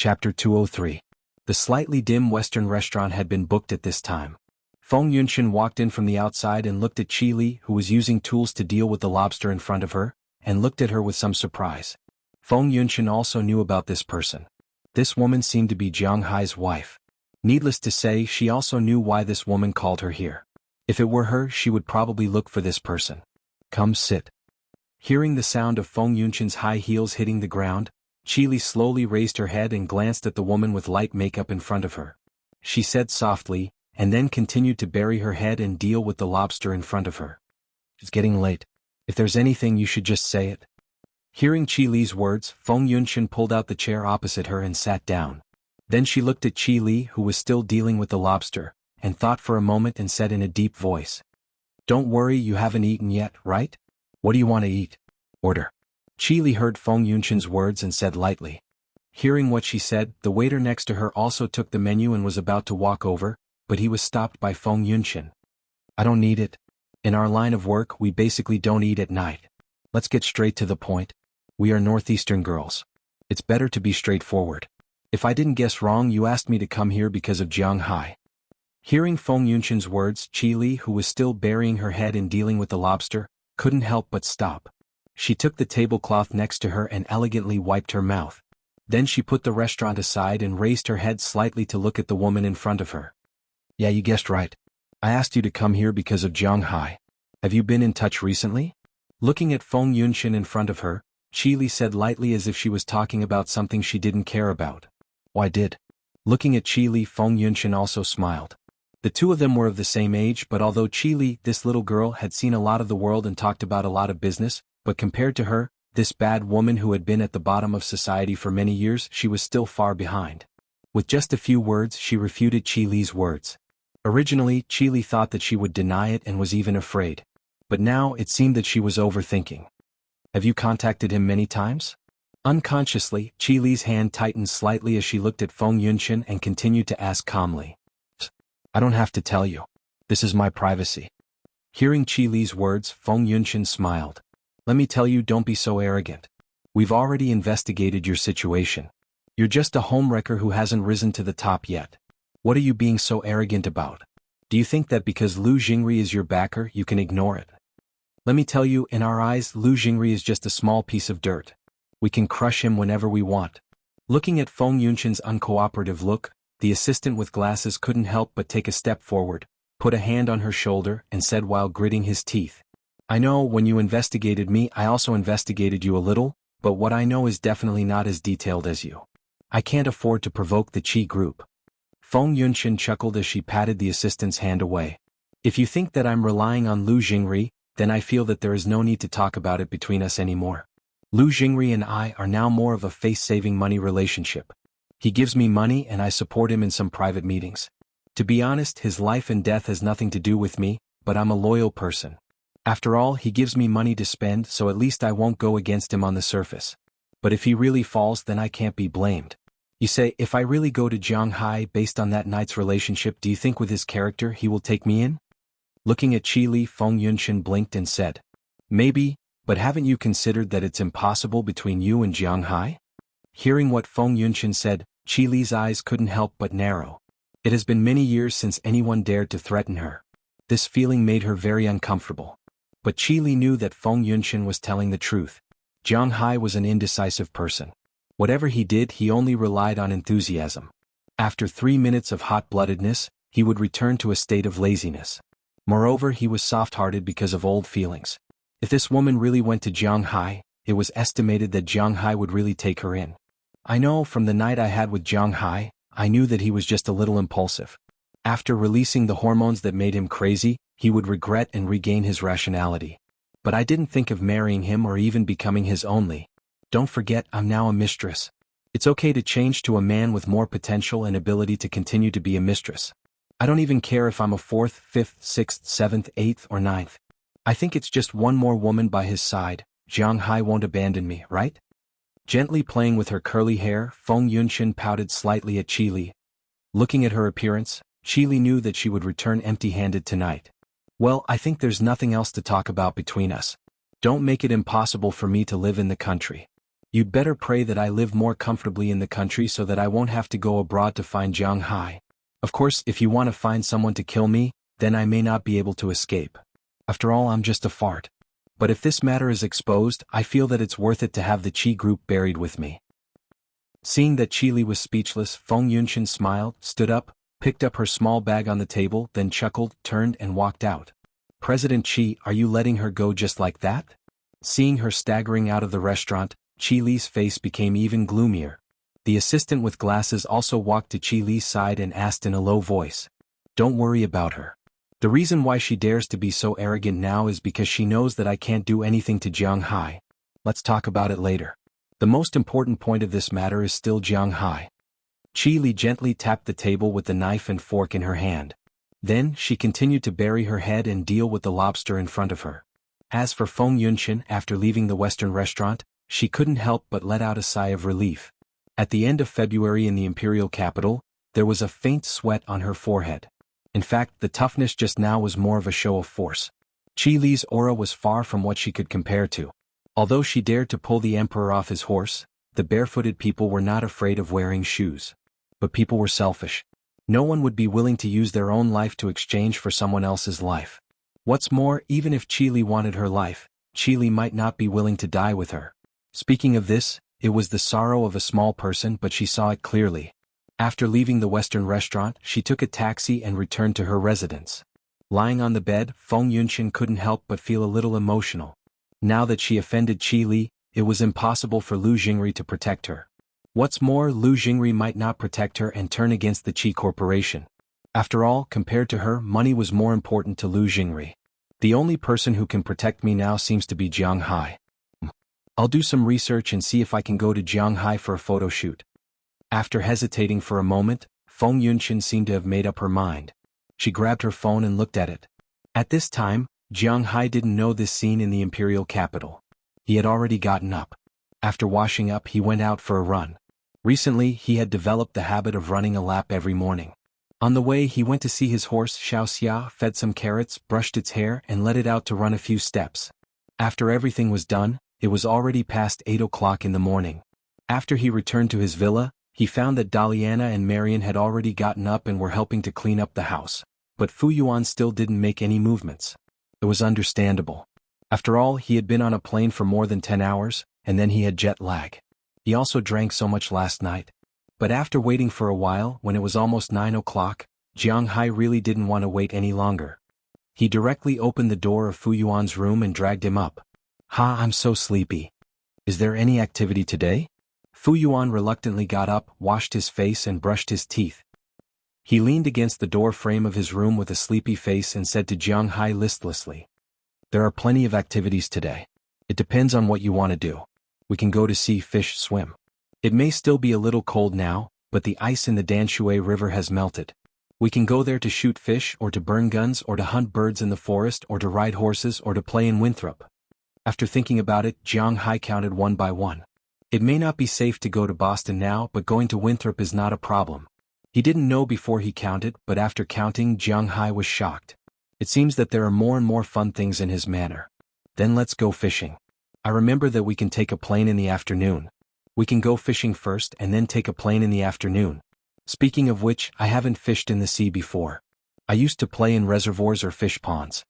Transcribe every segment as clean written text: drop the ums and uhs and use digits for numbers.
Chapter 203. The slightly dim Western restaurant had been booked at this time. Feng Yunshan walked in from the outside and looked at Qi Li, who was using tools to deal with the lobster in front of her, and looked at her with some surprise. Feng Yunshan also knew about this person. This woman seemed to be Jiang Hai's wife. Needless to say, she also knew why this woman called her here. If it were her, she would probably look for this person. Come sit. Hearing the sound of Feng Yunshan's high heels hitting the ground, Qi Li slowly raised her head and glanced at the woman with light makeup in front of her. She said softly, and then continued to bury her head and deal with the lobster in front of her. It's getting late. If there's anything, you should just say it. Hearing Qi Li's words, Feng Yunshan pulled out the chair opposite her and sat down. Then she looked at Qi Li, who was still dealing with the lobster, and thought for a moment and said in a deep voice, "Don't worry, you haven't eaten yet, right? What do you want to eat? Order." Qi Li heard Feng Yunshan's words and said lightly. Hearing what she said, the waiter next to her also took the menu and was about to walk over, but he was stopped by Feng Yunshan. "I don't need it. In our line of work, we basically don't eat at night. Let's get straight to the point. We are Northeastern girls. It's better to be straightforward. If I didn't guess wrong, you asked me to come here because of Jiang Hai." Hearing Feng Yunshan's words, Qi Li, who was still burying her head in dealing with the lobster, couldn't help but stop. She took the tablecloth next to her and elegantly wiped her mouth. Then she put the restaurant aside and raised her head slightly to look at the woman in front of her. "Yeah, you guessed right. I asked you to come here because of Jiang Hai. Have you been in touch recently?" Looking at Feng Yunshan in front of her, Qi Li said lightly as if she was talking about something she didn't care about. "Why did?" Looking at Qi Li, Feng Yunshan also smiled. The two of them were of the same age, but although Qi Li, this little girl, had seen a lot of the world and talked about a lot of business, but compared to her, this bad woman who had been at the bottom of society for many years, she was still far behind. With just a few words, she refuted Qi Li's words. Originally, Qi Li thought that she would deny it and was even afraid. But now, it seemed that she was overthinking. "Have you contacted him many times?" Unconsciously, Qi Li's hand tightened slightly as she looked at Feng Yunshan and continued to ask calmly. "I don't have to tell you. This is my privacy." Hearing Qi Li's words, Feng Yunshan smiled. "Let me tell you, don't be so arrogant. We've already investigated your situation. You're just a homewrecker who hasn't risen to the top yet. What are you being so arrogant about? Do you think that because Lu Jingri is your backer, you can ignore it? Let me tell you, in our eyes, Lu Jingri is just a small piece of dirt. We can crush him whenever we want." Looking at Feng Yunshan's uncooperative look, the assistant with glasses couldn't help but take a step forward, put a hand on her shoulder, and said while gritting his teeth, "I know, when you investigated me, I also investigated you a little, but what I know is definitely not as detailed as you. I can't afford to provoke the Qi group." Feng Yunshan chuckled as she patted the assistant's hand away. "If you think that I'm relying on Lu Jingri, then I feel that there is no need to talk about it between us anymore. Lu Jingri and I are now more of a face-saving money relationship. He gives me money and I support him in some private meetings. To be honest, his life and death has nothing to do with me, but I'm a loyal person. After all, he gives me money to spend, so at least I won't go against him on the surface. But if he really falls, then I can't be blamed. You say, if I really go to Jiang Hai based on that night's relationship, do you think with his character he will take me in?" Looking at Qi Li, Feng Yunshan blinked and said, "Maybe, but haven't you considered that it's impossible between you and Jiang Hai?" Hearing what Feng Yunshan said, Qi Li's eyes couldn't help but narrow. It has been many years since anyone dared to threaten her. This feeling made her very uncomfortable. But Qi Li knew that Feng Yunshan was telling the truth. Jiang Hai was an indecisive person. Whatever he did, he only relied on enthusiasm. After 3 minutes of hot-bloodedness, he would return to a state of laziness. Moreover, he was soft-hearted because of old feelings. If this woman really went to Jiang Hai, it was estimated that Jiang Hai would really take her in. I know, from the night I had with Jiang Hai, I knew that he was just a little impulsive. After releasing the hormones that made him crazy, he would regret and regain his rationality. But I didn't think of marrying him or even becoming his only. Don't forget, I'm now a mistress. It's okay to change to a man with more potential and ability to continue to be a mistress. I don't even care if I'm a 4th, 5th, 6th, 7th, 8th, or 9th. I think it's just one more woman by his side. Jiang Hai won't abandon me, right?" Gently playing with her curly hair, Feng Yunshan pouted slightly at Qi Li. Looking at her appearance, Qi Li knew that she would return empty-handed tonight. "Well, I think there's nothing else to talk about between us. Don't make it impossible for me to live in the country. You'd better pray that I live more comfortably in the country so that I won't have to go abroad to find Jiang Hai. Of course, if you want to find someone to kill me, then I may not be able to escape. After all, I'm just a fart. But if this matter is exposed, I feel that it's worth it to have the Qi group buried with me. Seeing that Qi Li was speechless, Feng Yunshan smiled, stood up, picked up her small bag on the table, then chuckled, turned and walked out. President Qi, are you letting her go just like that? Seeing her staggering out of the restaurant, Qi Li's face became even gloomier. The assistant with glasses also walked to Qi Li's side and asked in a low voice. Don't worry about her. The reason why she dares to be so arrogant now is because she knows that I can't do anything to Jiang Hai. Let's talk about it later. The most important point of this matter is still Jiang Hai. Qi Li gently tapped the table with the knife and fork in her hand. Then, she continued to bury her head and deal with the lobster in front of her. As for Feng Yunshan, after leaving the Western restaurant, she couldn't help but let out a sigh of relief. At the end of February in the imperial capital, there was a faint sweat on her forehead. In fact, the toughness just now was more of a show of force. Qi Li's aura was far from what she could compare to. Although she dared to pull the emperor off his horse, the barefooted people were not afraid of wearing shoes. But people were selfish. No one would be willing to use their own life to exchange for someone else's life. What's more, even if Qi Li wanted her life, Qi Li might not be willing to die with her. Speaking of this, it was the sorrow of a small person, but she saw it clearly. After leaving the Western restaurant, she took a taxi and returned to her residence. Lying on the bed, Feng Yunshan couldn't help but feel a little emotional. Now that she offended Qi Li, it was impossible for Lu Jingri to protect her. What's more, Lu Jingri might not protect her and turn against the Qi Corporation. After all, compared to her, money was more important to Lu Jingri. The only person who can protect me now seems to be Jiang Hai. I'll do some research and see if I can go to Jiang Hai for a photo shoot. After hesitating for a moment, Feng Yunshan seemed to have made up her mind. She grabbed her phone and looked at it. At this time, Jiang Hai didn't know this scene in the imperial capital. He had already gotten up. After washing up, he went out for a run. Recently, he had developed the habit of running a lap every morning. On the way, he went to see his horse Xiaoxia, fed some carrots, brushed its hair, and let it out to run a few steps. After everything was done, it was already past 8 o'clock in the morning. After he returned to his villa, he found that Daliana and Marian had already gotten up and were helping to clean up the house. But Fu Yuan still didn't make any movements. It was understandable. After all, he had been on a plane for more than 10 hours, and then he had jet lag. He also drank so much last night. But after waiting for a while, when it was almost 9 o'clock, Jiang Hai really didn't want to wait any longer. He directly opened the door of Fu Yuan's room and dragged him up. "Ha, I'm so sleepy. Is there any activity today?" Fu Yuan reluctantly got up, washed his face and brushed his teeth. He leaned against the door frame of his room with a sleepy face and said to Jiang Hai listlessly, "There are plenty of activities today. It depends on what you want to do. We can go to see fish swim. It may still be a little cold now, but the ice in the Danshui River has melted. We can go there to shoot fish or to burn guns or to hunt birds in the forest or to ride horses or to play in Winthrop." After thinking about it, Jiang Hai counted one by one. It may not be safe to go to Boston now, but going to Winthrop is not a problem. He didn't know before he counted, but after counting, Jiang Hai was shocked. It seems that there are more and more fun things in his manner. "Then let's go fishing. I remember that we can take a plane in the afternoon. We can go fishing first and then take a plane in the afternoon. Speaking of which, I haven't fished in the sea before. I used to play in reservoirs or fish ponds."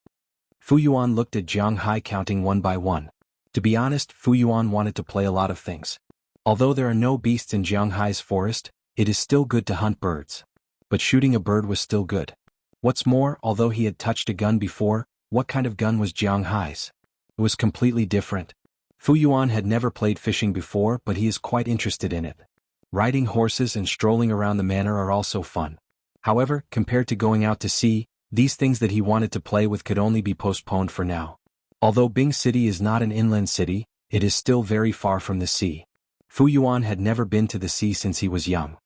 Fu Yuan looked at Jiang Hai counting one by one. To be honest, Fu Yuan wanted to play a lot of things. Although there are no beasts in Jiang Hai's forest, it is still good to hunt birds. But shooting a bird was still good. What's more, although he had touched a gun before, what kind of gun was Jiang Hai's? It was completely different. Fu Yuan had never played fishing before, but he is quite interested in it. Riding horses and strolling around the manor are also fun. However, compared to going out to sea, these things that he wanted to play with could only be postponed for now. Although Bing City is not an inland city, it is still very far from the sea. Fu Yuan had never been to the sea since he was young.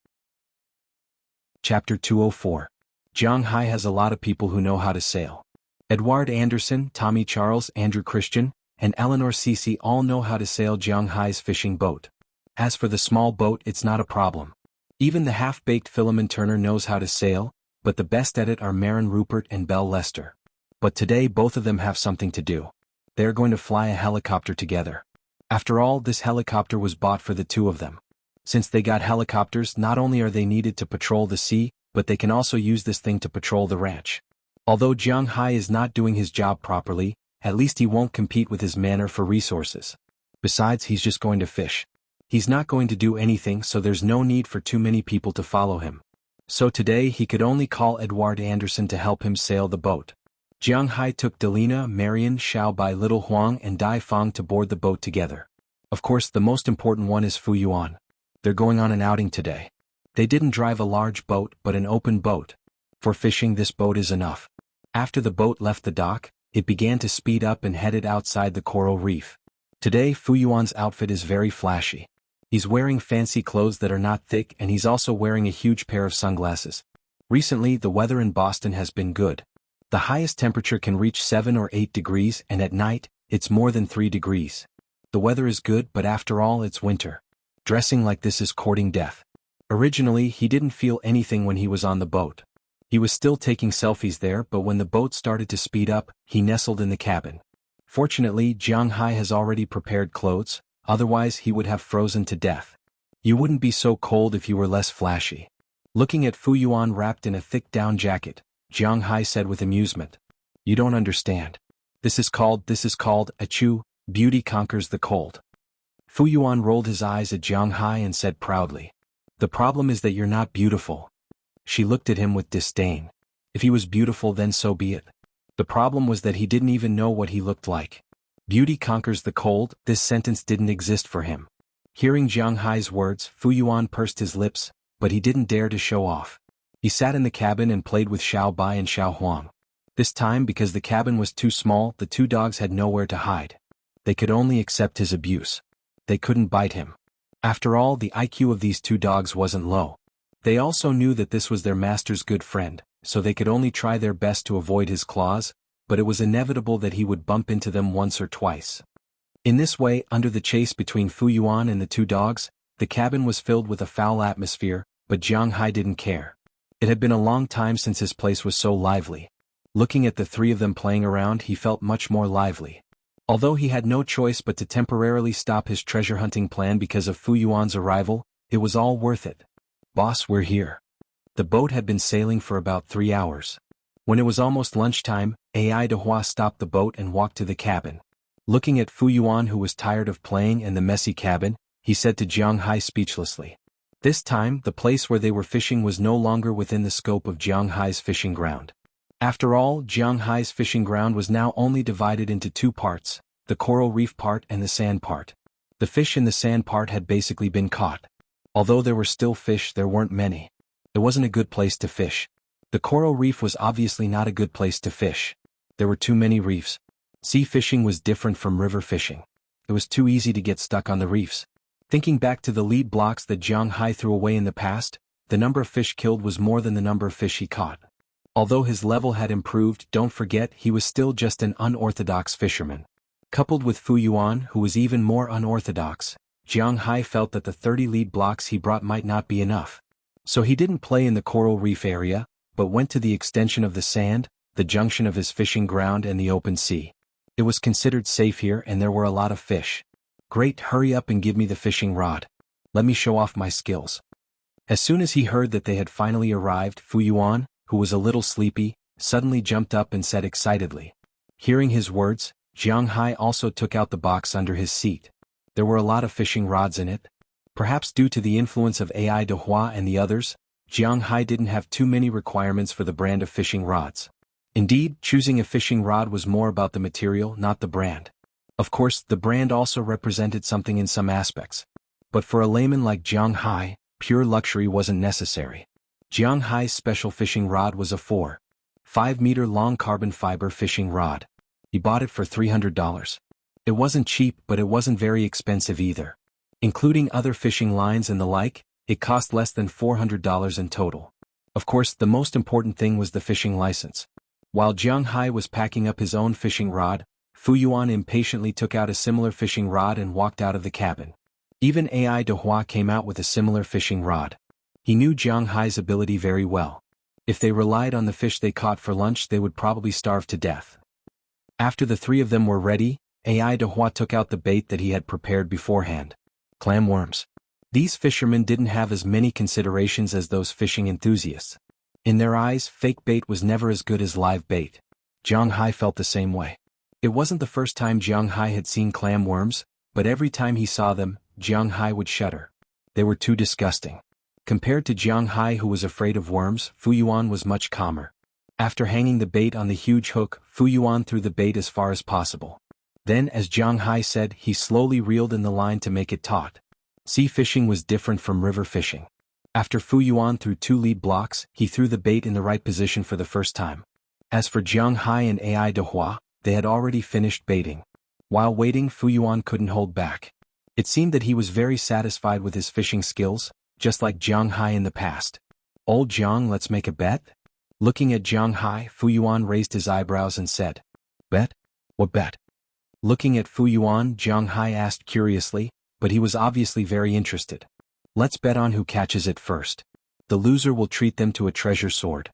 Chapter 204. Jiang Hai has a lot of people who know how to sail. Edward Anderson, Tommy Charles, Andrew Christian, and Eleanor Cece all know how to sail Jiang Hai's fishing boat. As for the small boat, it's not a problem. Even the half-baked Philemon Turner knows how to sail, but the best at it are Marin Rupert and Belle Lester. But today both of them have something to do. They are going to fly a helicopter together. After all, this helicopter was bought for the two of them. Since they got helicopters, not only are they needed to patrol the sea, but they can also use this thing to patrol the ranch. Although Jiang Hai is not doing his job properly, at least he won't compete with his manor for resources. Besides, he's just going to fish. He's not going to do anything, so there's no need for too many people to follow him. So today he could only call Edward Anderson to help him sail the boat. Jiang Hai took Delina, Marian, Xiao Bai, Little Huang and Dai Feng to board the boat together. Of course, the most important one is Fu Yuan. They're going on an outing today. They didn't drive a large boat but an open boat. For fishing, this boat is enough. After the boat left the dock, it began to speed up and headed outside the coral reef. Today Fu Yuan's outfit is very flashy. He's wearing fancy clothes that are not thick and he's also wearing a huge pair of sunglasses. Recently the weather in Boston has been good. The highest temperature can reach 7 or 8 degrees and at night, it's more than 3 degrees. The weather is good, but after all it's winter. Dressing like this is courting death. Originally he didn't feel anything when he was on the boat. He was still taking selfies there, but when the boat started to speed up, he nestled in the cabin. Fortunately, Jiang Hai has already prepared clothes, otherwise he would have frozen to death. You wouldn't be so cold if you were less flashy. Looking at Fu Yuan wrapped in a thick down jacket, Jiang Hai said with amusement. You don't understand. This is called, achoo, beauty conquers the cold. Fu Yuan rolled his eyes at Jiang Hai and said proudly. The problem is that you're not beautiful. She looked at him with disdain. If he was beautiful, then so be it. The problem was that he didn't even know what he looked like. Beauty conquers the cold, this sentence didn't exist for him. Hearing Jiang Hai's words, Fu Yuan pursed his lips, but he didn't dare to show off. He sat in the cabin and played with Xiao Bai and Xiao Huang. This time, because the cabin was too small, the two dogs had nowhere to hide. They could only accept his abuse. They couldn't bite him. After all, the IQ of these two dogs wasn't low. They also knew that this was their master's good friend, so they could only try their best to avoid his claws, but it was inevitable that he would bump into them once or twice. In this way, under the chase between Fu Yuan and the two dogs, the cabin was filled with a foul atmosphere, but Jiang Hai didn't care. It had been a long time since his place was so lively. Looking at the three of them playing around, he felt much more lively. Although he had no choice but to temporarily stop his treasure hunting plan because of Fu Yuan's arrival, it was all worth it. Boss, we're here. The boat had been sailing for about 3 hours. When it was almost lunchtime, Ai Dehua stopped the boat and walked to the cabin. Looking at Fu Yuan, who was tired of playing in the messy cabin, he said to Jiang Hai speechlessly. This time, the place where they were fishing was no longer within the scope of Jiang Hai's fishing ground. After all, Jiang Hai's fishing ground was now only divided into two parts, the coral reef part and the sand part. The fish in the sand part had basically been caught. Although there were still fish, there weren't many. It wasn't a good place to fish. The coral reef was obviously not a good place to fish. There were too many reefs. Sea fishing was different from river fishing. It was too easy to get stuck on the reefs. Thinking back to the lead blocks that Jiang Hai threw away in the past, the number of fish killed was more than the number of fish he caught. Although his level had improved, don't forget he was still just an unorthodox fisherman. Coupled with Fu Yuan, who was even more unorthodox, Jiang Hai felt that the 30 lead blocks he brought might not be enough. So he didn't play in the coral reef area, but went to the extension of the sand, the junction of his fishing ground and the open sea. It was considered safe here and there were a lot of fish. Great, hurry up and give me the fishing rod. Let me show off my skills. As soon as he heard that they had finally arrived, Fu Yuan, who was a little sleepy, suddenly jumped up and said excitedly. Hearing his words, Jiang Hai also took out the box under his seat. There were a lot of fishing rods in it. Perhaps due to the influence of Ai Dehua and the others, Jiang Hai didn't have too many requirements for the brand of fishing rods. Indeed, choosing a fishing rod was more about the material, not the brand. Of course, the brand also represented something in some aspects. But for a layman like Jiang Hai, pure luxury wasn't necessary. Jiang Hai's special fishing rod was a 4.5-meter long carbon fiber fishing rod. He bought it for $300. It wasn't cheap, but it wasn't very expensive either. Including other fishing lines and the like, it cost less than $400 in total. Of course, the most important thing was the fishing license. While Jiang Hai was packing up his own fishing rod, Fu Yuan impatiently took out a similar fishing rod and walked out of the cabin. Even Ai Dehua came out with a similar fishing rod. He knew Jiang Hai's ability very well. If they relied on the fish they caught for lunch, they would probably starve to death. After the three of them were ready, AI Dehua took out the bait that he had prepared beforehand. Clam worms. These fishermen didn't have as many considerations as those fishing enthusiasts. In their eyes, fake bait was never as good as live bait. Jiang Hai felt the same way. It wasn't the first time Jiang Hai had seen clam worms, but every time he saw them, Jiang Hai would shudder. They were too disgusting. Compared to Jiang Hai, who was afraid of worms, Fu Yuan was much calmer. After hanging the bait on the huge hook, Fu Yuan threw the bait as far as possible. Then, as Jiang Hai said, he slowly reeled in the line to make it taut. Sea fishing was different from river fishing. After Fu Yuan threw 2 lead blocks, he threw the bait in the right position for the first time. As for Jiang Hai and AI Dehua, they had already finished baiting. While waiting, Fu Yuan couldn't hold back. It seemed that he was very satisfied with his fishing skills, just like Jiang Hai in the past. Old Jiang, let's make a bet? Looking at Jiang Hai, Fu Yuan raised his eyebrows and said, Bet? What bet? Looking at Fu Yuan, Jiang Hai asked curiously, but he was obviously very interested. Let's bet on who catches it first. The loser will treat them to a treasure sword.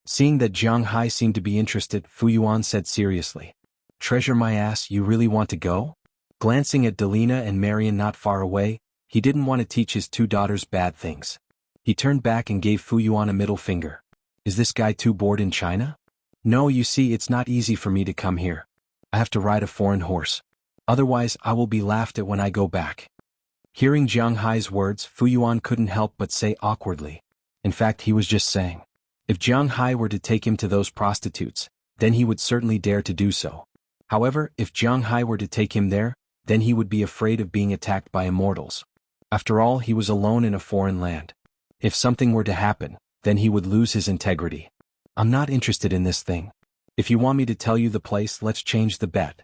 Seeing that Jiang Hai seemed to be interested, Fu Yuan said seriously, Treasure my ass, you really want to go? Glancing at Delina and Marion not far away, he didn't want to teach his 2 daughters bad things. He turned back and gave Fu Yuan a middle finger. Is this guy too bored in China? No, you see, it's not easy for me to come here. I have to ride a foreign horse. Otherwise, I will be laughed at when I go back. Hearing Jiang Hai's words, Fu Yuan couldn't help but say awkwardly. In fact, he was just saying, if Jiang Hai were to take him to those prostitutes, then he would certainly dare to do so. However, if Jiang Hai were to take him there, then he would be afraid of being attacked by immortals. After all, he was alone in a foreign land. If something were to happen, then he would lose his integrity. I'm not interested in this thing. If you want me to tell you the place, let's change the bet.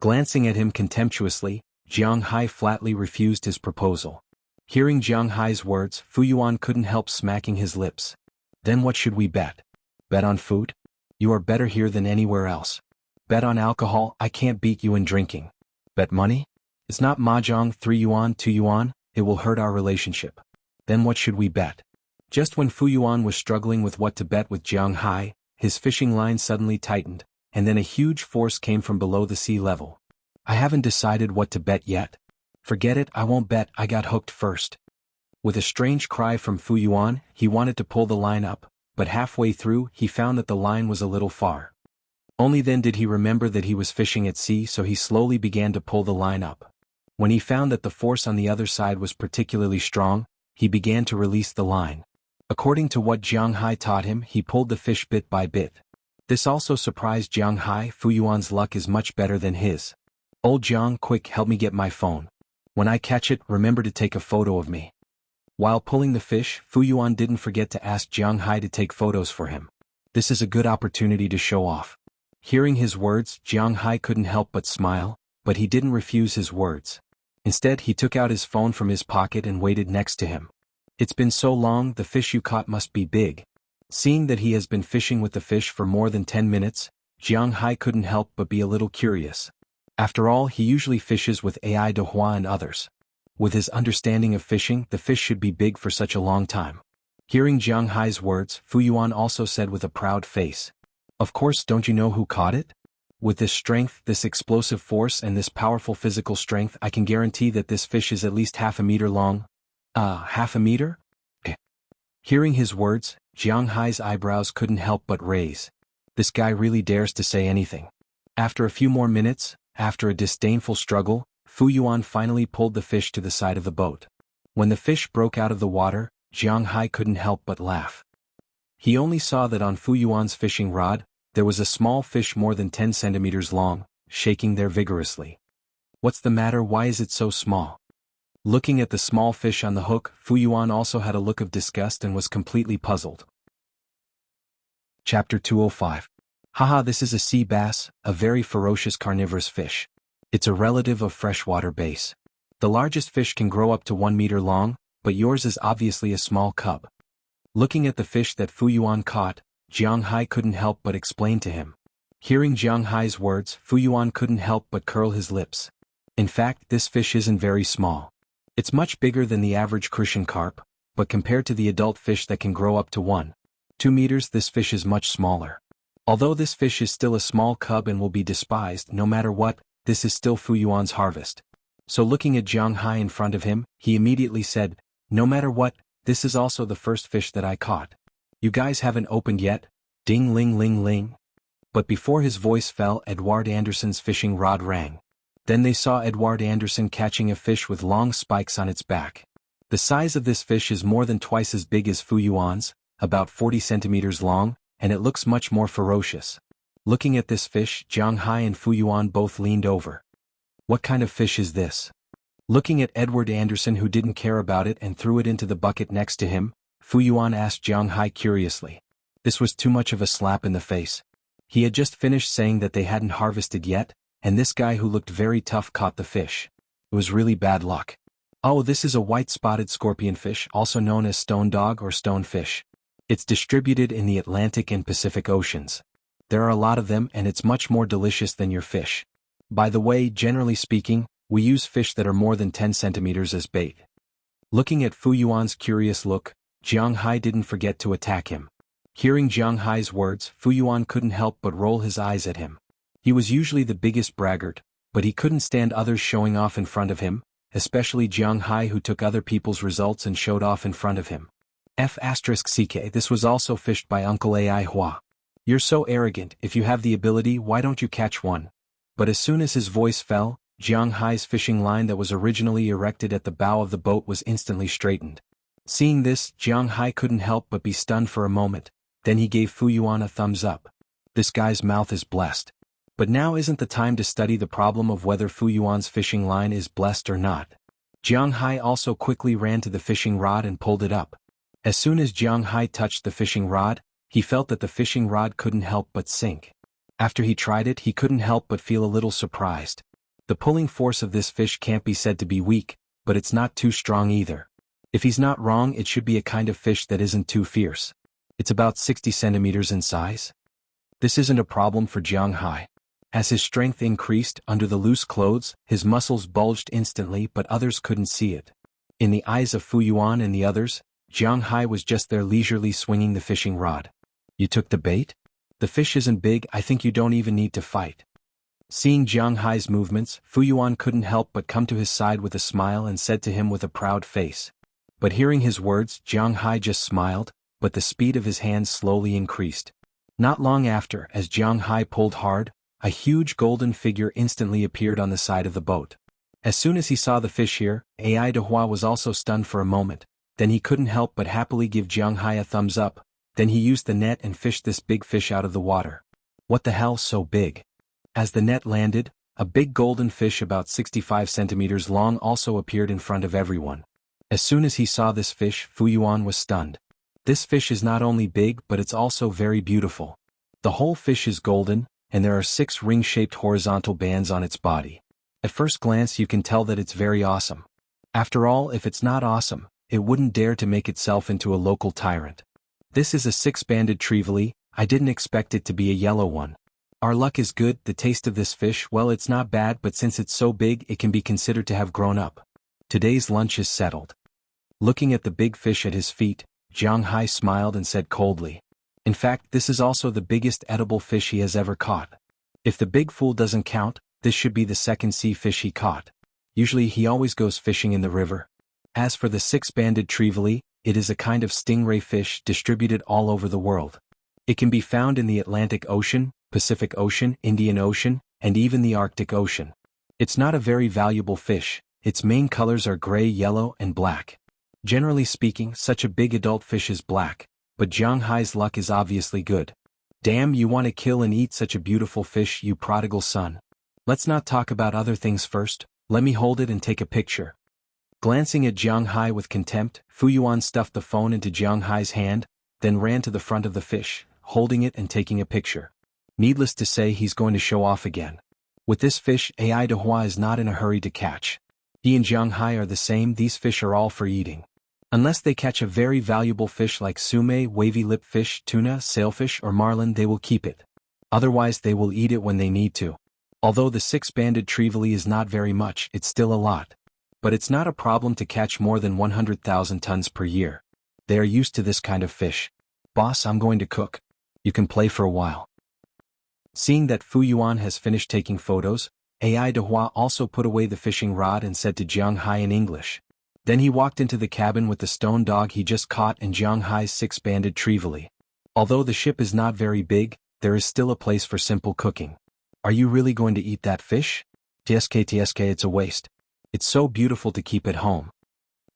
Glancing at him contemptuously, Jiang Hai flatly refused his proposal. Hearing Jiang Hai's words, Fu Yuan couldn't help smacking his lips. Then what should we bet? Bet on food? You are better here than anywhere else. Bet on alcohol? I can't beat you in drinking. Bet money? It's not mahjong, 3 yuan, 2 yuan, it will hurt our relationship. Then what should we bet? Just when Fu Yuan was struggling with what to bet with Jiang Hai, his fishing line suddenly tightened, and then a huge force came from below the sea level. I haven't decided what to bet yet. Forget it, I won't bet, I got hooked first. With a strange cry from Fu Yuan, he wanted to pull the line up, but halfway through, he found that the line was a little far. Only then did he remember that he was fishing at sea, so he slowly began to pull the line up. When he found that the force on the other side was particularly strong, he began to release the line. According to what Jiang Hai taught him, he pulled the fish bit by bit. This also surprised Jiang Hai. Fu Yuan's luck is much better than his. Old Jiang, quick, help me get my phone. When I catch it, remember to take a photo of me. While pulling the fish, Fu Yuan didn't forget to ask Jiang Hai to take photos for him. This is a good opportunity to show off. Hearing his words, Jiang Hai couldn't help but smile, but he didn't refuse his words. Instead, he took out his phone from his pocket and waited next to him. It's been so long, the fish you caught must be big. Seeing that he has been fishing with the fish for more than 10 minutes, Jiang Hai couldn't help but be a little curious. After all, he usually fishes with AI Dehua and others. With his understanding of fishing, the fish should be big for such a long time. Hearing Jiang Hai's words, Fu Yuan also said with a proud face, Of course, don't you know who caught it? With this strength, this explosive force, and this powerful physical strength, I can guarantee that this fish is at least half a meter long. Half a meter? Hearing his words, Jiang Hai's eyebrows couldn't help but raise. This guy really dares to say anything. After a few more minutes, after a disdainful struggle, Fu Yuan finally pulled the fish to the side of the boat. When the fish broke out of the water, Jiang Hai couldn't help but laugh. He only saw that on Fu Yuan's fishing rod, there was a small fish more than 10 centimeters long, shaking there vigorously. What's the matter? Why is it so small? Looking at the small fish on the hook, Fu Yuan also had a look of disgust and was completely puzzled. Chapter 205. Haha, this is a sea bass, a very ferocious carnivorous fish. It's a relative of freshwater bass. The largest fish can grow up to 1 meter long, but yours is obviously a small cub. Looking at the fish that Fu Yuan caught, Jiang Hai couldn't help but explain to him. Hearing Jiang Hai's words, Fu Yuan couldn't help but curl his lips. In fact, this fish isn't very small. It's much bigger than the average crucian carp, but compared to the adult fish that can grow up to 1.2 meters, this fish is much smaller. Although this fish is still a small cub and will be despised no matter what, this is still Fu Yuan's harvest. So looking at Jiang Hai in front of him, he immediately said, no matter what, this is also the first fish that I caught. You guys haven't opened yet? Ding ling ling ling. But before his voice fell, Edward Anderson's fishing rod rang. Then they saw Edward Anderson catching a fish with long spikes on its back. The size of this fish is more than twice as big as Fu Yuan's, about 40 centimeters long, and it looks much more ferocious. Looking at this fish, Jiang Hai and Fu Yuan both leaned over. What kind of fish is this? Looking at Edward Anderson, who didn't care about it and threw it into the bucket next to him, Fu Yuan asked Jiang Hai curiously. This was too much of a slap in the face. He had just finished saying that they hadn't harvested yet, and this guy who looked very tough caught the fish. It was really bad luck. Oh, this is a white-spotted scorpionfish, also known as stone dog or stonefish. It's distributed in the Atlantic and Pacific Oceans. There are a lot of them, and it's much more delicious than your fish. By the way, generally speaking, we use fish that are more than 10 centimeters as bait. Looking at Fu Yuan's curious look, Jiang Hai didn't forget to attack him. Hearing Jiang Hai's words, Fu Yuan couldn't help but roll his eyes at him. He was usually the biggest braggart, but he couldn't stand others showing off in front of him, especially Jiang Hai, who took other people's results and showed off in front of him. F***ck, this was also fished by Uncle Ai Hua. You're so arrogant, if you have the ability, why don't you catch one? But as soon as his voice fell, Jiang Hai's fishing line that was originally erected at the bow of the boat was instantly straightened. Seeing this, Jiang Hai couldn't help but be stunned for a moment, then he gave Fu Yuan a thumbs up. This guy's mouth is blessed. But now isn't the time to study the problem of whether Fu Yuan's fishing line is blessed or not. Jiang Hai also quickly ran to the fishing rod and pulled it up. As soon as Jiang Hai touched the fishing rod, he felt that the fishing rod couldn't help but sink. After he tried it, he couldn't help but feel a little surprised. The pulling force of this fish can't be said to be weak, but it's not too strong either. If he's not wrong, it should be a kind of fish that isn't too fierce. It's about 60 centimeters in size. This isn't a problem for Jiang Hai. As his strength increased under the loose clothes, his muscles bulged instantly, but others couldn't see it. In the eyes of Fu Yuan and the others, Jiang Hai was just there leisurely swinging the fishing rod. You took the bait? The fish isn't big, I think you don't even need to fight. Seeing Jiang Hai's movements, Fu Yuan couldn't help but come to his side with a smile and said to him with a proud face. But hearing his words, Jiang Hai just smiled, but the speed of his hands slowly increased. Not long after, as Jiang Hai pulled hard, a huge golden figure instantly appeared on the side of the boat. As soon as he saw the fish here, Ai de Hua was also stunned for a moment, then he couldn't help but happily give Jiang Hai a thumbs up, then he used the net and fished this big fish out of the water. What the hell, so big? As the net landed, a big golden fish about 65 centimeters long also appeared in front of everyone. As soon as he saw this fish, Fu Yuan was stunned. This fish is not only big but it's also very beautiful. The whole fish is golden, and there are 6 ring-shaped horizontal bands on its body. At first glance you can tell that it's very awesome. After all, if it's not awesome, it wouldn't dare to make itself into a local tyrant. This is a 6-banded trevally. I didn't expect it to be a yellow one. Our luck is good. The taste of this fish, well, it's not bad, but since it's so big it can be considered to have grown up. Today's lunch is settled. Looking at the big fish at his feet, Jiang Hai smiled and said coldly. In fact, this is also the biggest edible fish he has ever caught. If the big fool doesn't count, this should be the second sea fish he caught. Usually he always goes fishing in the river. As for the 6-banded trevally, it is a kind of stingray fish distributed all over the world. It can be found in the Atlantic Ocean, Pacific Ocean, Indian Ocean, and even the Arctic Ocean. It's not a very valuable fish. Its main colors are gray, yellow, and black. Generally speaking, such a big adult fish is black, but Jiang Hai's luck is obviously good. Damn, you want to kill and eat such a beautiful fish, you prodigal son. Let's not talk about other things first, let me hold it and take a picture. Glancing at Jiang Hai with contempt, Fu Yuan stuffed the phone into Jiang Hai's hand, then ran to the front of the fish, holding it and taking a picture. Needless to say, he's going to show off again. With this fish, Ai de Hua is not in a hurry to catch. He and Jiang Hai are the same, these fish are all for eating. Unless they catch a very valuable fish like sume, wavy-lip fish, tuna, sailfish, or marlin, they will keep it. Otherwise they will eat it when they need to. Although the 6-banded trevally is not very much, it's still a lot. But it's not a problem to catch more than 100,000 tons per year. They are used to this kind of fish. Boss, I'm going to cook. You can play for a while. Seeing that Fu Yuan has finished taking photos, Ai Dehua also put away the fishing rod and said to Jiang Hai in English. Then he walked into the cabin with the stone dog he just caught and Jiang Hai's six-banded trevally. Although the ship is not very big, there is still a place for simple cooking. Are you really going to eat that fish? TSK, it's a waste. It's so beautiful to keep at home.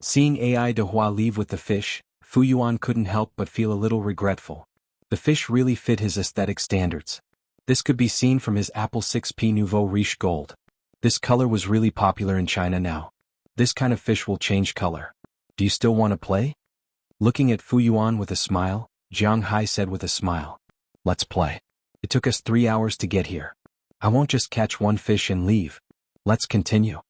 Seeing Ai Dehua leave with the fish, Fu Yuan couldn't help but feel a little regretful. The fish really fit his aesthetic standards. This could be seen from his apple 6P Nouveau Riche Gold. This color was really popular in China now. This kind of fish will change color. Do you still want to play? Looking at Fu Yuan with a smile, Jiang Hai said with a smile. Let's play. It took us 3 hours to get here. I won't just catch one fish and leave. Let's continue.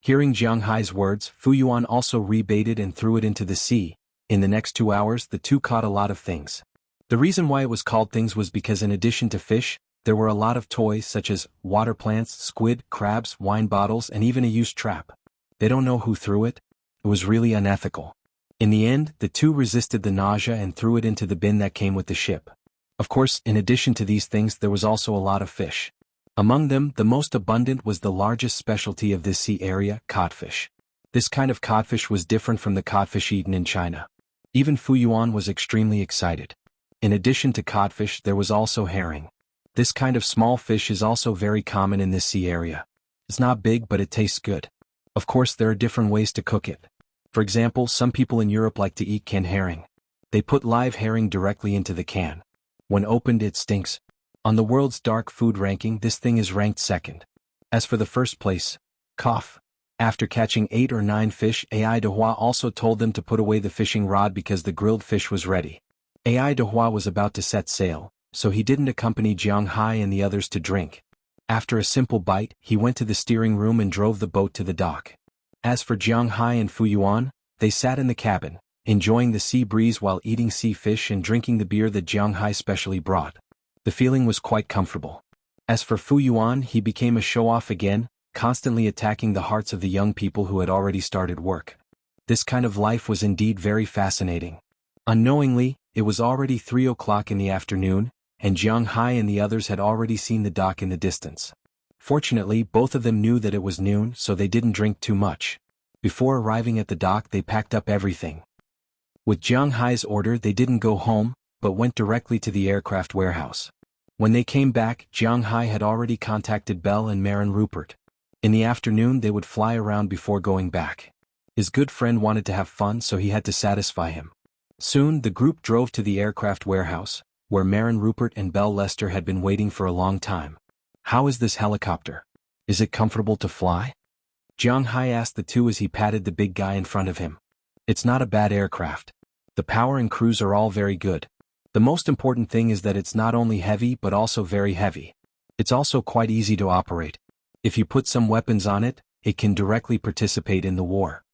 Hearing Jiang Hai's words, Fu Yuan also rebaited and threw it into the sea. In the next 2 hours, the two caught a lot of things. The reason why it was called things was because in addition to fish, there were a lot of toys such as water plants, squid, crabs, wine bottles, and even a used trap. They don't know who threw it. It was really unethical. In the end, the two resisted the nausea and threw it into the bin that came with the ship. Of course, in addition to these things, there was also a lot of fish. Among them, the most abundant was the largest specialty of this sea area, codfish. This kind of codfish was different from the codfish eaten in China. Even Fu Yuan was extremely excited. In addition to codfish, there was also herring. This kind of small fish is also very common in this sea area. It's not big, but it tastes good. Of course, there are different ways to cook it. For example, some people in Europe like to eat canned herring. They put live herring directly into the can. When opened, it stinks. On the world's dark food ranking, this thing is ranked second. As for the first place, cough. After catching 8 or 9 fish, Ai Dehua also told them to put away the fishing rod because the grilled fish was ready. Ai Dehua was about to set sail, so he didn't accompany Jiang Hai and the others to drink. After a simple bite, he went to the steering room and drove the boat to the dock. As for Jiang Hai and Fu Yuan, they sat in the cabin, enjoying the sea breeze while eating sea fish and drinking the beer that Jiang Hai specially brought. The feeling was quite comfortable. As for Fu Yuan, he became a show-off again, constantly attacking the hearts of the young people who had already started work. This kind of life was indeed very fascinating. Unknowingly, it was already 3 o'clock in the afternoon, and Jiang Hai and the others had already seen the dock in the distance. Fortunately, both of them knew that it was noon, so they didn't drink too much. Before arriving at the dock, they packed up everything. With Jiang Hai's order, they didn't go home, but went directly to the aircraft warehouse. When they came back, Jiang Hai had already contacted Belle and Marin Rupert. In the afternoon, they would fly around before going back. His good friend wanted to have fun, so he had to satisfy him. Soon, the group drove to the aircraft warehouse, where Marin Rupert and Belle Lester had been waiting for a long time. How is this helicopter? Is it comfortable to fly? Jiang Hai asked the two as he patted the big guy in front of him. It's not a bad aircraft. The power and cruise are all very good. The most important thing is that it's not only heavy but also very heavy. It's also quite easy to operate. If you put some weapons on it, it can directly participate in the war.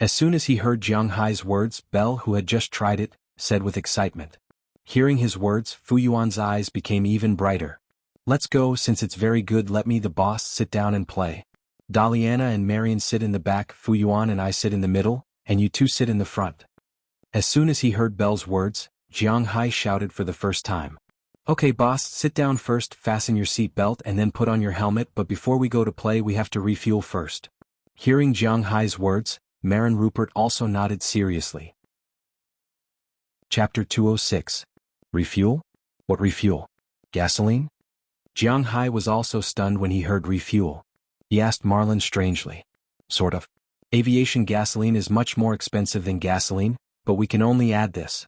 As soon as he heard Jiang Hai's words, Belle, who had just tried it, said with excitement. Hearing his words, Fu Yuan's eyes became even brighter. Let's go, since it's very good. Let me, the boss, sit down and play. Daliana and Marion sit in the back, Fu Yuan and I sit in the middle, and you two sit in the front. As soon as he heard Belle's words, Jiang Hai shouted for the first time. Okay boss, sit down first, fasten your seat belt and then put on your helmet, but before we go to play we have to refuel first. Hearing Jiang Hai's words, Marin Rupert also nodded seriously. Chapter 206. Refuel? What refuel? Gasoline? Jiang Hai was also stunned when he heard refuel. He asked Marlin strangely. Sort of. Aviation gasoline is much more expensive than gasoline, but we can only add this.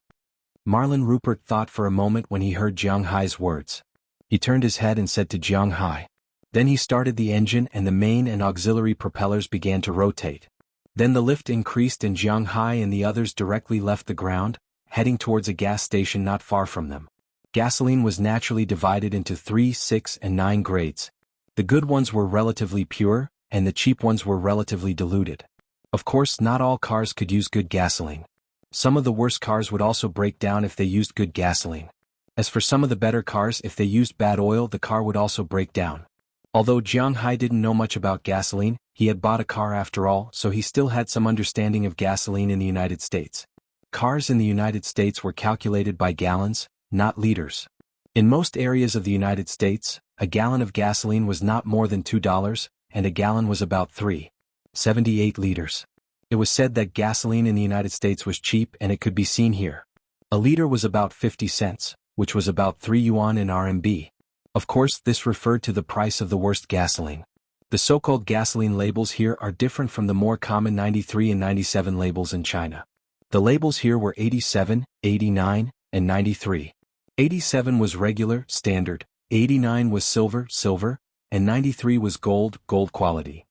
Marlin Rupert thought for a moment when he heard Jiang Hai's words. He turned his head and said to Jiang Hai. Then he started the engine and the main and auxiliary propellers began to rotate. Then the lift increased and Jiang Hai and the others directly left the ground, heading towards a gas station not far from them. Gasoline was naturally divided into 3, 6, and 9 grades. The good ones were relatively pure, and the cheap ones were relatively diluted. Of course, not all cars could use good gasoline. Some of the worst cars would also break down if they used good gasoline. As for some of the better cars, if they used bad oil, the car would also break down. Although Jiang Hai didn't know much about gasoline, he had bought a car after all, so he still had some understanding of gasoline in the United States. Cars in the United States were calculated by gallons, not liters. In most areas of the United States, A gallon of gasoline was not more than $2, and a gallon was about 3.78 liters. It was said that gasoline in the United States was cheap, and it could be seen here. A liter was about 50 cents, which was about 3 yuan in RMB. Of course, this referred to the price of the worst gasoline. The so-called gasoline labels here are different from the more common 93 and 97 labels in China. The labels here were 87, 89, and 93. 87 was regular, standard, 89 was silver, silver, and 93 was gold, gold quality.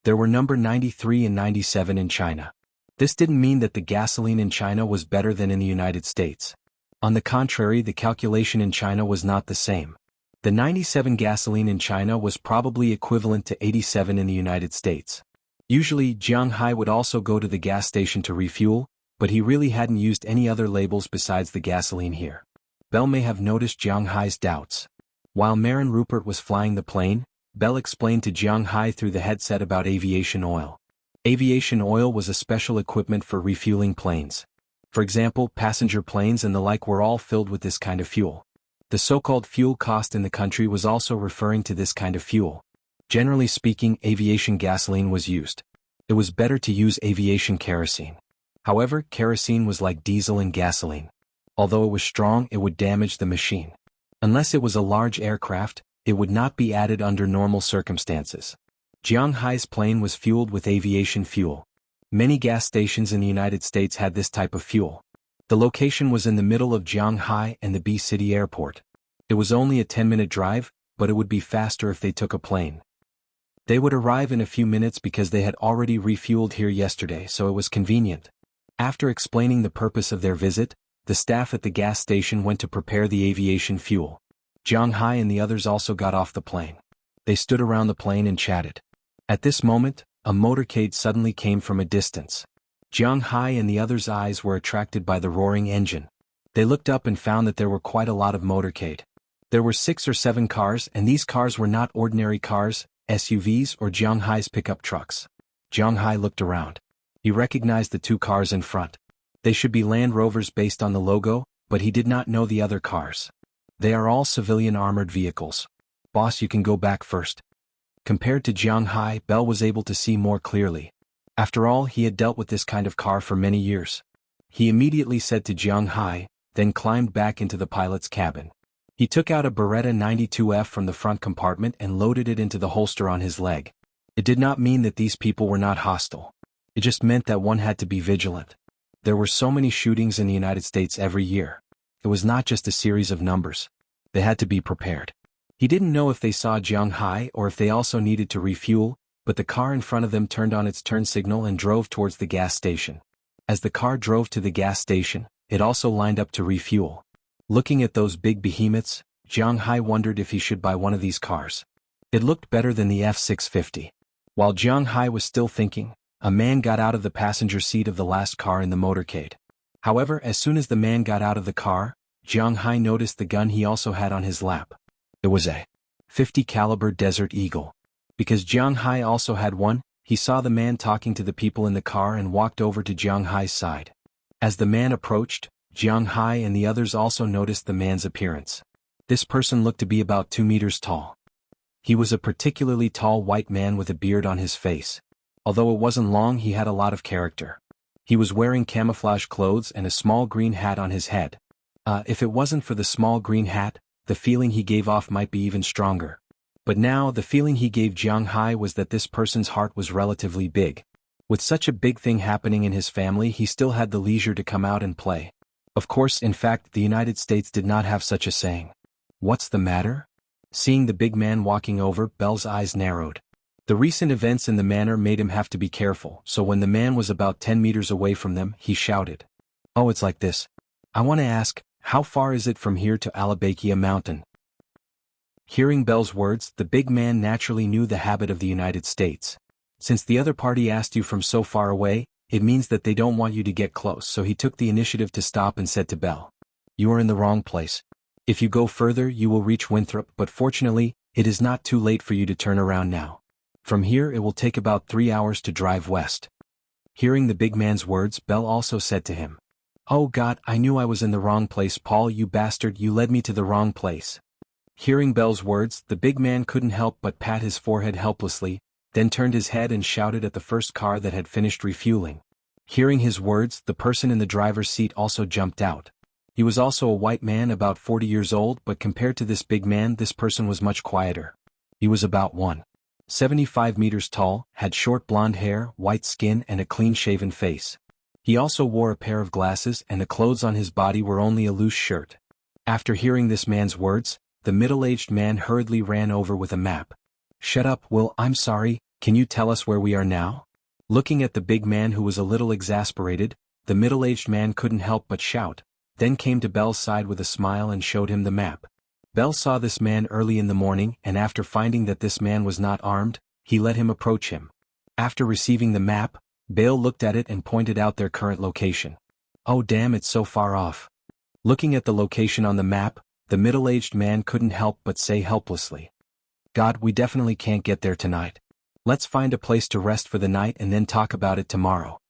There were number 93 and 97 in China. This didn't mean that the gasoline in China was better than in the United States. On the contrary, the calculation in China was not the same. The 97 gasoline in China was probably equivalent to 87 in the United States. Usually, Jiang Hai would also go to the gas station to refuel, but he really hadn't used any other labels besides the gasoline here. Belle may have noticed Jiang Hai's doubts. While Marin Rupert was flying the plane, Belle explained to Jiang Hai through the headset about aviation oil. Aviation oil was a special equipment for refueling planes. For example, passenger planes and the like were all filled with this kind of fuel. The so-called fuel cost in the country was also referring to this kind of fuel. Generally speaking, aviation gasoline was used. It was better to use aviation kerosene. However, kerosene was like diesel and gasoline. Although it was strong, it would damage the machine. Unless it was a large aircraft, it would not be added under normal circumstances. Jiang Hai's plane was fueled with aviation fuel. Many gas stations in the United States had this type of fuel. The location was in the middle of Jiang Hai and the B-City Airport. It was only a 10-minute drive, but it would be faster if they took a plane. They would arrive in a few minutes because they had already refueled here yesterday, so it was convenient. After explaining the purpose of their visit, the staff at the gas station went to prepare the aviation fuel. Jiang Hai and the others also got off the plane. They stood around the plane and chatted. At this moment, a motorcade suddenly came from a distance. Jiang Hai and the others' eyes were attracted by the roaring engine. They looked up and found that there were quite a lot of motorcade. There were 6 or 7 cars, and these cars were not ordinary cars, SUVs, or Jiang Hai's pickup trucks. Jiang Hai looked around. He recognized the 2 cars in front. They should be Land Rovers based on the logo, but he did not know the other cars. They are all civilian armored vehicles. Boss, you can go back first. Compared to Jiang Hai, Belle was able to see more clearly. After all, he had dealt with this kind of car for many years. He immediately said to Jiang Hai, then climbed back into the pilot's cabin. He took out a Beretta 92F from the front compartment and loaded it into the holster on his leg. It did not mean that these people were not hostile. It just meant that one had to be vigilant. There were so many shootings in the United States every year. It was not just a series of numbers. They had to be prepared. He didn't know if they saw Jiang Hai or if they also needed to refuel, but the car in front of them turned on its turn signal and drove towards the gas station. As the car drove to the gas station, it also lined up to refuel. Looking at those big behemoths, Jiang Hai wondered if he should buy one of these cars. It looked better than the F-650. While Jiang Hai was still thinking, a man got out of the passenger seat of the last car in the motorcade. However, as soon as the man got out of the car, Jiang Hai noticed the gun he also had on his lap. It was a .50 caliber Desert Eagle. Because Jiang Hai also had one, he saw the man talking to the people in the car and walked over to Jiang Hai's side. As the man approached, Jiang Hai and the others also noticed the man's appearance. This person looked to be about 2 meters tall. He was a particularly tall white man with a beard on his face. Although it wasn't long, he had a lot of character. He was wearing camouflage clothes and a small green hat on his head. If it wasn't for the small green hat, the feeling he gave off might be even stronger. But now, the feeling he gave Jiang Hai was that this person's heart was relatively big. With such a big thing happening in his family, he still had the leisure to come out and play. Of course, in fact, the United States did not have such a saying. What's the matter? Seeing the big man walking over, Belle's eyes narrowed. The recent events in the manor made him have to be careful, so when the man was about 10 meters away from them, he shouted. Oh, it's like this. I want to ask, how far is it from here to Alabakia Mountain? Hearing Belle's words, the big man naturally knew the habit of the United States. Since the other party asked you from so far away, it means that they don't want you to get close, so he took the initiative to stop and said to Belle, "You are in the wrong place. If you go further, you will reach Winthrop, but fortunately, it is not too late for you to turn around now. From here it will take about 3 hours to drive west." Hearing the big man's words, Belle also said to him, "Oh God, I knew I was in the wrong place, Paul, you bastard, you led me to the wrong place." Hearing Belle's words, the big man couldn't help but pat his forehead helplessly, then turned his head and shouted at the first car that had finished refueling. Hearing his words, the person in the driver's seat also jumped out. He was also a white man about 40 years old, but compared to this big man, this person was much quieter. He was about 1.75 meters tall, had short blonde hair, white skin and a clean-shaven face. He also wore a pair of glasses and the clothes on his body were only a loose shirt. After hearing this man's words, the middle-aged man hurriedly ran over with a map. "Shut up, Will, I'm sorry, can you tell us where we are now?" Looking at the big man who was a little exasperated, the middle-aged man couldn't help but shout, then came to Belle's side with a smile and showed him the map. Belle saw this man early in the morning and after finding that this man was not armed, he let him approach him. After receiving the map, Belle looked at it and pointed out their current location. "Oh damn, it's so far off." Looking at the location on the map, the middle-aged man couldn't help but say helplessly, "God, we definitely can't get there tonight. Let's find a place to rest for the night and then talk about it tomorrow."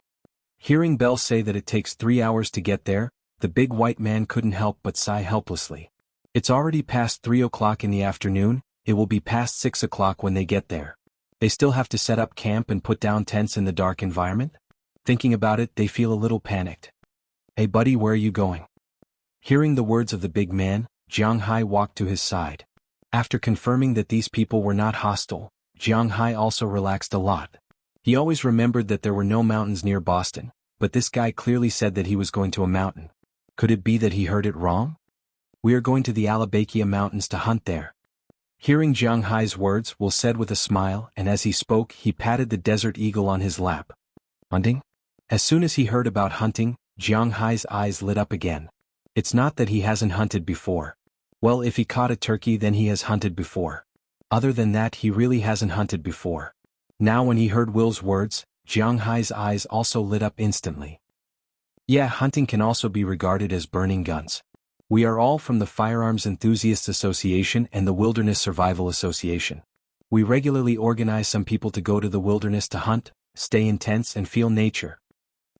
Hearing Belle say that it takes 3 hours to get there, the big white man couldn't help but sigh helplessly. It's already past 3 o'clock in the afternoon, it will be past 6 o'clock when they get there. They still have to set up camp and put down tents in the dark environment? Thinking about it, they feel a little panicked. "Hey buddy, where are you going?" Hearing the words of the big man, Jiang Hai walked to his side. After confirming that these people were not hostile, Jiang Hai also relaxed a lot. He always remembered that there were no mountains near Boston, but this guy clearly said that he was going to a mountain. Could it be that he heard it wrong? "We are going to the Alabakia Mountains to hunt there." Hearing Jiang Hai's words, Will said with a smile, and as he spoke he patted the desert eagle on his lap. "Hunting?" As soon as he heard about hunting, Jiang Hai's eyes lit up again. It's not that he hasn't hunted before. Well, if he caught a turkey then he has hunted before. Other than that he really hasn't hunted before. Now when he heard Will's words, Jiang Hai's eyes also lit up instantly. "Yeah, hunting can also be regarded as burning guns. We are all from the Firearms Enthusiasts Association and the Wilderness Survival Association. We regularly organize some people to go to the wilderness to hunt, stay in tents and feel nature."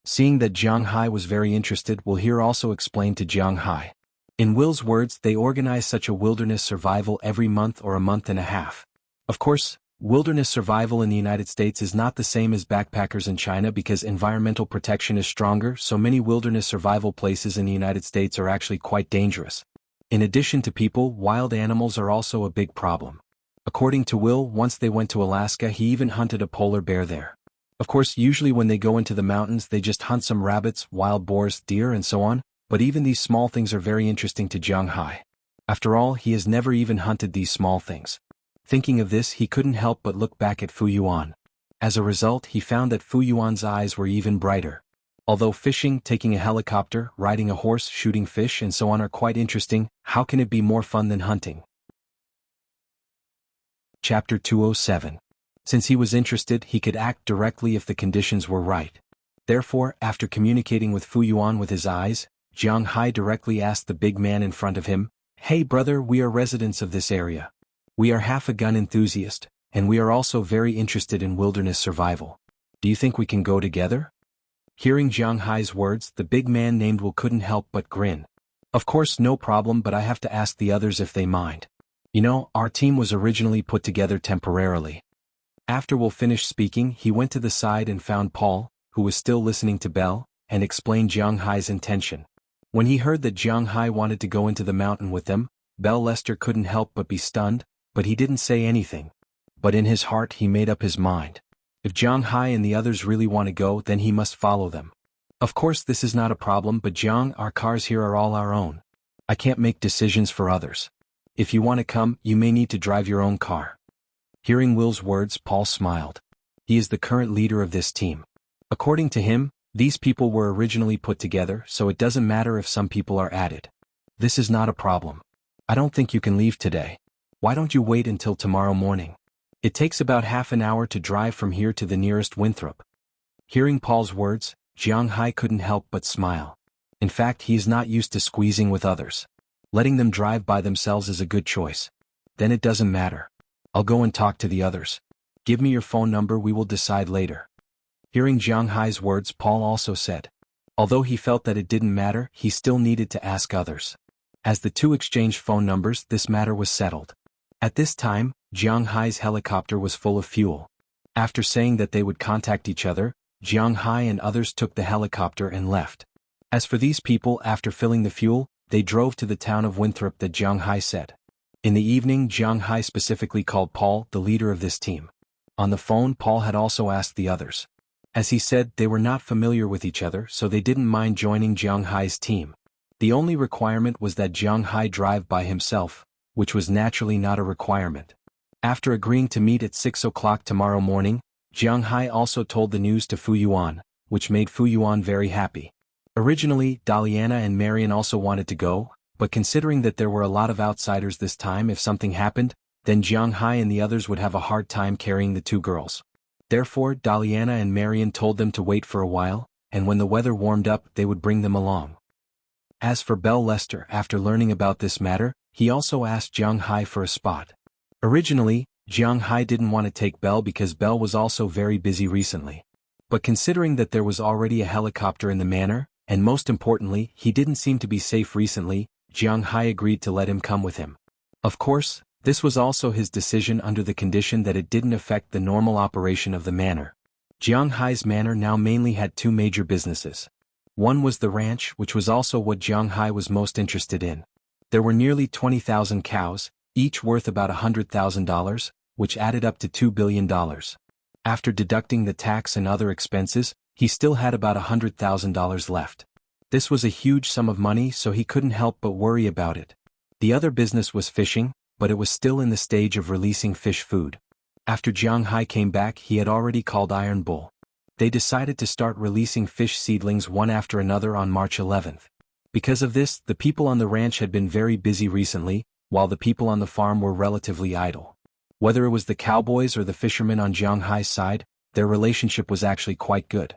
Seeing that Jiang Hai was very interested, Will here also explained to Jiang Hai. In Will's words, they organize such a wilderness survival every month or a month and a half. Of course, wilderness survival in the United States is not the same as backpackers in China because environmental protection is stronger, so many wilderness survival places in the United States are actually quite dangerous. In addition to people, wild animals are also a big problem. According to Will, once they went to Alaska, he even hunted a polar bear there. Of course, usually when they go into the mountains they just hunt some rabbits, wild boars, deer and so on, but even these small things are very interesting to Jiang Hai. After all, he has never even hunted these small things. Thinking of this, he couldn't help but look back at Fu Yuan. As a result, he found that Fu Yuan's eyes were even brighter. Although fishing, taking a helicopter, riding a horse, shooting fish and so on are quite interesting, how can it be more fun than hunting? Chapter 207. Since he was interested, he could act directly if the conditions were right. Therefore, after communicating with Fu Yuan with his eyes, Jiang Hai directly asked the big man in front of him, "Hey brother, we are residents of this area. We are half a gun enthusiast, and we are also very interested in wilderness survival. Do you think we can go together?" Hearing Jiang Hai's words, the big man named Will couldn't help but grin. "Of course, no problem, but I have to ask the others if they mind. You know, our team was originally put together temporarily." After Will finished speaking, he went to the side and found Paul, who was still listening to Belle, and explained Jiang Hai's intention. When he heard that Jiang Hai wanted to go into the mountain with them, Belle Lester couldn't help but be stunned, but he didn't say anything. But in his heart he made up his mind. If Jiang Hai and the others really want to go, then he must follow them. Of course this is not a problem, but Jiang, our cars here are all our own. I can't make decisions for others. If you want to come, you may need to drive your own car. Hearing Will's words, Paul smiled. He is the current leader of this team. According to him, these people were originally put together, so it doesn't matter if some people are added. This is not a problem. I don't think you can leave today. Why don't you wait until tomorrow morning? It takes about half an hour to drive from here to the nearest Winthrop. Hearing Paul's words, Jiang Hai couldn't help but smile. In fact, he is not used to squeezing with others. Letting them drive by themselves is a good choice. Then it doesn't matter. I'll go and talk to the others. Give me your phone number, we will decide later. Hearing Jiang Hai's words, Paul also said. Although he felt that it didn't matter, he still needed to ask others. As the two exchanged phone numbers, this matter was settled. At this time, Jiang Hai's helicopter was full of fuel. After saying that they would contact each other, Jiang Hai and others took the helicopter and left. As for these people, after filling the fuel, they drove to the town of Winthrop that Jiang Hai said. In the evening, Jiang Hai specifically called Paul, the leader of this team. On the phone, Paul had also asked the others. As he said, they were not familiar with each other, so they didn't mind joining Jiang Hai's team. The only requirement was that Jiang Hai drive by himself, which was naturally not a requirement. After agreeing to meet at 6 o'clock tomorrow morning, Jiang Hai also told the news to Fu Yuan, which made Fu Yuan very happy. Originally, Daliana and Marian also wanted to go, but considering that there were a lot of outsiders this time, if something happened, then Jiang Hai and the others would have a hard time carrying the two girls. Therefore, Daliana and Marian told them to wait for a while, and when the weather warmed up, they would bring them along. As for Belle Lester, after learning about this matter, he also asked Jiang Hai for a spot. Originally, Jiang Hai didn't want to take Belle because Belle was also very busy recently. But considering that there was already a helicopter in the manor, and most importantly, he didn't seem to be safe recently, Jiang Hai agreed to let him come with him. Of course, this was also his decision under the condition that it didn't affect the normal operation of the manor. Jiang Hai's manor now mainly had two major businesses. One was the ranch, which was also what Jiang Hai was most interested in. There were nearly 20,000 cows, each worth about $100,000, which added up to $2 billion. After deducting the tax and other expenses, he still had about $100,000 left. This was a huge sum of money, so he couldn't help but worry about it. The other business was fishing, but it was still in the stage of releasing fish food. After Jiang Hai came back, he had already called Iron Bull. They decided to start releasing fish seedlings one after another on March 11th. Because of this, the people on the ranch had been very busy recently, while the people on the farm were relatively idle. Whether it was the cowboys or the fishermen on Jiang Hai's side, their relationship was actually quite good.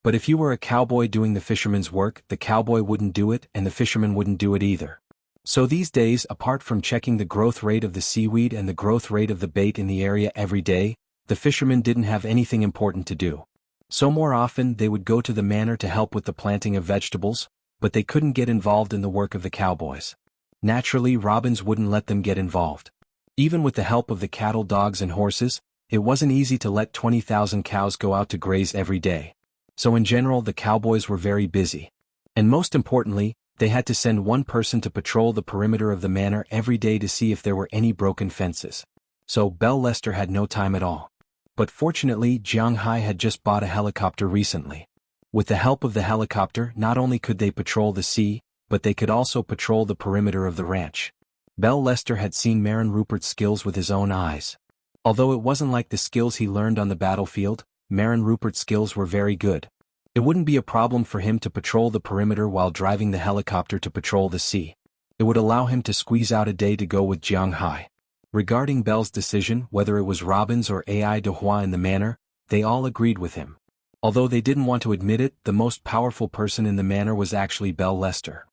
But if you were a cowboy doing the fisherman's work, the cowboy wouldn't do it and the fisherman wouldn't do it either. So these days, apart from checking the growth rate of the seaweed and the growth rate of the bait in the area every day, the fishermen didn't have anything important to do. So more often they would go to the manor to help with the planting of vegetables, but they couldn't get involved in the work of the cowboys. Naturally, Robbins wouldn't let them get involved. Even with the help of the cattle, dogs and horses, it wasn't easy to let 20,000 cows go out to graze every day. So in general, the cowboys were very busy. And most importantly, they had to send one person to patrol the perimeter of the manor every day to see if there were any broken fences. So Belle Lester had no time at all. But fortunately, Jiang Hai had just bought a helicopter recently. With the help of the helicopter, not only could they patrol the sea, but they could also patrol the perimeter of the ranch. Belle Lester had seen Marin Rupert's skills with his own eyes. Although it wasn't like the skills he learned on the battlefield, Marin Rupert's skills were very good. It wouldn't be a problem for him to patrol the perimeter while driving the helicopter to patrol the sea. It would allow him to squeeze out a day to go with Jiang Hai. Regarding Belle's decision, whether it was Robbins or Ai de Hua in the manor, they all agreed with him. Although they didn't want to admit it, the most powerful person in the manor was actually Belle Lester.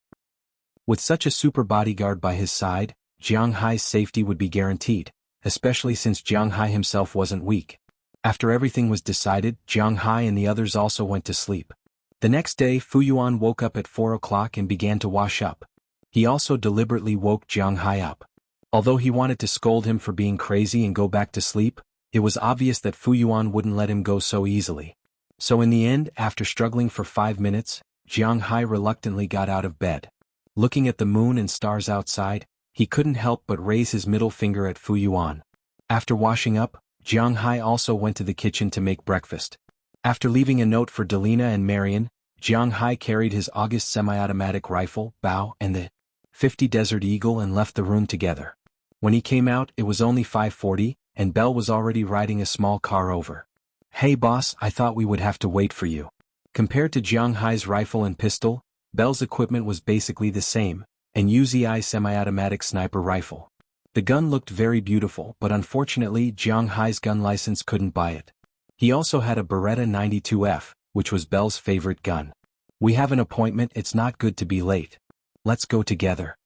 With such a super bodyguard by his side, Jiang Hai's safety would be guaranteed, especially since Jiang Hai himself wasn't weak. After everything was decided, Jiang Hai and the others also went to sleep. The next day, Fu Yuan woke up at 4 o'clock and began to wash up. He also deliberately woke Jiang Hai up. Although he wanted to scold him for being crazy and go back to sleep, it was obvious that Fu Yuan wouldn't let him go so easily. So in the end, after struggling for 5 minutes, Jiang Hai reluctantly got out of bed. Looking at the moon and stars outside, he couldn't help but raise his middle finger at Fu Yuan. After washing up, Jiang Hai also went to the kitchen to make breakfast. After leaving a note for Delina and Marian, Jiang Hai carried his August semi-automatic rifle, Bao, and the .50 Desert Eagle and left the room together. When he came out, it was only 5:40, and Belle was already riding a small car over. "Hey boss, I thought we would have to wait for you." Compared to Jiang Hai's rifle and pistol, Belle's equipment was basically the same, an UZI semi-automatic sniper rifle. The gun looked very beautiful, but unfortunately Jiang Hai's gun license couldn't buy it. He also had a Beretta 92F, which was Belle's favorite gun. "We have an appointment, it's not good to be late. Let's go together."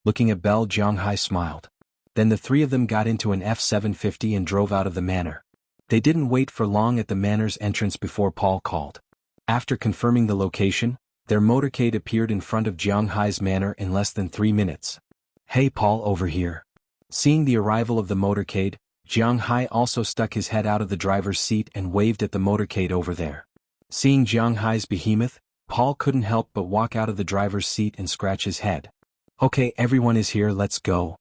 Looking at Belle, Jiang Hai smiled. Then the three of them got into an F-750 and drove out of the manor. They didn't wait for long at the manor's entrance before Paul called. After confirming the location, Their motorcade appeared in front of Jiang Hai's manor in less than 3 minutes. "Hey Paul, over here." Seeing the arrival of the motorcade, Jiang Hai also stuck his head out of the driver's seat and waved at the motorcade over there. Seeing Jiang Hai's behemoth, Paul couldn't help but walk out of the driver's seat and scratch his head. "Okay, everyone is here, let's go."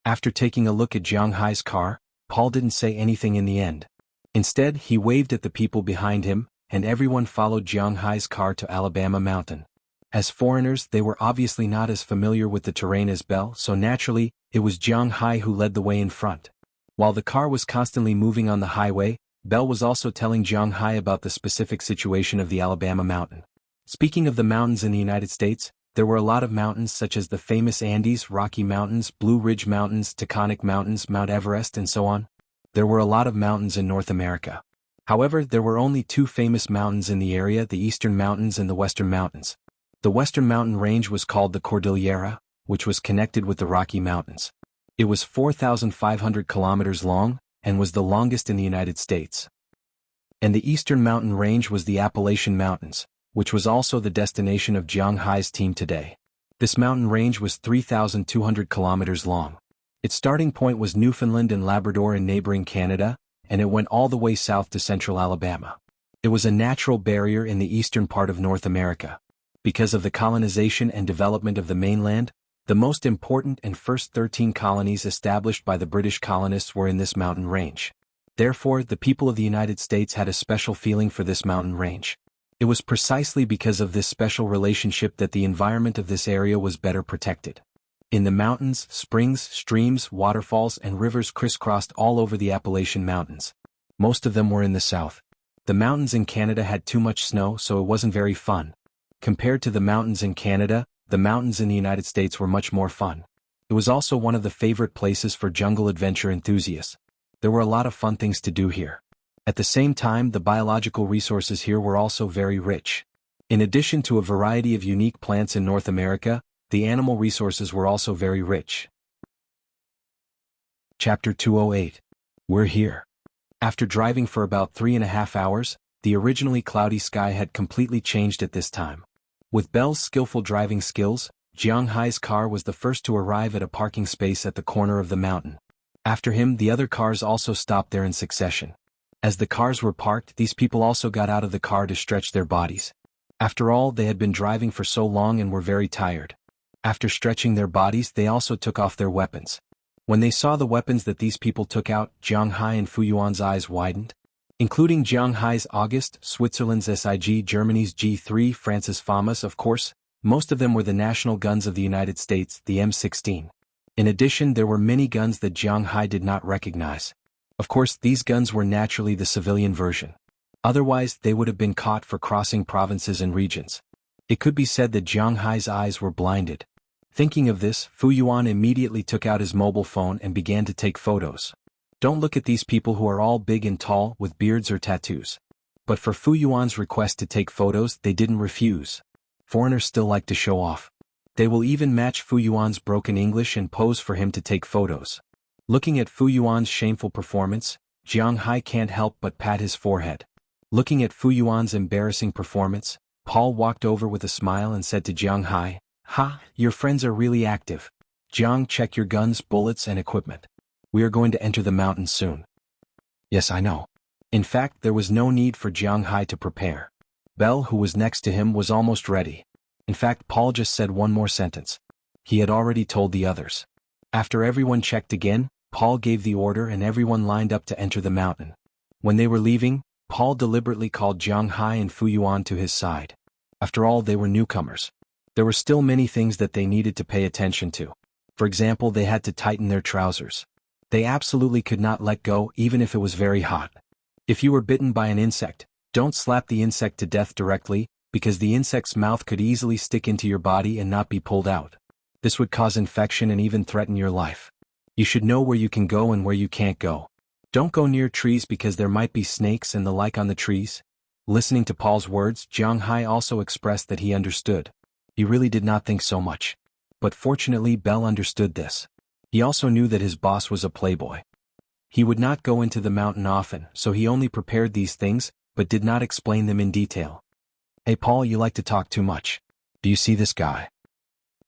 After taking a look at Jiang Hai's car, Paul didn't say anything in the end. Instead, he waved at the people behind him, and everyone followed Jiang Hai's car to Alabama Mountain. As foreigners, they were obviously not as familiar with the terrain as Belle, so naturally, it was Jiang Hai who led the way in front. While the car was constantly moving on the highway, Belle was also telling Jiang Hai about the specific situation of the Alabama mountain. Speaking of the mountains in the United States, there were a lot of mountains such as the famous Andes, Rocky Mountains, Blue Ridge Mountains, Taconic Mountains, Mount Everest, and so on. There were a lot of mountains in North America. However, there were only 2 famous mountains in the area, the Eastern Mountains and the Western Mountains. The Western Mountain Range was called the Cordillera, which was connected with the Rocky Mountains. It was 4,500 kilometers long, and was the longest in the United States. And the Eastern Mountain Range was the Appalachian Mountains, which was also the destination of Jiang Hai's team today. This mountain range was 3,200 kilometers long. Its starting point was Newfoundland and Labrador in neighboring Canada, and it went all the way south to central Alabama. It was a natural barrier in the eastern part of North America. Because of the colonization and development of the mainland, the most important and first 13 colonies established by the British colonists were in this mountain range. Therefore, the people of the United States had a special feeling for this mountain range. It was precisely because of this special relationship that the environment of this area was better protected. In the mountains, springs, streams, waterfalls, and rivers crisscrossed all over the Appalachian Mountains. Most of them were in the south. The mountains in Canada had too much snow, so it wasn't very fun. Compared to the mountains in Canada, the mountains in the United States were much more fun. It was also one of the favorite places for jungle adventure enthusiasts. There were a lot of fun things to do here. At the same time, the biological resources here were also very rich. In addition to a variety of unique plants in North America, the animal resources were also very rich. Chapter 208. We're here. After driving for about 3.5 hours, the originally cloudy sky had completely changed at this time. With Belle's skillful driving skills, Jiang Hai's car was the first to arrive at a parking space at the corner of the mountain. After him, the other cars also stopped there in succession. As the cars were parked, these people also got out of the car to stretch their bodies. After all, they had been driving for so long and were very tired. After stretching their bodies, they also took off their weapons. When they saw the weapons that these people took out, Jiang Hai and Fu Yuan's eyes widened. Including Jiang Hai's August, Switzerland's SIG, Germany's G3, France's FAMAS, of course, most of them were the national guns of the United States, the M16. In addition, there were many guns that Jiang Hai did not recognize. Of course, these guns were naturally the civilian version. Otherwise, they would have been caught for crossing provinces and regions. It could be said that Jiang Hai's eyes were blinded. Thinking of this, Fu Yuan immediately took out his mobile phone and began to take photos. Don't look at these people who are all big and tall with beards or tattoos. But for Fu Yuan's request to take photos, they didn't refuse. Foreigners still like to show off. They will even match Fu Yuan's broken English and pose for him to take photos. Looking at Fu Yuan's shameful performance, Jiang Hai can't help but pat his forehead. Looking at Fu Yuan's embarrassing performance, Paul walked over with a smile and said to Jiang Hai, "Ha, your friends are really active. Jiang, check your guns, bullets, and equipment. We are going to enter the mountains soon." "Yes, I know." In fact, there was no need for Jiang Hai to prepare. Belle, who was next to him, was almost ready. In fact, Paul just said one more sentence. He had already told the others. After everyone checked again, Paul gave the order and everyone lined up to enter the mountain. When they were leaving, Paul deliberately called Jiang Hai and Fu Yuan to his side. After all, they were newcomers. There were still many things that they needed to pay attention to. For example, they had to tighten their trousers. They absolutely could not let go even if it was very hot. If you were bitten by an insect, don't slap the insect to death directly, because the insect's mouth could easily stick into your body and not be pulled out. This would cause infection and even threaten your life. You should know where you can go and where you can't go. Don't go near trees because there might be snakes and the like on the trees. Listening to Paul's words, Jiang Hai also expressed that he understood. He really did not think so much. But fortunately, Belle understood this. He also knew that his boss was a playboy. He would not go into the mountain often, so he only prepared these things, but did not explain them in detail. "Hey Paul, you like to talk too much. Do you see this guy?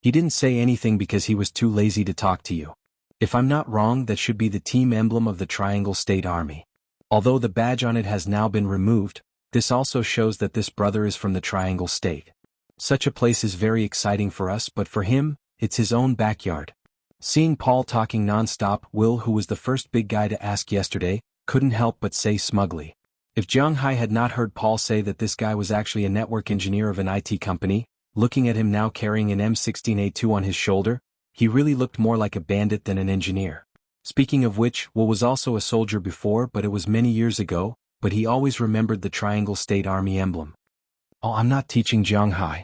He didn't say anything because he was too lazy to talk to you. If I'm not wrong, that should be the team emblem of the Triangle State Army. Although the badge on it has now been removed, this also shows that this brother is from the Triangle State. Such a place is very exciting for us, but for him, it's his own backyard. Seeing Paul talking non-stop, Will, who was the first big guy to ask yesterday, couldn't help but say smugly. If Jiang Hai had not heard Paul say that this guy was actually a network engineer of an IT company, looking at him now carrying an M16A2 on his shoulder, he really looked more like a bandit than an engineer. Speaking of which, Will was also a soldier before, but it was many years ago, but he always remembered the Triangle State Army emblem. Oh, I'm not teaching Jiang Hai.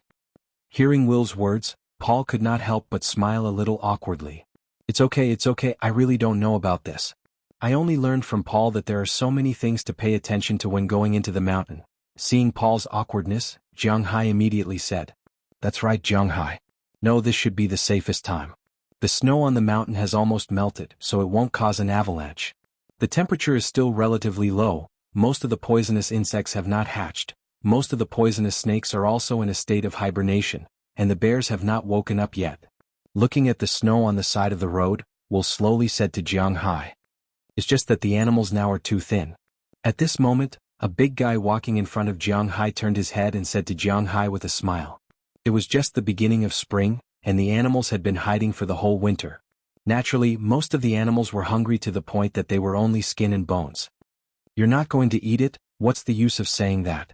Hearing Will's words, Paul could not help but smile a little awkwardly. It's okay, I really don't know about this. I only learned from Paul that there are so many things to pay attention to when going into the mountain. Seeing Paul's awkwardness, Jiang Hai immediately said, "That's right, Jiang Hai. No, this should be the safest time. The snow on the mountain has almost melted, so it won't cause an avalanche. The temperature is still relatively low, most of the poisonous insects have not hatched, most of the poisonous snakes are also in a state of hibernation, and the bears have not woken up yet." Looking at the snow on the side of the road, Will slowly said to Jiang Hai, "It's just that the animals now are too thin." At this moment, a big guy walking in front of Jiang Hai turned his head and said to Jiang Hai with a smile, "It was just the beginning of spring, and the animals had been hiding for the whole winter. Naturally, most of the animals were hungry to the point that they were only skin and bones." "You're not going to eat it? What's the use of saying that?"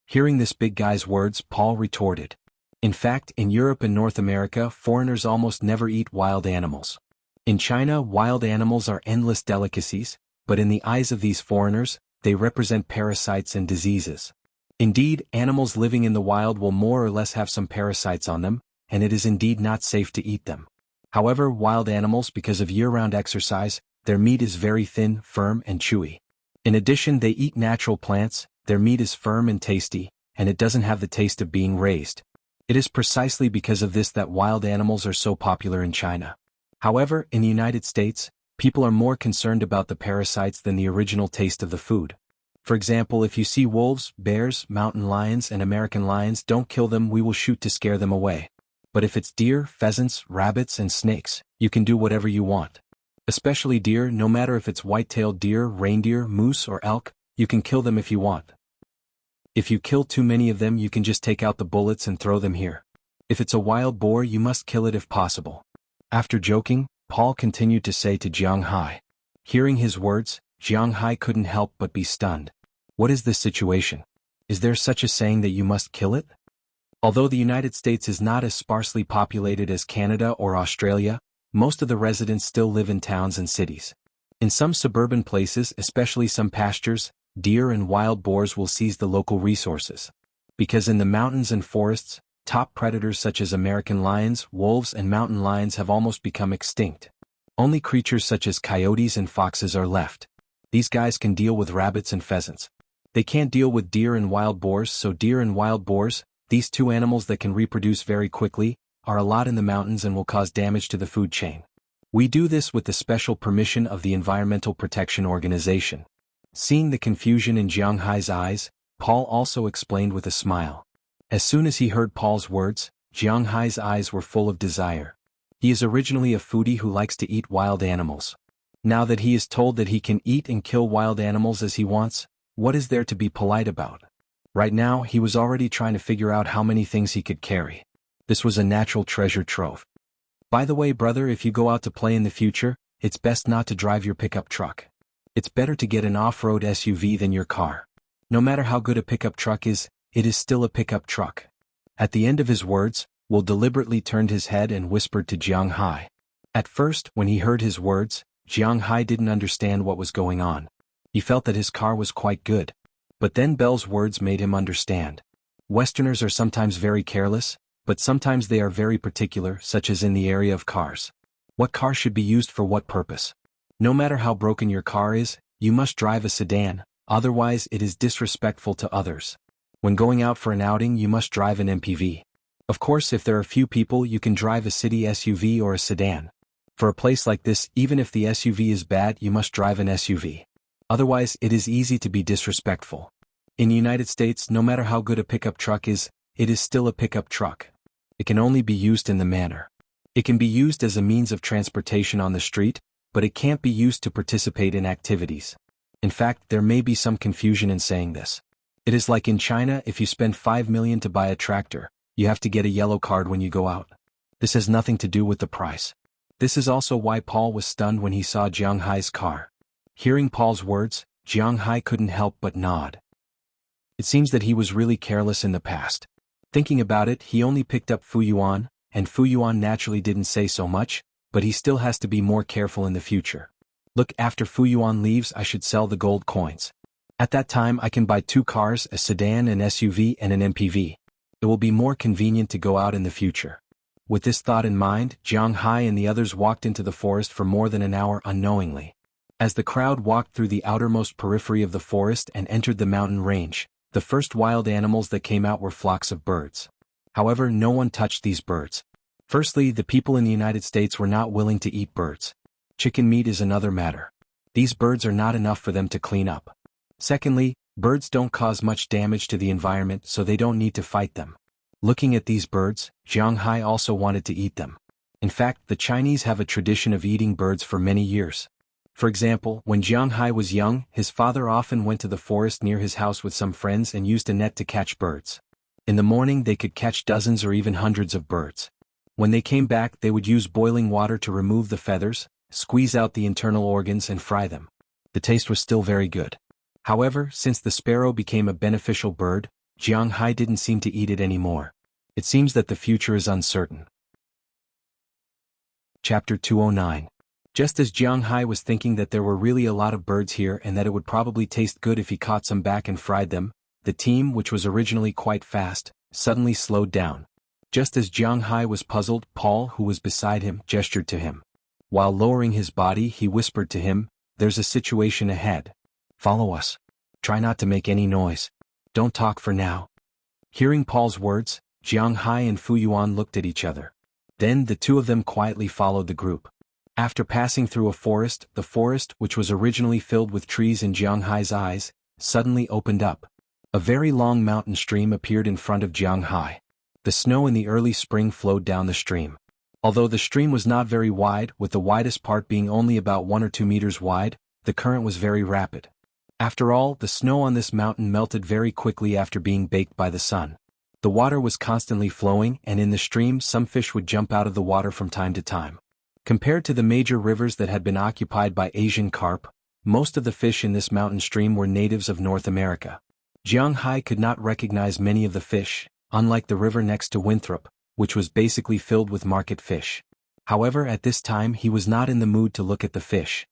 Hearing this big guy's words, Paul retorted. In fact, in Europe and North America, foreigners almost never eat wild animals. In China, wild animals are endless delicacies, but in the eyes of these foreigners, they represent parasites and diseases. Indeed, animals living in the wild will more or less have some parasites on them, and it is indeed not safe to eat them. However, wild animals, because of year-round exercise, their meat is very thin, firm, and chewy. In addition, they eat natural plants, their meat is firm and tasty, and it doesn't have the taste of being raised. It is precisely because of this that wild animals are so popular in China. However, in the United States, people are more concerned about the parasites than the original taste of the food. For example, if you see wolves, bears, mountain lions, and American lions, don't kill them, we will shoot to scare them away. But if it's deer, pheasants, rabbits, and snakes, you can do whatever you want. Especially deer, no matter if it's white-tailed deer, reindeer, moose, or elk, you can kill them if you want. If you kill too many of them, you can just take out the bullets and throw them here. If it's a wild boar, you must kill it if possible." After joking, Paul continued to say to Jiang Hai. Hearing his words, Jiang Hai couldn't help but be stunned. What is this situation? Is there such a saying that you must kill it? Although the United States is not as sparsely populated as Canada or Australia, most of the residents still live in towns and cities. In some suburban places, especially some pastures, deer and wild boars will seize the local resources. Because in the mountains and forests, top predators such as American lions, wolves, and mountain lions have almost become extinct. Only creatures such as coyotes and foxes are left. These guys can deal with rabbits and pheasants. They can't deal with deer and wild boars, so deer and wild boars, these two animals that can reproduce very quickly, are a lot in the mountains and will cause damage to the food chain. We do this with the special permission of the Environmental Protection Organization. Seeing the confusion in Jiang Hai's eyes, Paul also explained with a smile. As soon as he heard Paul's words, Jiang Hai's eyes were full of desire. He is originally a foodie who likes to eat wild animals. Now that he is told that he can eat and kill wild animals as he wants, what is there to be polite about? Right now, he was already trying to figure out how many things he could carry. This was a natural treasure trove. By the way, brother, if you go out to play in the future, it's best not to drive your pickup truck. It's better to get an off-road SUV than your car. No matter how good a pickup truck is, it is still a pickup truck. At the end of his words, Will deliberately turned his head and whispered to Jiang Hai. At first, when he heard his words, Jiang Hai didn't understand what was going on. He felt that his car was quite good. But then Bell's words made him understand. Westerners are sometimes very careless, but sometimes they are very particular, such as in the area of cars. What car should be used for what purpose? No matter how broken your car is, you must drive a sedan, otherwise it is disrespectful to others. When going out for an outing, you must drive an MPV. Of course, if there are few people, you can drive a city SUV or a sedan. For a place like this, even if the SUV is bad, you must drive an SUV. Otherwise, it is easy to be disrespectful. In the United States, no matter how good a pickup truck is, it is still a pickup truck. It can only be used in the manner. It can be used as a means of transportation on the street, but it can't be used to participate in activities. In fact, there may be some confusion in saying this. It is like in China, if you spend 5 million to buy a tractor, you have to get a yellow card when you go out. This has nothing to do with the price. This is also why Paul was stunned when he saw Jiang Hai's car. Hearing Paul's words, Jiang Hai couldn't help but nod. It seems that he was really careless in the past. Thinking about it, he only picked up Fu Yuan, and Fu Yuan naturally didn't say so much, but he still has to be more careful in the future. Look, after Fu Yuan leaves, I should sell the gold coins. At that time I can buy 2 cars, a sedan, an SUV, and an MPV. It will be more convenient to go out in the future. With this thought in mind, Jiang Hai and the others walked into the forest for more than an hour unknowingly. As the crowd walked through the outermost periphery of the forest and entered the mountain range, the first wild animals that came out were flocks of birds. However, no one touched these birds. Firstly, the people in the United States were not willing to eat birds. Chicken meat is another matter. These birds are not enough for them to clean up. Secondly, birds don't cause much damage to the environment, so they don't need to fight them. Looking at these birds, Jiang Hai also wanted to eat them. In fact, the Chinese have a tradition of eating birds for many years. For example, when Jiang Hai was young, his father often went to the forest near his house with some friends and used a net to catch birds. In the morning they could catch dozens or even hundreds of birds. When they came back, they would use boiling water to remove the feathers, squeeze out the internal organs and fry them. The taste was still very good. However, since the sparrow became a beneficial bird, Jiang Hai didn't seem to eat it anymore. It seems that the future is uncertain. Chapter 209. Just as Jiang Hai was thinking that there were really a lot of birds here and that it would probably taste good if he caught some back and fried them, the team, which was originally quite fast, suddenly slowed down. Just as Jiang Hai was puzzled, Paul, who was beside him, gestured to him. While lowering his body, he whispered to him, "There's a situation ahead. Follow us. Try not to make any noise. Don't talk for now." Hearing Paul's words, Jiang Hai and Fu Yuan looked at each other. Then the two of them quietly followed the group. After passing through a forest, the forest, which was originally filled with trees in Jiang Hai's eyes, suddenly opened up. A very long mountain stream appeared in front of Jiang Hai. The snow in the early spring flowed down the stream. Although the stream was not very wide, with the widest part being only about 1 or 2 meters wide, the current was very rapid. After all, the snow on this mountain melted very quickly after being baked by the sun. The water was constantly flowing, and in the stream some fish would jump out of the water from time to time. Compared to the major rivers that had been occupied by Asian carp, most of the fish in this mountain stream were natives of North America. Jiang Hai could not recognize many of the fish, unlike the river next to Winthrop, which was basically filled with market fish. However, at this time he was not in the mood to look at the fish.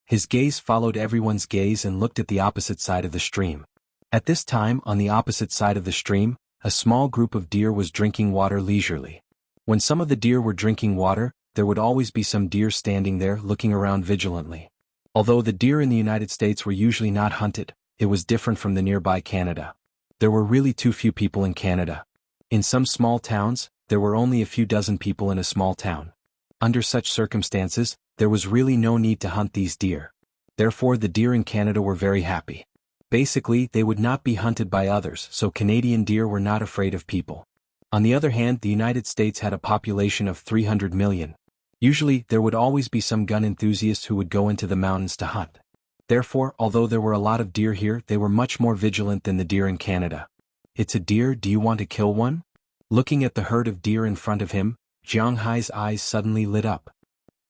His gaze followed everyone's gaze and looked at the opposite side of the stream. At this time, on the opposite side of the stream, a small group of deer was drinking water leisurely. When some of the deer were drinking water, there would always be some deer standing there looking around vigilantly. Although the deer in the United States were usually not hunted, it was different from the nearby Canada. There were really too few people in Canada. In some small towns, there were only a few dozen people in a small town. Under such circumstances, there was really no need to hunt these deer. Therefore, the deer in Canada were very happy. Basically, they would not be hunted by others, so Canadian deer were not afraid of people. On the other hand, the United States had a population of 300 million. Usually, there would always be some gun enthusiasts who would go into the mountains to hunt. Therefore, although there were a lot of deer here, they were much more vigilant than the deer in Canada. "It's a deer, do you want to kill one?" Looking at the herd of deer in front of him, Jiang Hai's eyes suddenly lit up.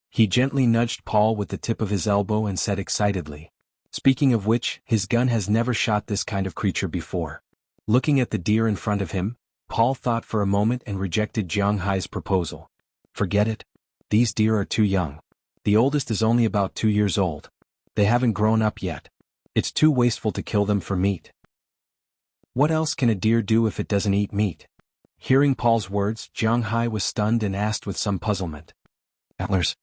He gently nudged Paul with the tip of his elbow and said excitedly, "Speaking of which, his gun has never shot this kind of creature before." Looking at the deer in front of him, Paul thought for a moment and rejected Jiang Hai's proposal. "Forget it. These deer are too young. The oldest is only about 2 years old. They haven't grown up yet. It's too wasteful to kill them for meat." What else can a deer do if it doesn't eat meat? Hearing Paul's words, Jiang Hai was stunned and asked with some puzzlement, "Antlers?"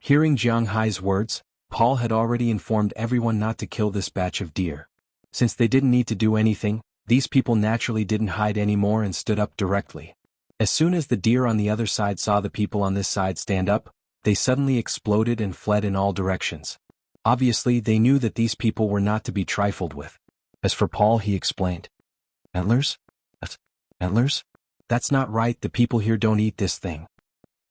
Hearing Jiang Hai's words, Paul had already informed everyone not to kill this batch of deer. Since they didn't need to do anything, these people naturally didn't hide anymore and stood up directly. As soon as the deer on the other side saw the people on this side stand up, they suddenly exploded and fled in all directions. Obviously, they knew that these people were not to be trifled with. As for Paul, he explained, "Antlers? Antlers? That's not right, the people here don't eat this thing.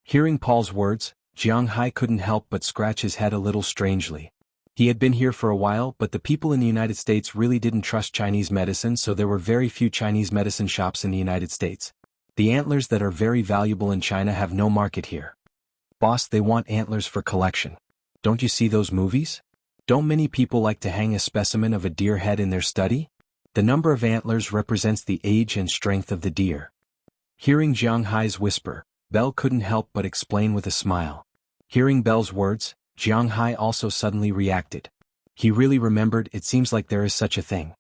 Hearing Paul's words, Jiang Hai couldn't help but scratch his head a little strangely. He had been here for a while, but the people in the United States really didn't trust Chinese medicine, so there were very few Chinese medicine shops in the United States. The antlers that are very valuable in China have no market here. Boss, they want antlers for collection. Don't you see those movies? Don't many people like to hang a specimen of a deer head in their study? The number of antlers represents the age and strength of the deer. Hearing Jiang Hai's whisper, Belle couldn't help but explain with a smile. Hearing Belle's words, Jiang Hai also suddenly reacted. He really remembered, it seems like there is such a thing.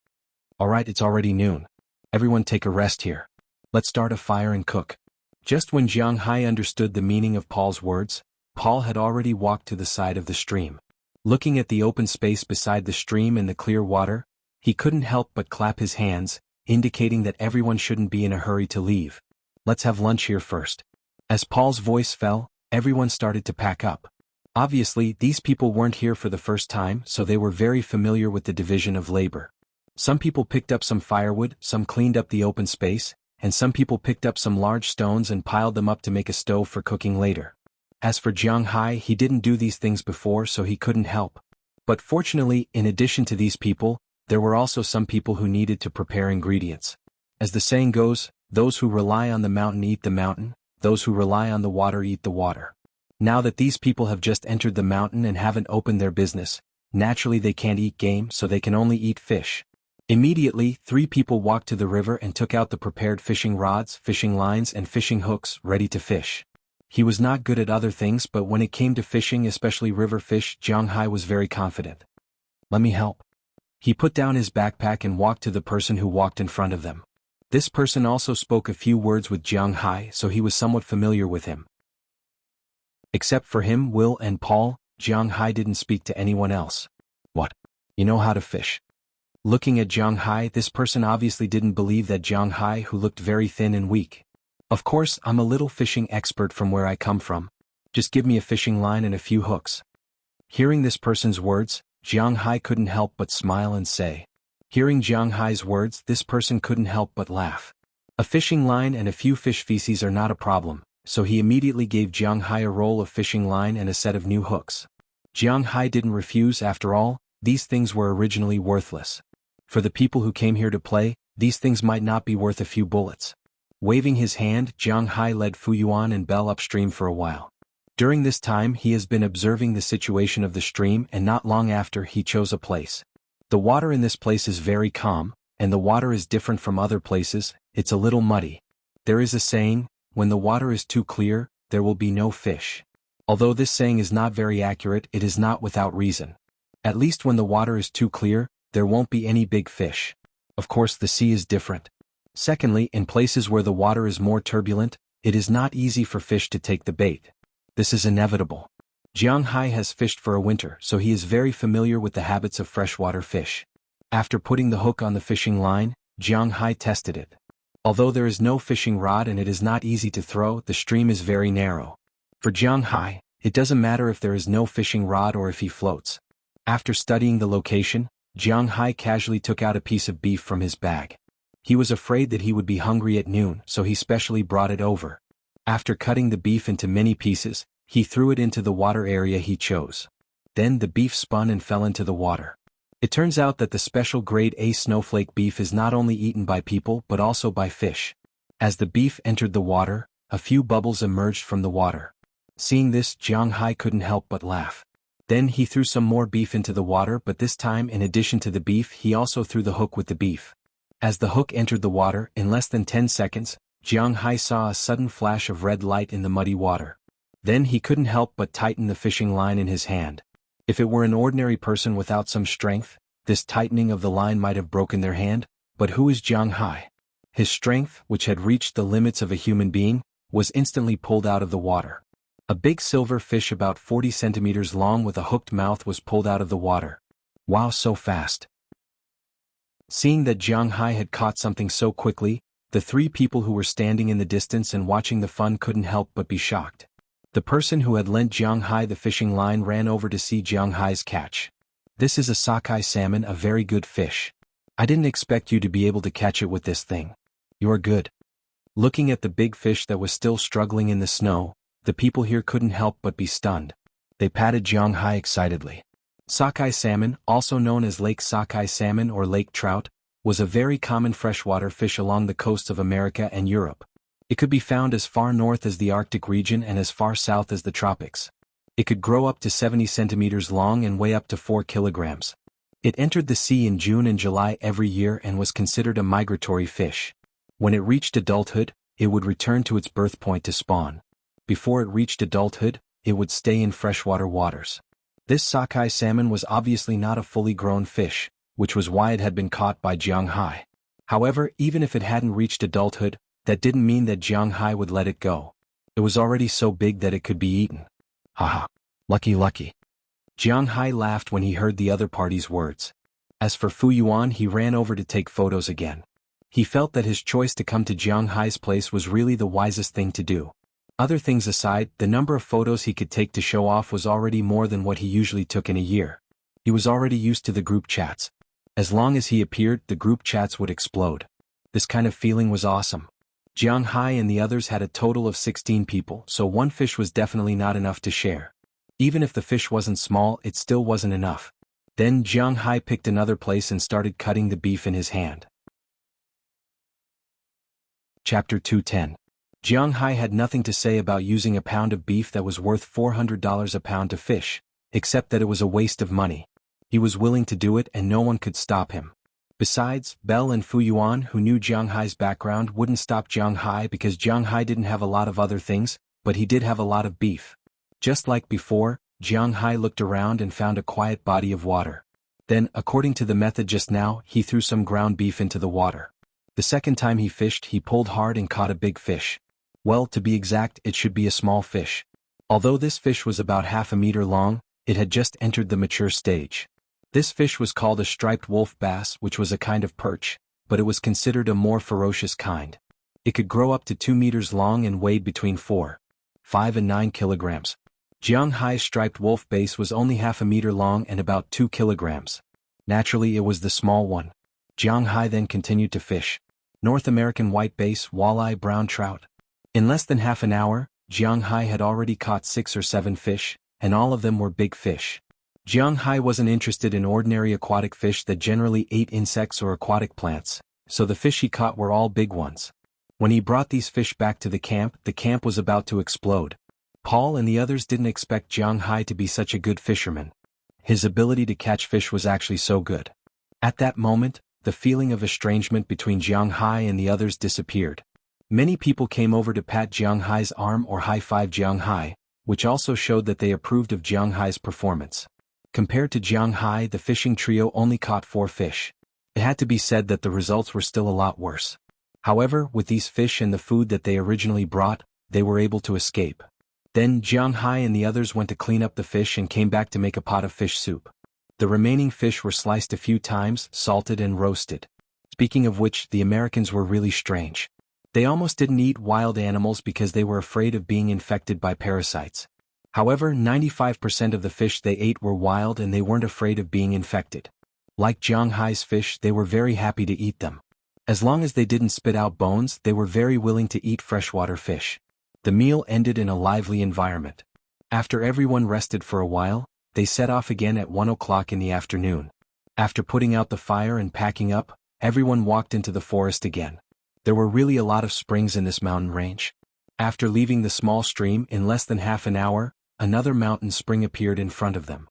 Alright, it's already noon. Everyone take a rest here. Let's start a fire and cook. Just when Jiang Hai understood the meaning of Paul's words, Paul had already walked to the side of the stream. Looking at the open space beside the stream and the clear water, he couldn't help but clap his hands, indicating that everyone shouldn't be in a hurry to leave. Let's have lunch here first. As Paul's voice fell, everyone started to pack up. Obviously, these people weren't here for the first time, so they were very familiar with the division of labor. Some people picked up some firewood, some cleaned up the open space, and some people picked up some large stones and piled them up to make a stove for cooking later. As for Jiang Hai, he didn't do these things before, so he couldn't help. But fortunately, in addition to these people, there were also some people who needed to prepare ingredients. As the saying goes, those who rely on the mountain eat the mountain, those who rely on the water eat the water. Now that these people have just entered the mountain and haven't opened their business, naturally they can't eat game, so they can only eat fish. Immediately, 3 people walked to the river and took out the prepared fishing rods, fishing lines and fishing hooks, ready to fish. He was not good at other things, but when it came to fishing, especially river fish, Jiang Hai was very confident. Let me help. He put down his backpack and walked to the person who walked in front of them. This person also spoke a few words with Jiang Hai, so he was somewhat familiar with him. Except for him, Will and Paul, Jiang Hai didn't speak to anyone else. What? You know how to fish? Looking at Jiang Hai, this person obviously didn't believe that Jiang Hai, who looked very thin and weak. Of course, I'm a little fishing expert from where I come from. Just give me a fishing line and a few hooks. Hearing this person's words, Jiang Hai couldn't help but smile and say. Hearing Jiang Hai's words, this person couldn't help but laugh. A fishing line and a few fish feces are not a problem, so he immediately gave Jiang Hai a roll of fishing line and a set of new hooks. Jiang Hai didn't refuse, after all, these things were originally worthless. For the people who came here to play, these things might not be worth a few bullets. Waving his hand, Jiang Hai led Fu Yuan and Belle upstream for a while. During this time he has been observing the situation of the stream, and not long after he chose a place. The water in this place is very calm, and the water is different from other places, it's a little muddy. There is a saying, when the water is too clear, there will be no fish. Although this saying is not very accurate, it is not without reason. At least when the water is too clear, there won't be any big fish. Of course, the sea is different. Secondly, in places where the water is more turbulent, it is not easy for fish to take the bait. This is inevitable. Jiang Hai has fished for a winter, so he is very familiar with the habits of freshwater fish. After putting the hook on the fishing line, Jiang Hai tested it. Although there is no fishing rod and it is not easy to throw, the stream is very narrow. For Jiang Hai, it doesn't matter if there is no fishing rod or if he floats. After studying the location, Jiang Hai casually took out a piece of beef from his bag. He was afraid that he would be hungry at noon, so he specially brought it over. After cutting the beef into many pieces, he threw it into the water area he chose. Then the beef spun and fell into the water. It turns out that the special grade A snowflake beef is not only eaten by people but also by fish. As the beef entered the water, a few bubbles emerged from the water. Seeing this, Jiang Hai couldn't help but laugh. Then he threw some more beef into the water, but this time, in addition to the beef, he also threw the hook with the beef. As the hook entered the water, in less than 10 seconds, Jiang Hai saw a sudden flash of red light in the muddy water. Then he couldn't help but tighten the fishing line in his hand. If it were an ordinary person without some strength, this tightening of the line might have broken their hand, but who is Jiang Hai? His strength, which had reached the limits of a human being, was instantly pulled out of the water. A big silver fish about 40 centimeters long with a hooked mouth was pulled out of the water. Wow, so fast. Seeing that Jiang Hai had caught something so quickly, the 3 people who were standing in the distance and watching the fun couldn't help but be shocked. The person who had lent Jiang Hai the fishing line ran over to see Jiang Hai's catch. This is a sockeye salmon, a very good fish. I didn't expect you to be able to catch it with this thing. You are good. Looking at the big fish that was still struggling in the snow, the people here couldn't help but be stunned. They patted Jiang Hai excitedly. Sockeye salmon, also known as Lake Sockeye salmon or lake trout, was a very common freshwater fish along the coasts of America and Europe. It could be found as far north as the Arctic region and as far south as the tropics. It could grow up to 70 centimeters long and weigh up to 4 kilograms. It entered the sea in June and July every year and was considered a migratory fish. When it reached adulthood, it would return to its birth point to spawn. Before it reached adulthood, it would stay in freshwater waters. This sockeye salmon was obviously not a fully grown fish, which was why it had been caught by Jiang Hai. However, even if it hadn't reached adulthood, that didn't mean that Jiang Hai would let it go. It was already so big that it could be eaten. Haha. Lucky lucky. Jiang Hai laughed when he heard the other party's words. As for Fu Yuan, he ran over to take photos again. He felt that his choice to come to Jiang Hai's place was really the wisest thing to do. Other things aside, the number of photos he could take to show off was already more than what he usually took in a year. He was already used to the group chats. As long as he appeared, the group chats would explode. This kind of feeling was awesome. Jiang Hai and the others had a total of 16 people, so one fish was definitely not enough to share. Even if the fish wasn't small, it still wasn't enough. Then Jiang Hai picked another place and started cutting the beef in his hand. Chapter 210. Jiang Hai had nothing to say about using a pound of beef that was worth $400 a pound to fish, except that it was a waste of money. He was willing to do it and no one could stop him. Besides, Belle and Fu Yuan, who knew Jiang Hai's background, wouldn't stop Jiang Hai because Jiang Hai didn't have a lot of other things, but he did have a lot of beef. Just like before, Jiang Hai looked around and found a quiet body of water. Then, according to the method just now, he threw some ground beef into the water. The second time he fished, he pulled hard and caught a big fish. Well, to be exact, it should be a small fish. Although this fish was about half a meter long, it had just entered the mature stage. This fish was called a striped wolf bass, which was a kind of perch, but it was considered a more ferocious kind. It could grow up to 2 meters long and weighed between 4, 5 and 9 kilograms. Jiang Hai's striped wolf bass was only half a meter long and about 2 kilograms. Naturally, it was the small one. Jiang Hai then continued to fish. North American white bass, walleye, brown trout. In less than half an hour, Jiang Hai had already caught 6 or 7 fish, and all of them were big fish. Jiang Hai wasn't interested in ordinary aquatic fish that generally ate insects or aquatic plants, so the fish he caught were all big ones. When he brought these fish back to the camp was about to explode. Paul and the others didn't expect Jiang Hai to be such a good fisherman. His ability to catch fish was actually so good. At that moment, the feeling of estrangement between Jiang Hai and the others disappeared. Many people came over to pat Jiang Hai's arm or high-five Jiang Hai, which also showed that they approved of Jiang Hai's performance. Compared to Jiang Hai, the fishing trio only caught 4 fish. It had to be said that the results were still a lot worse. However, with these fish and the food that they originally brought, they were able to escape. Then Jiang Hai and the others went to clean up the fish and came back to make a pot of fish soup. The remaining fish were sliced a few times, salted and roasted. Speaking of which, the Americans were really strange. They almost didn't eat wild animals because they were afraid of being infected by parasites. However, 95% of the fish they ate were wild and they weren't afraid of being infected. Like Jiang Hai's fish, they were very happy to eat them. As long as they didn't spit out bones, they were very willing to eat freshwater fish. The meal ended in a lively environment. After everyone rested for a while, they set off again at 1 o'clock in the afternoon. After putting out the fire and packing up, everyone walked into the forest again. There were really a lot of springs in this mountain range. After leaving the small stream in less than half an hour, another mountain spring appeared in front of them.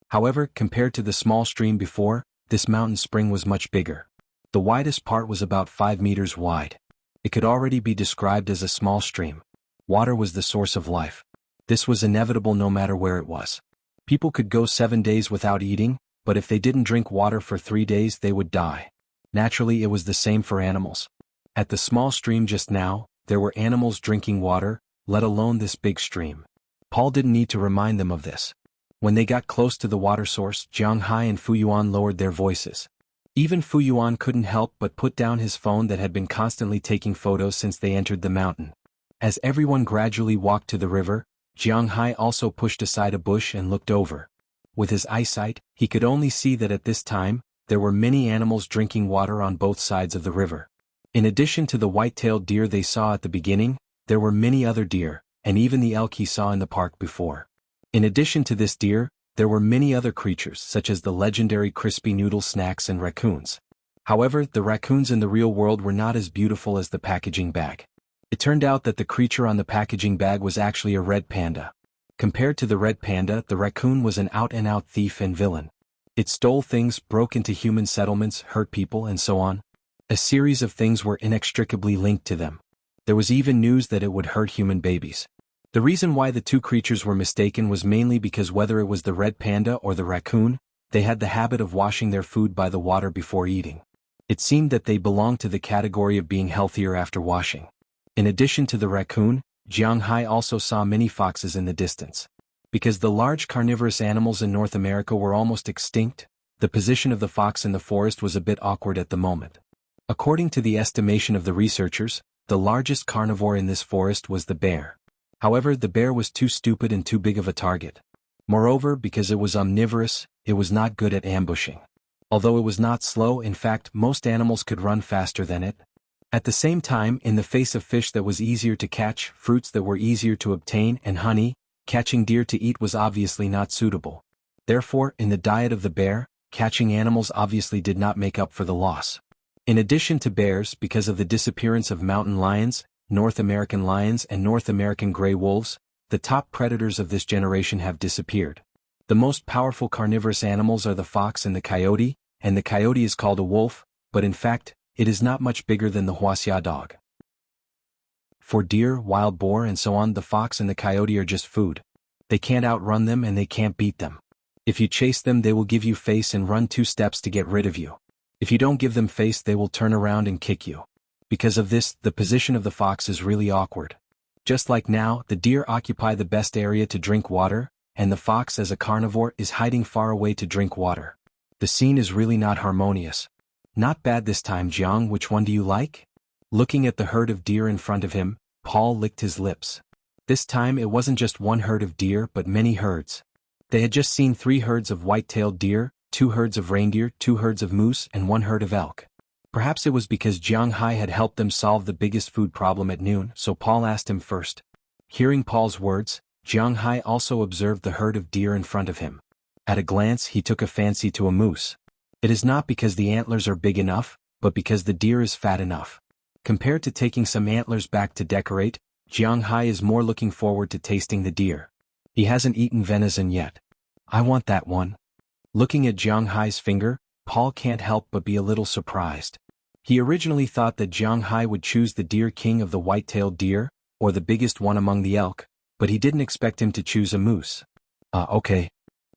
However, compared to the small stream before, this mountain spring was much bigger. The widest part was about 5 meters wide. It could already be described as a small stream. Water was the source of life. This was inevitable no matter where it was. People could go 7 days without eating, but if they didn't drink water for 3 days they would die. Naturally, it was the same for animals. At the small stream just now, there were animals drinking water, let alone this big stream. Paul didn't need to remind them of this. When they got close to the water source, Jiang Hai and Fu Yuan lowered their voices. Even Fu Yuan couldn't help but put down his phone that had been constantly taking photos since they entered the mountain. As everyone gradually walked to the river, Jiang Hai also pushed aside a bush and looked over. With his eyesight, he could only see that at this time, there were many animals drinking water on both sides of the river. In addition to the white-tailed deer they saw at the beginning, there were many other deer, and even the elk he saw in the park before. In addition to this deer, there were many other creatures such as the legendary crispy noodle snacks and raccoons. However, the raccoons in the real world were not as beautiful as the packaging bag. It turned out that the creature on the packaging bag was actually a red panda. Compared to the red panda, the raccoon was an out-and-out thief and villain. It stole things, broke into human settlements, hurt people, and so on. A series of things were inextricably linked to them. There was even news that it would hurt human babies. The reason why the two creatures were mistaken was mainly because whether it was the red panda or the raccoon, they had the habit of washing their food by the water before eating. It seemed that they belonged to the category of being healthier after washing. In addition to the raccoon, Jiang Hai also saw many foxes in the distance. Because the large carnivorous animals in North America were almost extinct, the position of the fox in the forest was a bit awkward at the moment. According to the estimation of the researchers, the largest carnivore in this forest was the bear. However, the bear was too stupid and too big of a target. Moreover, because it was omnivorous, it was not good at ambushing. Although it was not slow, in fact, most animals could run faster than it. At the same time, in the face of fish that was easier to catch, fruits that were easier to obtain, and honey, catching deer to eat was obviously not suitable. Therefore, in the diet of the bear, catching animals obviously did not make up for the loss. In addition to bears, because of the disappearance of mountain lions, North American lions and North American gray wolves, the top predators of this generation have disappeared. The most powerful carnivorous animals are the fox and the coyote is called a wolf, but in fact, it is not much bigger than the Wuxia dog. For deer, wild boar and so on, the fox and the coyote are just food. They can't outrun them and they can't beat them. If you chase them, they will give you face and run 2 steps to get rid of you. If you don't give them face, they will turn around and kick you. Because of this, the position of the fox is really awkward. Just like now, the deer occupy the best area to drink water, and the fox as a carnivore is hiding far away to drink water. The scene is really not harmonious. Not bad this time, Jiang. Which one do you like? Looking at the herd of deer in front of him, Paul licked his lips. This time it wasn't just one herd of deer but many herds. They had just seen 3 herds of white-tailed deer, 2 herds of reindeer, 2 herds of moose, and 1 herd of elk. Perhaps it was because Jiang Hai had helped them solve the biggest food problem at noon, so Paul asked him first. Hearing Paul's words, Jiang Hai also observed the herd of deer in front of him. At a glance he took a fancy to a moose. It is not because the antlers are big enough, but because the deer is fat enough. Compared to taking some antlers back to decorate, Jiang Hai is more looking forward to tasting the deer. He hasn't eaten venison yet. I want that one. Looking at Jiang Hai's finger, Paul can't help but be a little surprised. He originally thought that Jiang Hai would choose the deer king of the white-tailed deer, or the biggest one among the elk, but he didn't expect him to choose a moose. Okay.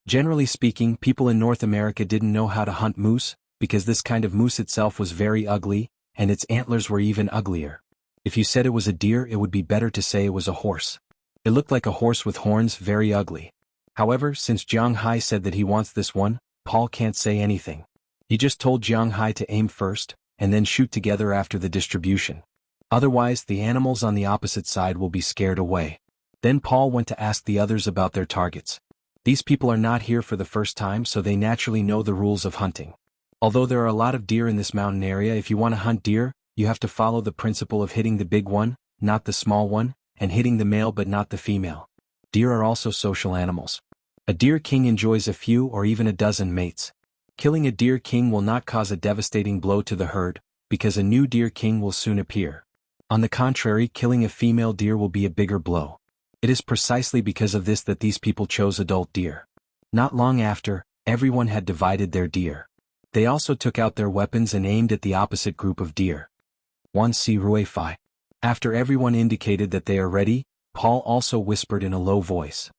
Generally speaking, people in North America didn't know how to hunt moose, because this kind of moose itself was very ugly, and its antlers were even uglier. If you said it was a deer, it would be better to say it was a horse. It looked like a horse with horns, very ugly. However, since Jiang Hai said that he wants this one, Paul can't say anything. He just told Jiang Hai to aim first, and then shoot together after the distribution. Otherwise, the animals on the opposite side will be scared away. Then Paul went to ask the others about their targets. These people are not here for the first time, so they naturally know the rules of hunting. Although there are a lot of deer in this mountain area, if you want to hunt deer, you have to follow the principle of hitting the big one, not the small one, and hitting the male but not the female. Deer are also social animals. A deer king enjoys a few or even a dozen mates. Killing a deer king will not cause a devastating blow to the herd, because a new deer king will soon appear. On the contrary, killing a female deer will be a bigger blow. It is precisely because of this that these people chose adult deer. Not long after, everyone had divided their deer. They also took out their weapons and aimed at the opposite group of deer. 1C Rui Fi. After everyone indicated that they are ready, Paul also whispered in a low voice.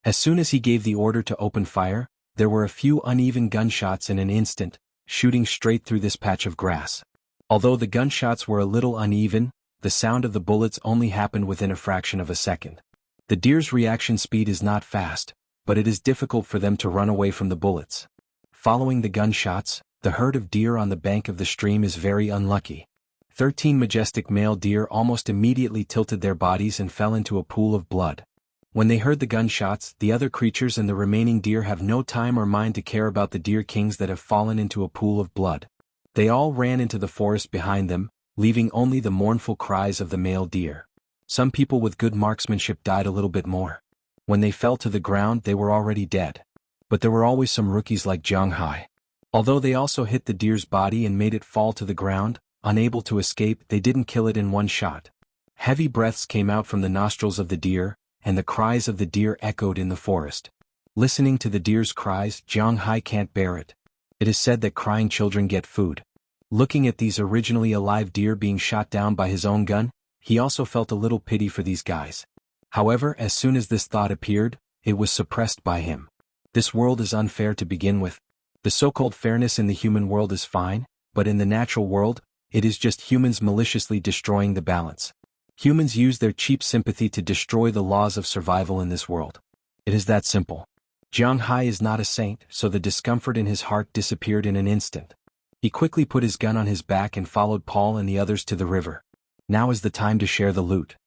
As soon as he gave the order to open fire, there were a few uneven gunshots in an instant, shooting straight through this patch of grass. Although the gunshots were a little uneven, the sound of the bullets only happened within a fraction of a second. The deer's reaction speed is not fast, but it is difficult for them to run away from the bullets. Following the gunshots, the herd of deer on the bank of the stream is very unlucky. 13 majestic male deer almost immediately tilted their bodies and fell into a pool of blood. When they heard the gunshots, the other creatures and the remaining deer have no time or mind to care about the deer kings that have fallen into a pool of blood. They all ran into the forest behind them, leaving only the mournful cries of the male deer. Some people with good marksmanship died a little bit more. When they fell to the ground they were already dead. But there were always some rookies like Jiang Hai. Although they also hit the deer's body and made it fall to the ground, unable to escape, they didn't kill it in one shot. Heavy breaths came out from the nostrils of the deer, and the cries of the deer echoed in the forest. Listening to the deer's cries, Jiang Hai can't bear it. It is said that crying children get food. Looking at these originally alive deer being shot down by his own gun, he also felt a little pity for these guys. However, as soon as this thought appeared, it was suppressed by him. This world is unfair to begin with. The so-called fairness in the human world is fine, but in the natural world, it is just humans maliciously destroying the balance. Humans use their cheap sympathy to destroy the laws of survival in this world. It is that simple. Jiang Hai is not a saint, so the discomfort in his heart disappeared in an instant. He quickly put his gun on his back and followed Paul and the others to the river. Now is the time to share the loot.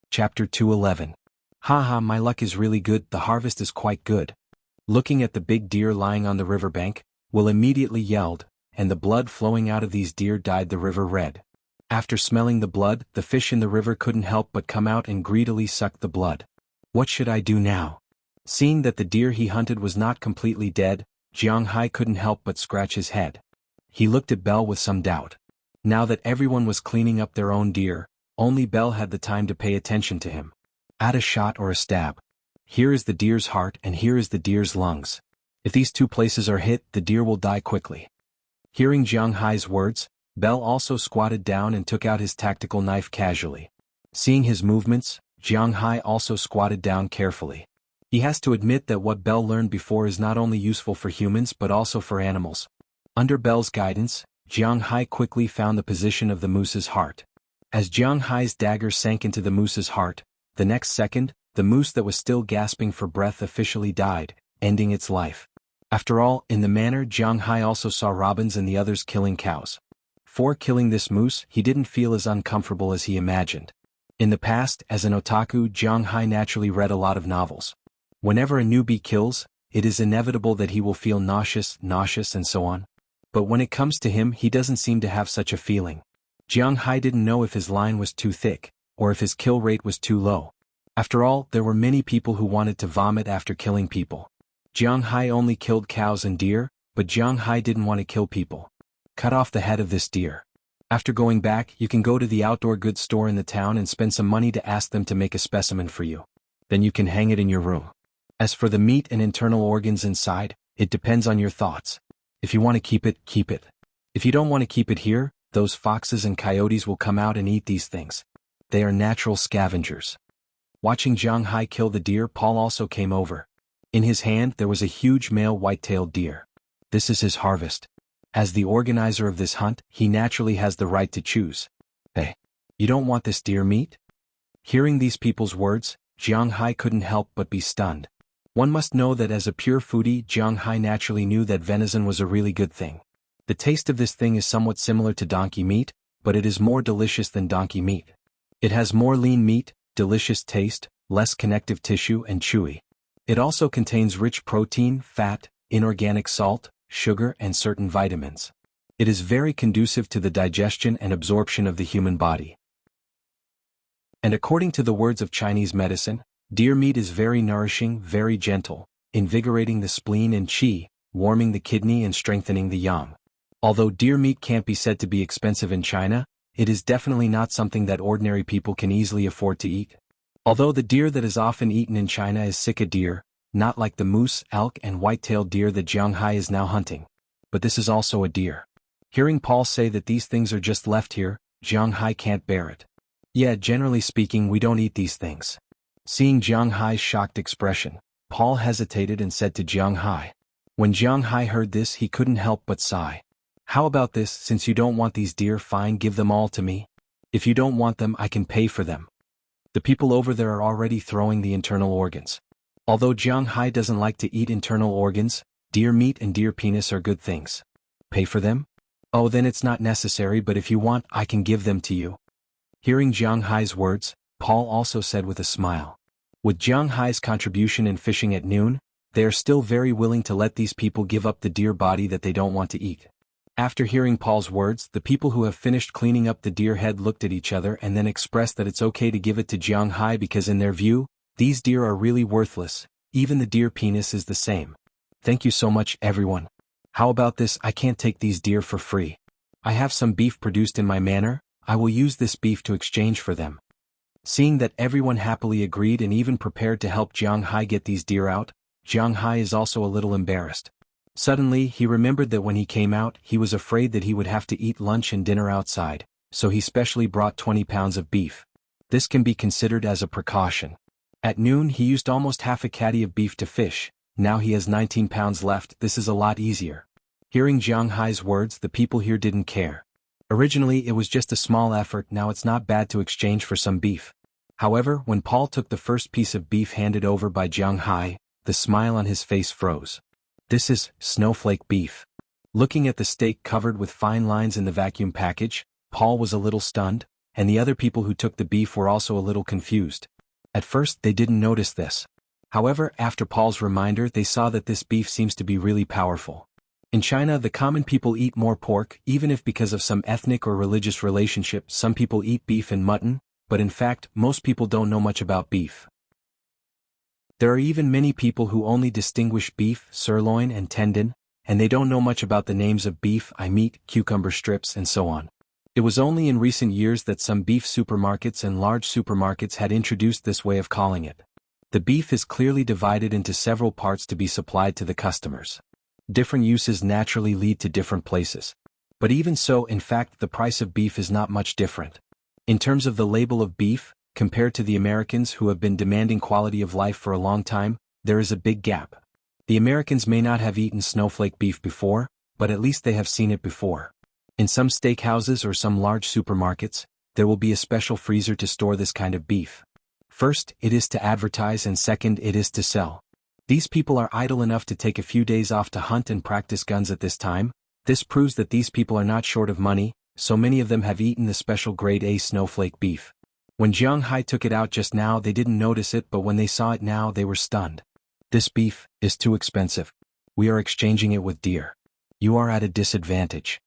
Chapter 2:11. Haha, my luck is really good, the harvest is quite good. Looking at the big deer lying on the riverbank, Will immediately yelled, and the blood flowing out of these deer dyed the river red. After smelling the blood, the fish in the river couldn't help but come out and greedily suck the blood. What should I do now? Seeing that the deer he hunted was not completely dead, Jiang Hai couldn't help but scratch his head. He looked at Belle with some doubt. Now that everyone was cleaning up their own deer, only Belle had the time to pay attention to him. Add a shot or a stab. Here is the deer's heart and here is the deer's lungs. If these two places are hit, the deer will die quickly. Hearing Jiang Hai's words, Belle also squatted down and took out his tactical knife casually. Seeing his movements, Jiang Hai also squatted down carefully. He has to admit that what Belle learned before is not only useful for humans but also for animals. Under Belle's guidance, Jiang Hai quickly found the position of the moose's heart. As Jiang Hai's dagger sank into the moose's heart, the next second, the moose that was still gasping for breath officially died, ending its life. After all, in the manner Jiang Hai also saw Robins and the others killing cows. For killing this moose, he didn't feel as uncomfortable as he imagined. In the past, as an otaku, Jiang Hai naturally read a lot of novels. Whenever a newbie kills, it is inevitable that he will feel nauseous and so on. But when it comes to him, he doesn't seem to have such a feeling. Jiang Hai didn't know if his line was too thick, or if his kill rate was too low. After all, there were many people who wanted to vomit after killing people. Jiang Hai only killed cows and deer, but Jiang Hai didn't want to kill people. Cut off the head of this deer. After going back, you can go to the outdoor goods store in the town and spend some money to ask them to make a specimen for you. Then you can hang it in your room. As for the meat and internal organs inside, it depends on your thoughts. If you want to keep it, keep it. If you don't want to keep it here, those foxes and coyotes will come out and eat these things. They are natural scavengers. Watching Jiang Hai kill the deer, Paul also came over. In his hand there was a huge male white-tailed deer. This is his harvest. As the organizer of this hunt, he naturally has the right to choose. Hey, you don't want this deer meat? Hearing these people's words, Jiang Hai couldn't help but be stunned. One must know that as a pure foodie, Jiang Hai naturally knew that venison was a really good thing. The taste of this thing is somewhat similar to donkey meat, but it is more delicious than donkey meat. It has more lean meat, delicious taste, less connective tissue and chewy. It also contains rich protein, fat, inorganic salt, sugar and certain vitamins. It is very conducive to the digestion and absorption of the human body. And according to the words of Chinese medicine, deer meat is very nourishing, very gentle, invigorating the spleen and qi, warming the kidney and strengthening the yang. Although deer meat can't be said to be expensive in China, it is definitely not something that ordinary people can easily afford to eat. Although the deer that is often eaten in China is sika deer, not like the moose, elk and white-tailed deer that Jiang Hai is now hunting. But this is also a deer. Hearing Paul say that these things are just left here, Jiang Hai can't bear it. Yeah, generally speaking, we don't eat these things. Seeing Jiang Hai's shocked expression, Paul hesitated and said to Jiang Hai. When Jiang Hai heard this, he couldn't help but sigh. How about this, since you don't want these deer, fine, give them all to me. If you don't want them, I can pay for them. The people over there are already throwing the internal organs. Although Jiang Hai doesn't like to eat internal organs, deer meat and deer penis are good things. Pay for them? Oh, then it's not necessary, but if you want, I can give them to you. Hearing Jiang Hai's words, Paul also said with a smile. With Jiang Hai's contribution in fishing at noon, They are still very willing to let these people give up the deer body that they don't want to eat. After hearing Paul's words, the people who have finished cleaning up the deer head looked at each other and then expressed that it's okay to give it to Jiang Hai because in their view, these deer are really worthless, even the deer penis is the same. Thank you so much, everyone. How about this? I can't take these deer for free. I have some beef produced in my manor, I will use this beef to exchange for them. Seeing that everyone happily agreed and even prepared to help Jiang Hai get these deer out, Jiang Hai is also a little embarrassed. Suddenly, he remembered that when he came out, he was afraid that he would have to eat lunch and dinner outside, so he specially brought 20 pounds of beef. This can be considered as a precaution. At noon he used almost half a caddy of beef to fish, now he has 19 pounds left, this is a lot easier. Hearing Jiang Hai's words, the people here didn't care. Originally it was just a small effort, now it's not bad to exchange for some beef. However, when Paul took the first piece of beef handed over by Jiang Hai, the smile on his face froze. This is snowflake beef. Looking at the steak covered with fine lines in the vacuum package, Paul was a little stunned, and the other people who took the beef were also a little confused. At first they didn't notice this. However, after Paul's reminder they saw that this beef seems to be really powerful. In China the common people eat more pork, even if because of some ethnic or religious relationship some people eat beef and mutton, but in fact most people don't know much about beef. There are even many people who only distinguish beef, sirloin and tendon, and they don't know much about the names of beef, meat, cucumber strips and so on. It was only in recent years that some beef supermarkets and large supermarkets had introduced this way of calling it. The beef is clearly divided into several parts to be supplied to the customers. Different uses naturally lead to different places. But even so, in fact, the price of beef is not much different. In terms of the label of beef, compared to the Americans who have been demanding quality of life for a long time, there is a big gap. The Americans may not have eaten snowflake beef before, but at least they have seen it before. In some steakhouses or some large supermarkets, there will be a special freezer to store this kind of beef. First, it is to advertise, and second, it is to sell. These people are idle enough to take a few days off to hunt and practice guns at this time. This proves that these people are not short of money, so many of them have eaten the special grade A snowflake beef. When Jiang Hai took it out just now they didn't notice it, but when they saw it now they were stunned. This beef is too expensive. We are exchanging it with deer. You are at a disadvantage.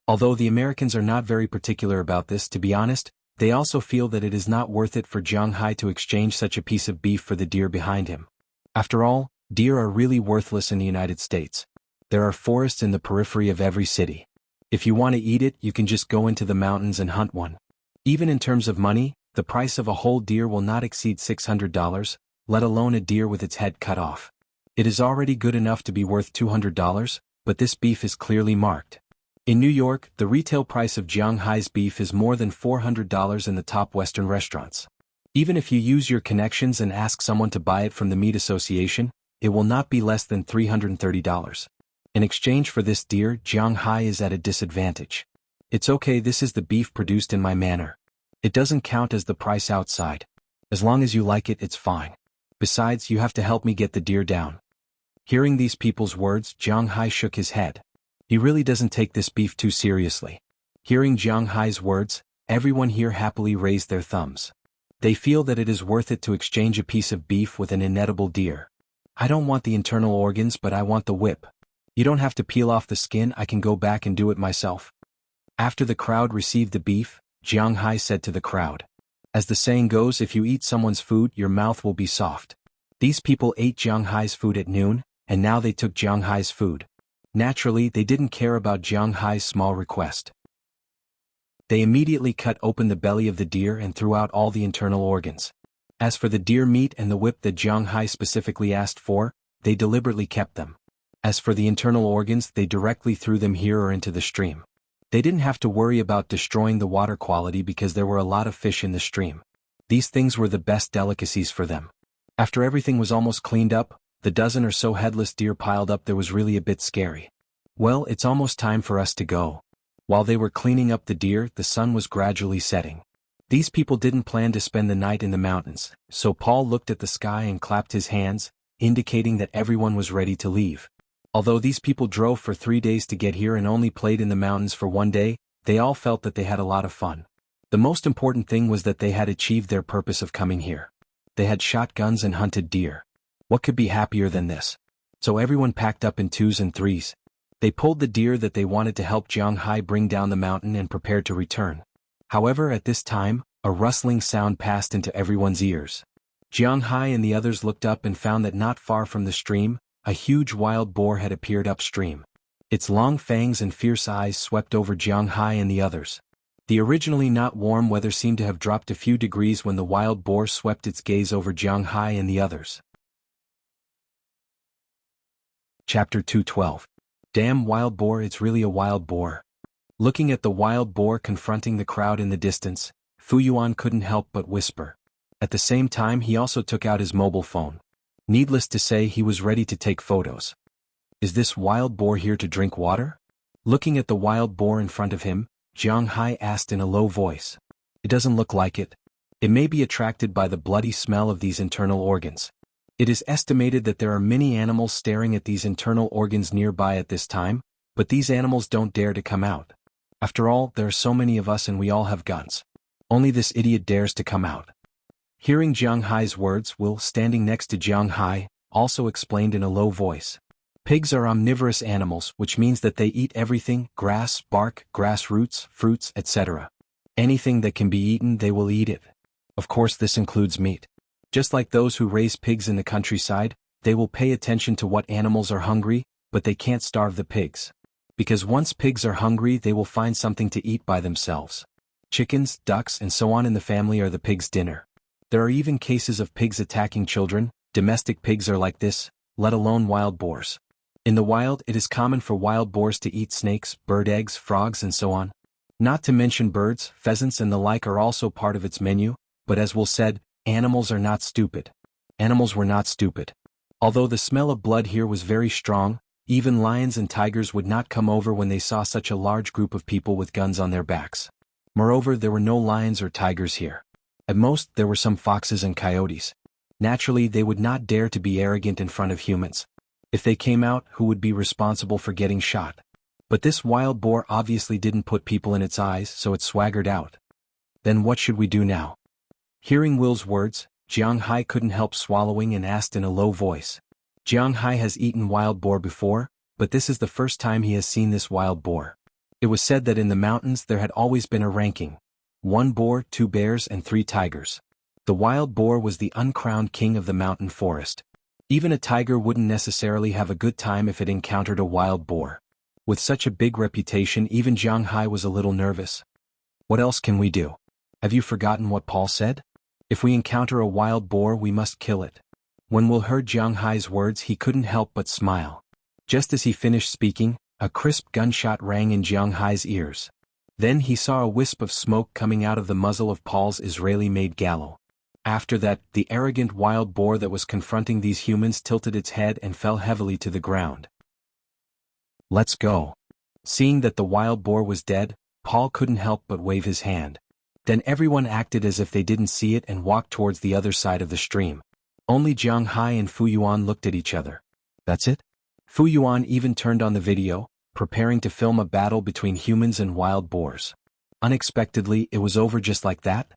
Although the Americans are not very particular about this, to be honest, they also feel that it is not worth it for Jiang Hai to exchange such a piece of beef for the deer behind him. After all, deer are really worthless in the United States. There are forests in the periphery of every city. If you want to eat it, you can just go into the mountains and hunt one. Even in terms of money, the price of a whole deer will not exceed $600, let alone a deer with its head cut off. It is already good enough to be worth $200, but this beef is clearly marked. In New York, the retail price of Jiang Hai's beef is more than $400 in the top Western restaurants. Even if you use your connections and ask someone to buy it from the meat association, it will not be less than $330. In exchange for this deer, Jiang Hai is at a disadvantage. It's okay, this is the beef produced in my manor. It doesn't count as the price outside. As long as you like it, it's fine. Besides, you have to help me get the deer down. Hearing these people's words, Jiang Hai shook his head. He really doesn't take this beef too seriously. Hearing Jiang Hai's words, everyone here happily raised their thumbs. They feel that it is worth it to exchange a piece of beef with an inedible deer. I don't want the internal organs, but I want the whip. You don't have to peel off the skin, I can go back and do it myself. After the crowd received the beef, Jiang Hai said to the crowd. As the saying goes, if you eat someone's food, your mouth will be soft. These people ate Jiang Hai's food at noon, and now they took Jiang Hai's food. Naturally, they didn't care about Jiang Hai's small request. They immediately cut open the belly of the deer and threw out all the internal organs. As for the deer meat and the whip that Jiang Hai specifically asked for, they deliberately kept them. As for the internal organs, they directly threw them here or into the stream. They didn't have to worry about destroying the water quality because there were a lot of fish in the stream. These things were the best delicacies for them. After everything was almost cleaned up, the dozen or so headless deer piled up there was really a bit scary. Well, it's almost time for us to go. While they were cleaning up the deer, the sun was gradually setting. These people didn't plan to spend the night in the mountains, so Paul looked at the sky and clapped his hands, indicating that everyone was ready to leave. Although these people drove for 3 days to get here and only played in the mountains for 1 day, they all felt that they had a lot of fun. The most important thing was that they had achieved their purpose of coming here. They had shot guns and hunted deer. What could be happier than this? So everyone packed up in twos and threes. They pulled the deer that they wanted to help Jiang Hai bring down the mountain and prepared to return. However, at this time, a rustling sound passed into everyone's ears. Jiang Hai and the others looked up and found that not far from the stream, a huge wild boar had appeared upstream. Its long fangs and fierce eyes swept over Jiang Hai and the others. The originally not warm weather seemed to have dropped a few degrees when the wild boar swept its gaze over Jiang Hai and the others. Chapter 212. Damn wild boar, it's really a wild boar. Looking at the wild boar confronting the crowd in the distance, Fu Yuan couldn't help but whisper. At the same time he also took out his mobile phone. Needless to say he was ready to take photos. Is this wild boar here to drink water? Looking at the wild boar in front of him, Jiang Hai asked in a low voice. It doesn't look like it. It may be attracted by the bloody smell of these internal organs. It is estimated that there are many animals staring at these internal organs nearby at this time, but these animals don't dare to come out. After all, there are so many of us and we all have guns. Only this idiot dares to come out. Hearing Jiang Hai's words, Will, standing next to Jiang Hai, also explained in a low voice. Pigs are omnivorous animals, which means that they eat everything, grass, bark, grass roots, fruits, etc. Anything that can be eaten, they will eat it. Of course, this includes meat. Just like those who raise pigs in the countryside, they will pay attention to what animals are hungry, but they can't starve the pigs. Because once pigs are hungry, they will find something to eat by themselves. Chickens, ducks, and so on in the family are the pig's dinner. There are even cases of pigs attacking children. Domestic pigs are like this, let alone wild boars. In the wild, it is common for wild boars to eat snakes, bird eggs, frogs, and so on. Not to mention birds, pheasants, and the like are also part of its menu, but as Will said, animals are not stupid. Animals were not stupid. Although the smell of blood here was very strong, even lions and tigers would not come over when they saw such a large group of people with guns on their backs. Moreover, there were no lions or tigers here. At most, there were some foxes and coyotes. Naturally, they would not dare to be arrogant in front of humans. If they came out, who would be responsible for getting shot? But this wild boar obviously didn't put people in its eyes, so it swaggered out. Then what should we do now? Hearing Will's words, Jiang Hai couldn't help swallowing and asked in a low voice. Jiang Hai has eaten wild boar before, but this is the first time he has seen this wild boar. It was said that in the mountains there had always been a ranking. 1 boar, 2 bears, and 3 tigers. The wild boar was the uncrowned king of the mountain forest. Even a tiger wouldn't necessarily have a good time if it encountered a wild boar. With such a big reputation, even Jiang Hai was a little nervous. What else can we do? Have you forgotten what Paul said? If we encounter a wild boar, we must kill it. When Will heard Jiang Hai's words, he couldn't help but smile. Just as he finished speaking, a crisp gunshot rang in Jiang Hai's ears. Then he saw a wisp of smoke coming out of the muzzle of Paul's Israeli-made gallows. After that, the arrogant wild boar that was confronting these humans tilted its head and fell heavily to the ground. Let's go. Seeing that the wild boar was dead, Paul couldn't help but wave his hand. Then everyone acted as if they didn't see it and walked towards the other side of the stream. Only Jiang Hai and Fu Yuan looked at each other. That's it? Fu Yuan even turned on the video, preparing to film a battle between humans and wild boars. Unexpectedly, it was over just like that.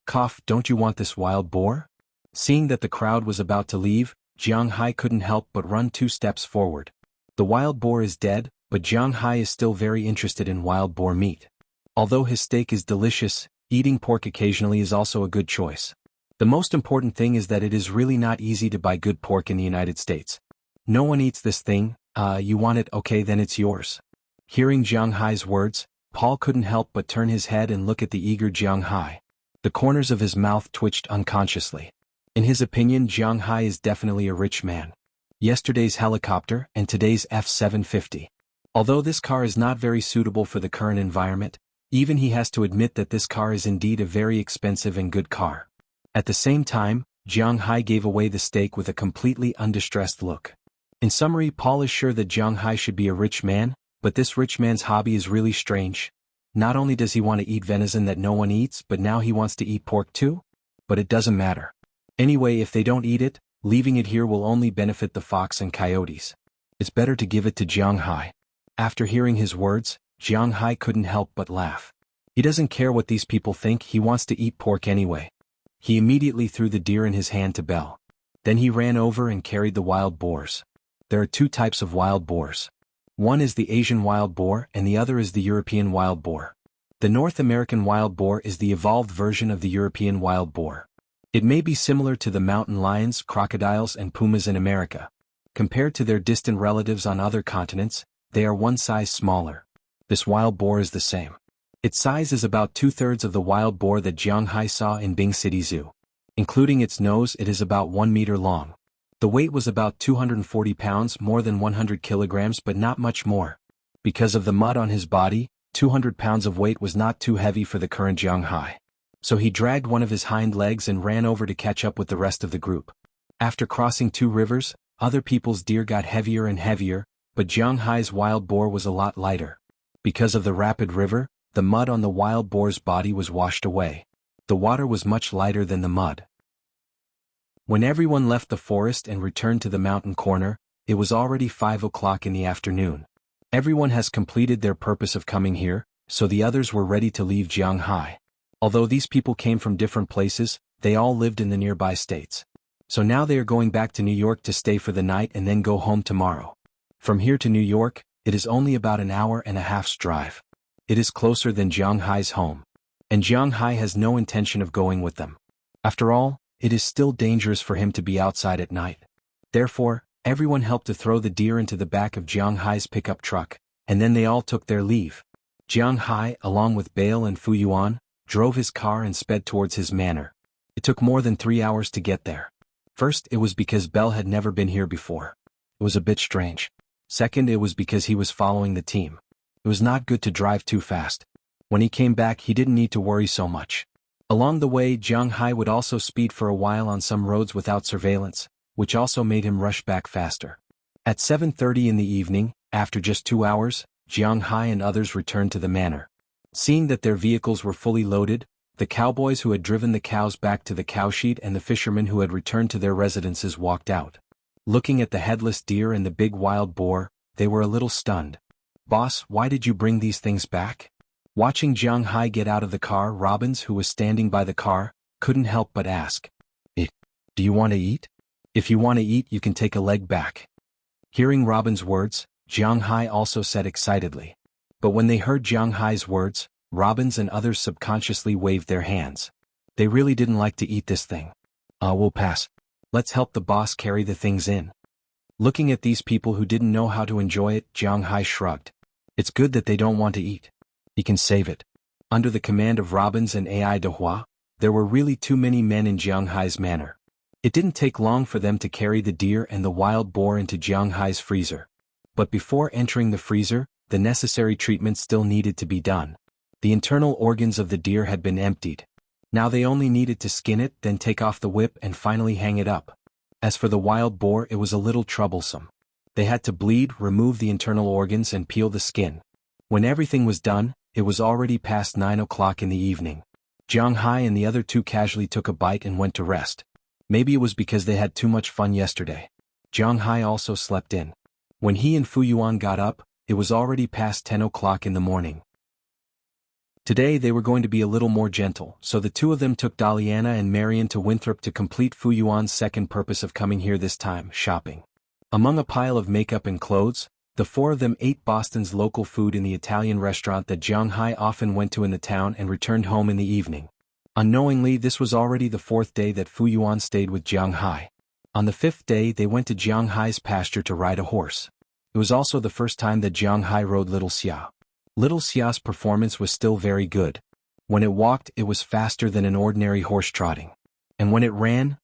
Cough, don't you want this wild boar? Seeing that the crowd was about to leave, Jiang Hai couldn't help but run 2 steps forward. The wild boar is dead, but Jiang Hai is still very interested in wild boar meat. Although his steak is delicious, eating pork occasionally is also a good choice. The most important thing is that it is really not easy to buy good pork in the United States. No one eats this thing. You want it, okay, then it's yours. Hearing Jiang Hai's words, Paul couldn't help but turn his head and look at the eager Jiang Hai. The corners of his mouth twitched unconsciously. In his opinion, Jiang Hai is definitely a rich man. Yesterday's helicopter and today's F-750. Although this car is not very suitable for the current environment, even he has to admit that this car is indeed a very expensive and good car. At the same time, Jiang Hai gave away the steak with a completely undistressed look. In summary, Paul is sure that Jiang Hai should be a rich man, but this rich man's hobby is really strange. Not only does he want to eat venison that no one eats, but now he wants to eat pork too? But it doesn't matter. Anyway, if they don't eat it, leaving it here will only benefit the fox and coyotes. It's better to give it to Jiang Hai. After hearing his words, Jiang Hai couldn't help but laugh. He doesn't care what these people think, he wants to eat pork anyway. He immediately threw the deer in his hand to Bell. Then he ran over and carried the wild boars. There are two types of wild boars. One is the Asian wild boar and the other is the European wild boar. The North American wild boar is the evolved version of the European wild boar. It may be similar to the mountain lions, crocodiles, and pumas in America. Compared to their distant relatives on other continents, they are one size smaller. This wild boar is the same. Its size is about 2/3 of the wild boar that Jiang Hai saw in Bing City Zoo. Including its nose, it is about 1 meter long. The weight was about 240 pounds, more than 100 kilograms, but not much more. Because of the mud on his body, 200 pounds of weight was not too heavy for the current Jiang Hai. So he dragged one of his hind legs and ran over to catch up with the rest of the group. After crossing 2 rivers, other people's deer got heavier and heavier, but Jiang Hai's wild boar was a lot lighter. Because of the rapid river, the mud on the wild boar's body was washed away. The water was much lighter than the mud. When everyone left the forest and returned to the mountain corner, it was already 5 o'clock in the afternoon. Everyone has completed their purpose of coming here, so the others were ready to leave Jiang Hai. Although these people came from different places, they all lived in the nearby states. So now they are going back to New York to stay for the night and then go home tomorrow. From here to New York, it is only about an hour and a half's drive. It is closer than Jiang Hai's home. And Jiang Hai has no intention of going with them. After all, it is still dangerous for him to be outside at night. Therefore, everyone helped to throw the deer into the back of Jiang Hai's pickup truck, and then they all took their leave. Jiang Hai, along with Bale and Fu Yuan, drove his car and sped towards his manor. It took more than 3 hours to get there. First, it was because Belle had never been here before. It was a bit strange. Second, it was because he was following the team. It was not good to drive too fast. When he came back, he didn't need to worry so much. Along the way, Jiang Hai would also speed for a while on some roads without surveillance, which also made him rush back faster. At 7:30 in the evening, after just 2 hours, Jiang Hai and others returned to the manor. Seeing that their vehicles were fully loaded, the cowboys who had driven the cows back to the cowshed and the fishermen who had returned to their residences walked out. Looking at the headless deer and the big wild boar, they were a little stunned. "Boss, why did you bring these things back?" Watching Jiang Hai get out of the car, Robbins, who was standing by the car, couldn't help but ask, "Do you want to eat? If you want to eat, you can take a leg back." Hearing Robbins' words, Jiang Hai also said excitedly. But when they heard Jiang Hai's words, Robbins and others subconsciously waved their hands. They really didn't like to eat this thing. We'll pass. Let's help the boss carry the things in." Looking at these people who didn't know how to enjoy it, Jiang Hai shrugged. It's good that they don't want to eat. He can save it. Under the command of Robbins and Ai Dehua, there were really too many men in Jiang Hai's manor. It didn't take long for them to carry the deer and the wild boar into Jiang Hai's freezer. But before entering the freezer, the necessary treatment still needed to be done. The internal organs of the deer had been emptied. Now they only needed to skin it, then take off the whip and finally hang it up. As for the wild boar, it was a little troublesome. They had to bleed, remove the internal organs and peel the skin. When everything was done, it was already past 9 o'clock in the evening. Jiang Hai and the other two casually took a bite and went to rest. Maybe it was because they had too much fun yesterday. Jiang Hai also slept in. When he and Fu Yuan got up, it was already past 10 o'clock in the morning. Today they were going to be a little more gentle, so the two of them took Daliana and Marion to Winthrop to complete Fu Yuan's second purpose of coming here this time, shopping. Among a pile of makeup and clothes, the four of them ate Boston's local food in the Italian restaurant that Jiang Hai often went to in the town and returned home in the evening. Unknowingly, this was already the 4th day that Fu Yuan stayed with Jiang Hai. On the 5th day, they went to Jiang Hai's pasture to ride a horse. It was also the first time that Jiang Hai rode Little Xia. Little Xia's performance was still very good. When it walked, it was faster than an ordinary horse trotting. And when it ran,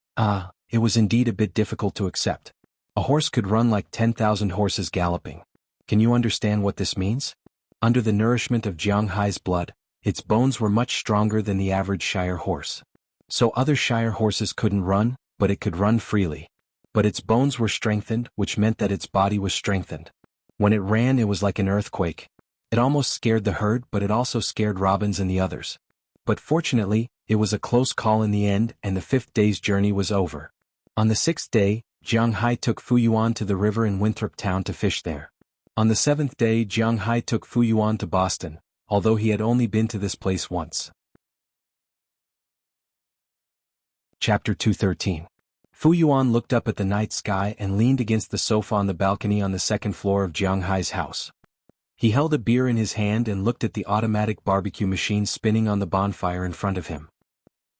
it was indeed a bit difficult to accept. A horse could run like 10,000 horses galloping. Can you understand what this means? Under the nourishment of Jiang Hai's blood, its bones were much stronger than the average Shire horse. So other Shire horses couldn't run, but it could run freely. But its bones were strengthened, which meant that its body was strengthened. When it ran, it was like an earthquake. It almost scared the herd, but it also scared Robbins and the others. But fortunately, it was a close call in the end, and the 5th day's journey was over. On the 6th day, Jiang Hai took Fu Yuan to the river in Winthrop town to fish there. On the 7th day, Jiang Hai took Fu Yuan to Boston, although he had only been to this place once. Chapter 213. Fu Yuan looked up at the night sky and leaned against the sofa on the balcony on the second floor of Jiang Hai's house. He held a beer in his hand and looked at the automatic barbecue machine spinning on the bonfire in front of him.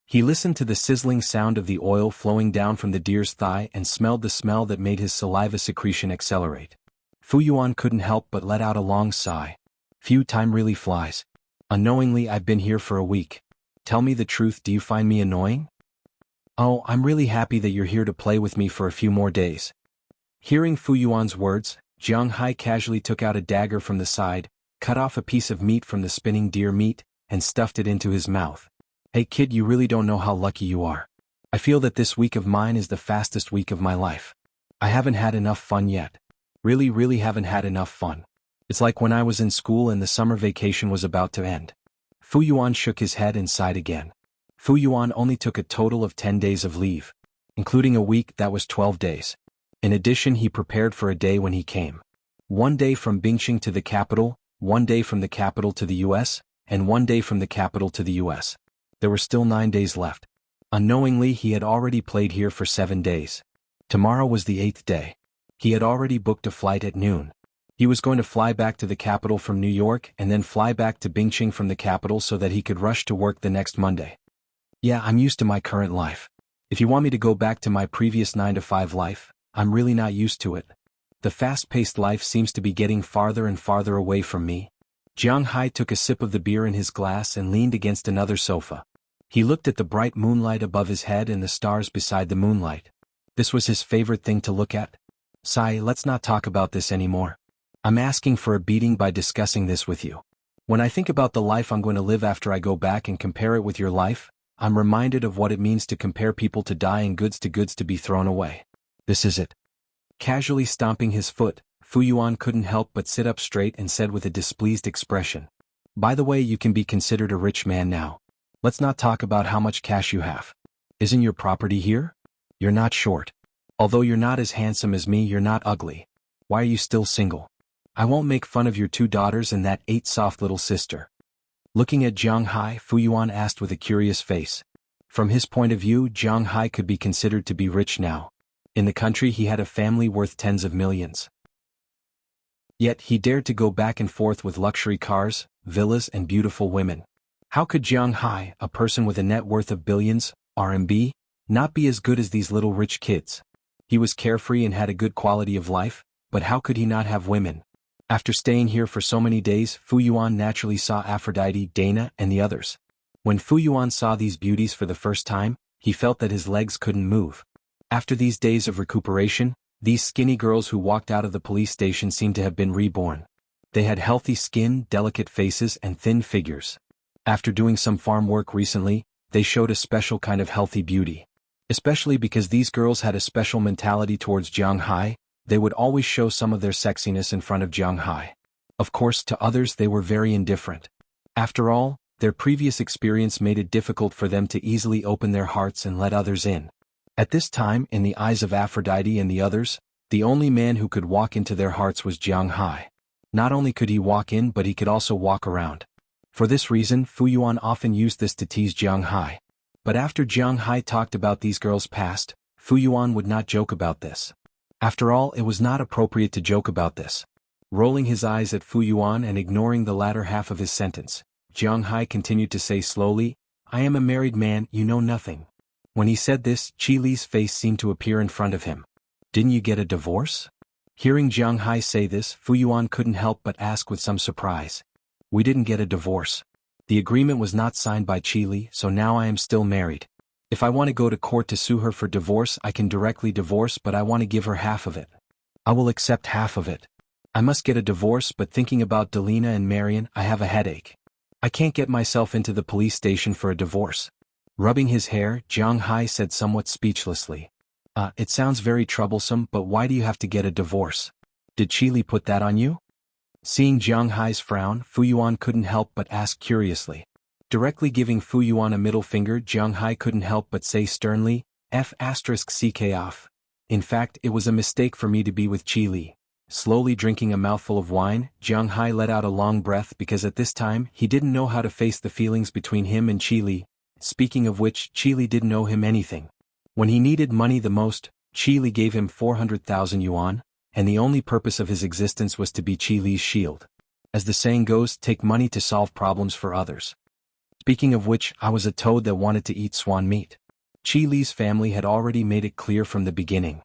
He listened to the sizzling sound of the oil flowing down from the deer's thigh and smelled the smell that made his saliva secretion accelerate. Fu Yuan couldn't help but let out a long sigh. Phew, time really flies. Unknowingly, I've been here for a week. Tell me the truth, do you find me annoying? Oh, I'm really happy that you're here to play with me for a few more days. Hearing Fu Yuan's words, Jiang Hai casually took out a dagger from the side, cut off a piece of meat from the spinning deer meat, and stuffed it into his mouth. Hey kid, you really don't know how lucky you are. I feel that this week of mine is the fastest week of my life. I haven't had enough fun yet. Really haven't had enough fun. It's like when I was in school and the summer vacation was about to end. Fu Yuan shook his head and sighed again. Fu Yuan only took a total of 10 days of leave. Including a week, that was 12 days. In addition, he prepared for a day when he came. 1 day from Bingqing to the capital, 1 day from the capital to the US, and 1 day from the capital to the US. There were still 9 days left. Unknowingly, he had already played here for 7 days. Tomorrow was the 8th day. He had already booked a flight at noon. He was going to fly back to the capital from New York and then fly back to Bingqing from the capital so that he could rush to work the next Monday. Yeah, I'm used to my current life. If you want me to go back to my previous 9-to-5 life, I'm really not used to it. The fast-paced life seems to be getting farther and farther away from me. Jiang Hai took a sip of the beer in his glass and leaned against another sofa. He looked at the bright moonlight above his head and the stars beside the moonlight. This was his favorite thing to look at. Sai, let's not talk about this anymore. I'm asking for a beating by discussing this with you. When I think about the life I'm going to live after I go back and compare it with your life, I'm reminded of what it means to compare people to die and goods to be thrown away. This is it. Casually stomping his foot, Fu Yuan couldn't help but sit up straight and said with a displeased expression. By the way, you can be considered a rich man now. Let's not talk about how much cash you have. Isn't your property here? You're not short. Although you're not as handsome as me, you're not ugly. Why are you still single? I won't make fun of your 2 daughters and that 8 soft little sister. Looking at Jiang Hai, Fu Yuan asked with a curious face. From his point of view, Jiang Hai could be considered to be rich now. In the country he had a family worth tens of millions. Yet he dared to go back and forth with luxury cars, villas and beautiful women. How could Jiang Hai, a person with a net worth of billions, RMB, not be as good as these little rich kids? He was carefree and had a good quality of life, but how could he not have women? After staying here for so many days, Fu Yuan naturally saw Aphrodite, Dana, and the others. When Fu Yuan saw these beauties for the first time, he felt that his legs couldn't move. After these days of recuperation, these skinny girls who walked out of the police station seemed to have been reborn. They had healthy skin, delicate faces, and thin figures. After doing some farm work recently, they showed a special kind of healthy beauty. Especially because these girls had a special mentality towards Jiang Hai, they would always show some of their sexiness in front of Jiang Hai. Of course, to others they were very indifferent. After all, their previous experience made it difficult for them to easily open their hearts and let others in. At this time, in the eyes of Aphrodite and the others, the only man who could walk into their hearts was Jiang Hai. Not only could he walk in, but he could also walk around. For this reason, Fu Yuan often used this to tease Jiang Hai. But after Jiang Hai talked about these girls' past, Fu Yuan would not joke about this. After all, it was not appropriate to joke about this. Rolling his eyes at Fu Yuan and ignoring the latter half of his sentence, Jiang Hai continued to say slowly, I am a married man, you know nothing. When he said this, Qi Li's face seemed to appear in front of him. Didn't you get a divorce? Hearing Jiang Hai say this, Fu Yuan couldn't help but ask with some surprise. We didn't get a divorce. The agreement was not signed by Qi Li, so now I am still married. If I want to go to court to sue her for divorce, I can directly divorce, but I want to give her half of it. I will accept half of it. I must get a divorce, but thinking about Delina and Marion, I have a headache. I can't get myself into the police station for a divorce. Rubbing his hair, Jiang Hai said somewhat speechlessly. It sounds very troublesome, but why do you have to get a divorce? Did Qi Li put that on you? Seeing Jiang Hai's frown, Fu Yuan couldn't help but ask curiously. Directly giving Fu Yuan a middle finger, Jiang Hai couldn't help but say sternly, F***ck off. In fact, it was a mistake for me to be with Qi Li. Slowly drinking a mouthful of wine, Jiang Hai let out a long breath because at this time, he didn't know how to face the feelings between him and Qi Li. Speaking of which, Qi Li didn't owe him anything. When he needed money the most, Qi Li gave him 400,000 yuan, and the only purpose of his existence was to be Qi Li's shield. As the saying goes, take money to solve problems for others. Speaking of which, I was a toad that wanted to eat swan meat. Qi Li's family had already made it clear from the beginning.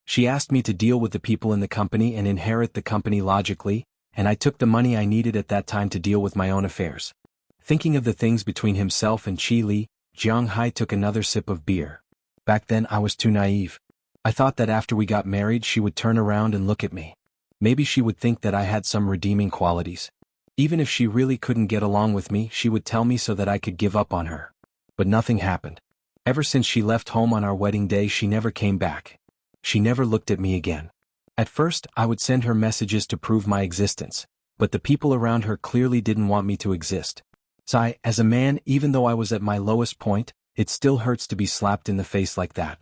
She asked me to deal with the people in the company and inherit the company logically, and I took the money I needed at that time to deal with my own affairs. Thinking of the things between himself and Qi Li, Jiang Hai took another sip of beer. Back then I was too naive. I thought that after we got married she would turn around and look at me. Maybe she would think that I had some redeeming qualities. Even if she really couldn't get along with me, she would tell me so that I could give up on her. But nothing happened. Ever since she left home on our wedding day she never came back. She never looked at me again. At first, I would send her messages to prove my existence, but the people around her clearly didn't want me to exist. As a man, even though I was at my lowest point, it still hurts to be slapped in the face like that.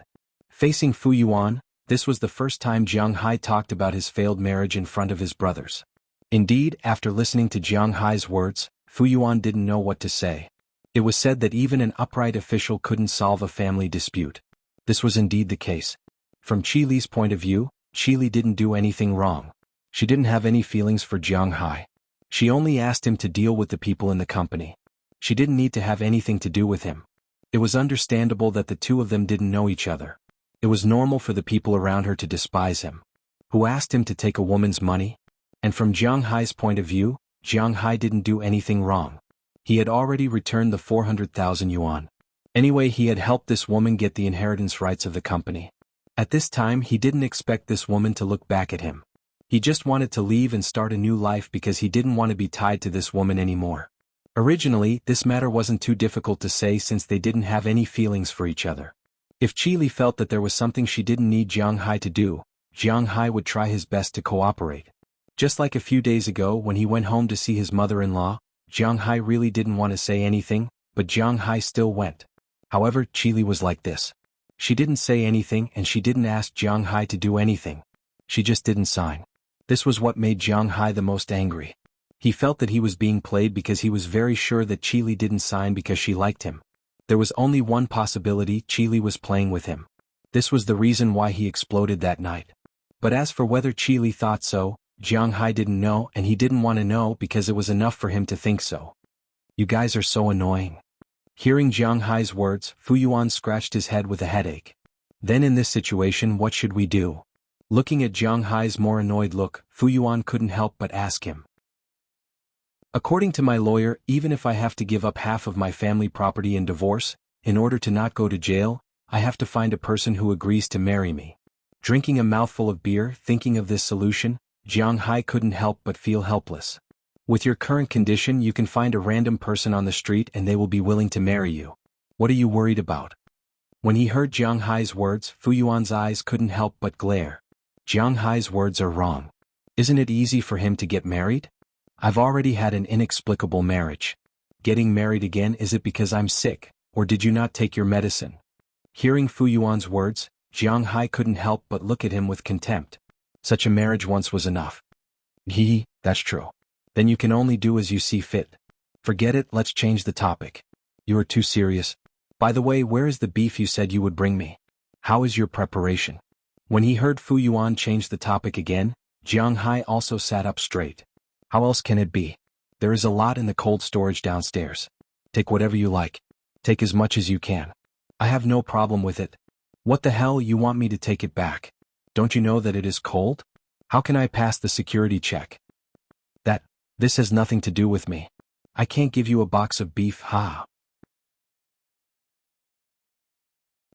Facing Fu Yuan, this was the first time Jiang Hai talked about his failed marriage in front of his brothers. Indeed, after listening to Jiang Hai's words, Fu Yuan didn't know what to say. It was said that even an upright official couldn't solve a family dispute. This was indeed the case. From Qi Li's point of view, Qi Li didn't do anything wrong. She didn't have any feelings for Jiang Hai. She only asked him to deal with the people in the company. She didn't need to have anything to do with him. It was understandable that the two of them didn't know each other. It was normal for the people around her to despise him. Who asked him to take a woman's money? And from Jiang Hai's point of view, Jiang Hai didn't do anything wrong. He had already returned the 400,000 yuan. Anyway, he had helped this woman get the inheritance rights of the company. At this time he didn't expect this woman to look back at him. He just wanted to leave and start a new life because he didn't want to be tied to this woman anymore. Originally, this matter wasn't too difficult to say since they didn't have any feelings for each other. If Qi Li felt that there was something she didn't need Jiang Hai to do, Jiang Hai would try his best to cooperate. Just like a few days ago when he went home to see his mother-in-law, Jiang Hai really didn't want to say anything, but Jiang Hai still went. However, Qi Li was like this. She didn't say anything and she didn't ask Jiang Hai to do anything. She just didn't sign. This was what made Jiang Hai the most angry. He felt that he was being played because he was very sure that Qi Li didn't sign because she liked him. There was only one possibility: Qi Li was playing with him. This was the reason why he exploded that night. But as for whether Qi Li thought so, Jiang Hai didn't know, and he didn't want to know because it was enough for him to think so. You guys are so annoying. Hearing Jiang Hai's words, Fu Yuan scratched his head with a headache. Then in this situation, what should we do? Looking at Jiang Hai's more annoyed look, Fu Yuan couldn't help but ask him. According to my lawyer, even if I have to give up half of my family property in divorce, in order to not go to jail, I have to find a person who agrees to marry me. Drinking a mouthful of beer, thinking of this solution, Jiang Hai couldn't help but feel helpless. With your current condition, you can find a random person on the street and they will be willing to marry you. What are you worried about? When he heard Jiang Hai's words, Fu Yuan's eyes couldn't help but glare. Jiang Hai's words are wrong. Isn't it easy for him to get married? I've already had an inexplicable marriage. Getting married again, is it because I'm sick, or did you not take your medicine? Hearing Fu Yuan's words, Jiang Hai couldn't help but look at him with contempt. Such a marriage once was enough. That's true. Then you can only do as you see fit. Forget it, let's change the topic. You are too serious. By the way, where is the beef you said you would bring me? How is your preparation? When he heard Fu Yuan change the topic again, Jiang Hai also sat up straight. How else can it be? There is a lot in the cold storage downstairs. Take whatever you like. Take as much as you can. I have no problem with it. What the hell, you want me to take it back? Don't you know that it is cold? How can I pass the security check? This has nothing to do with me. I can't give you a box of beef, ha.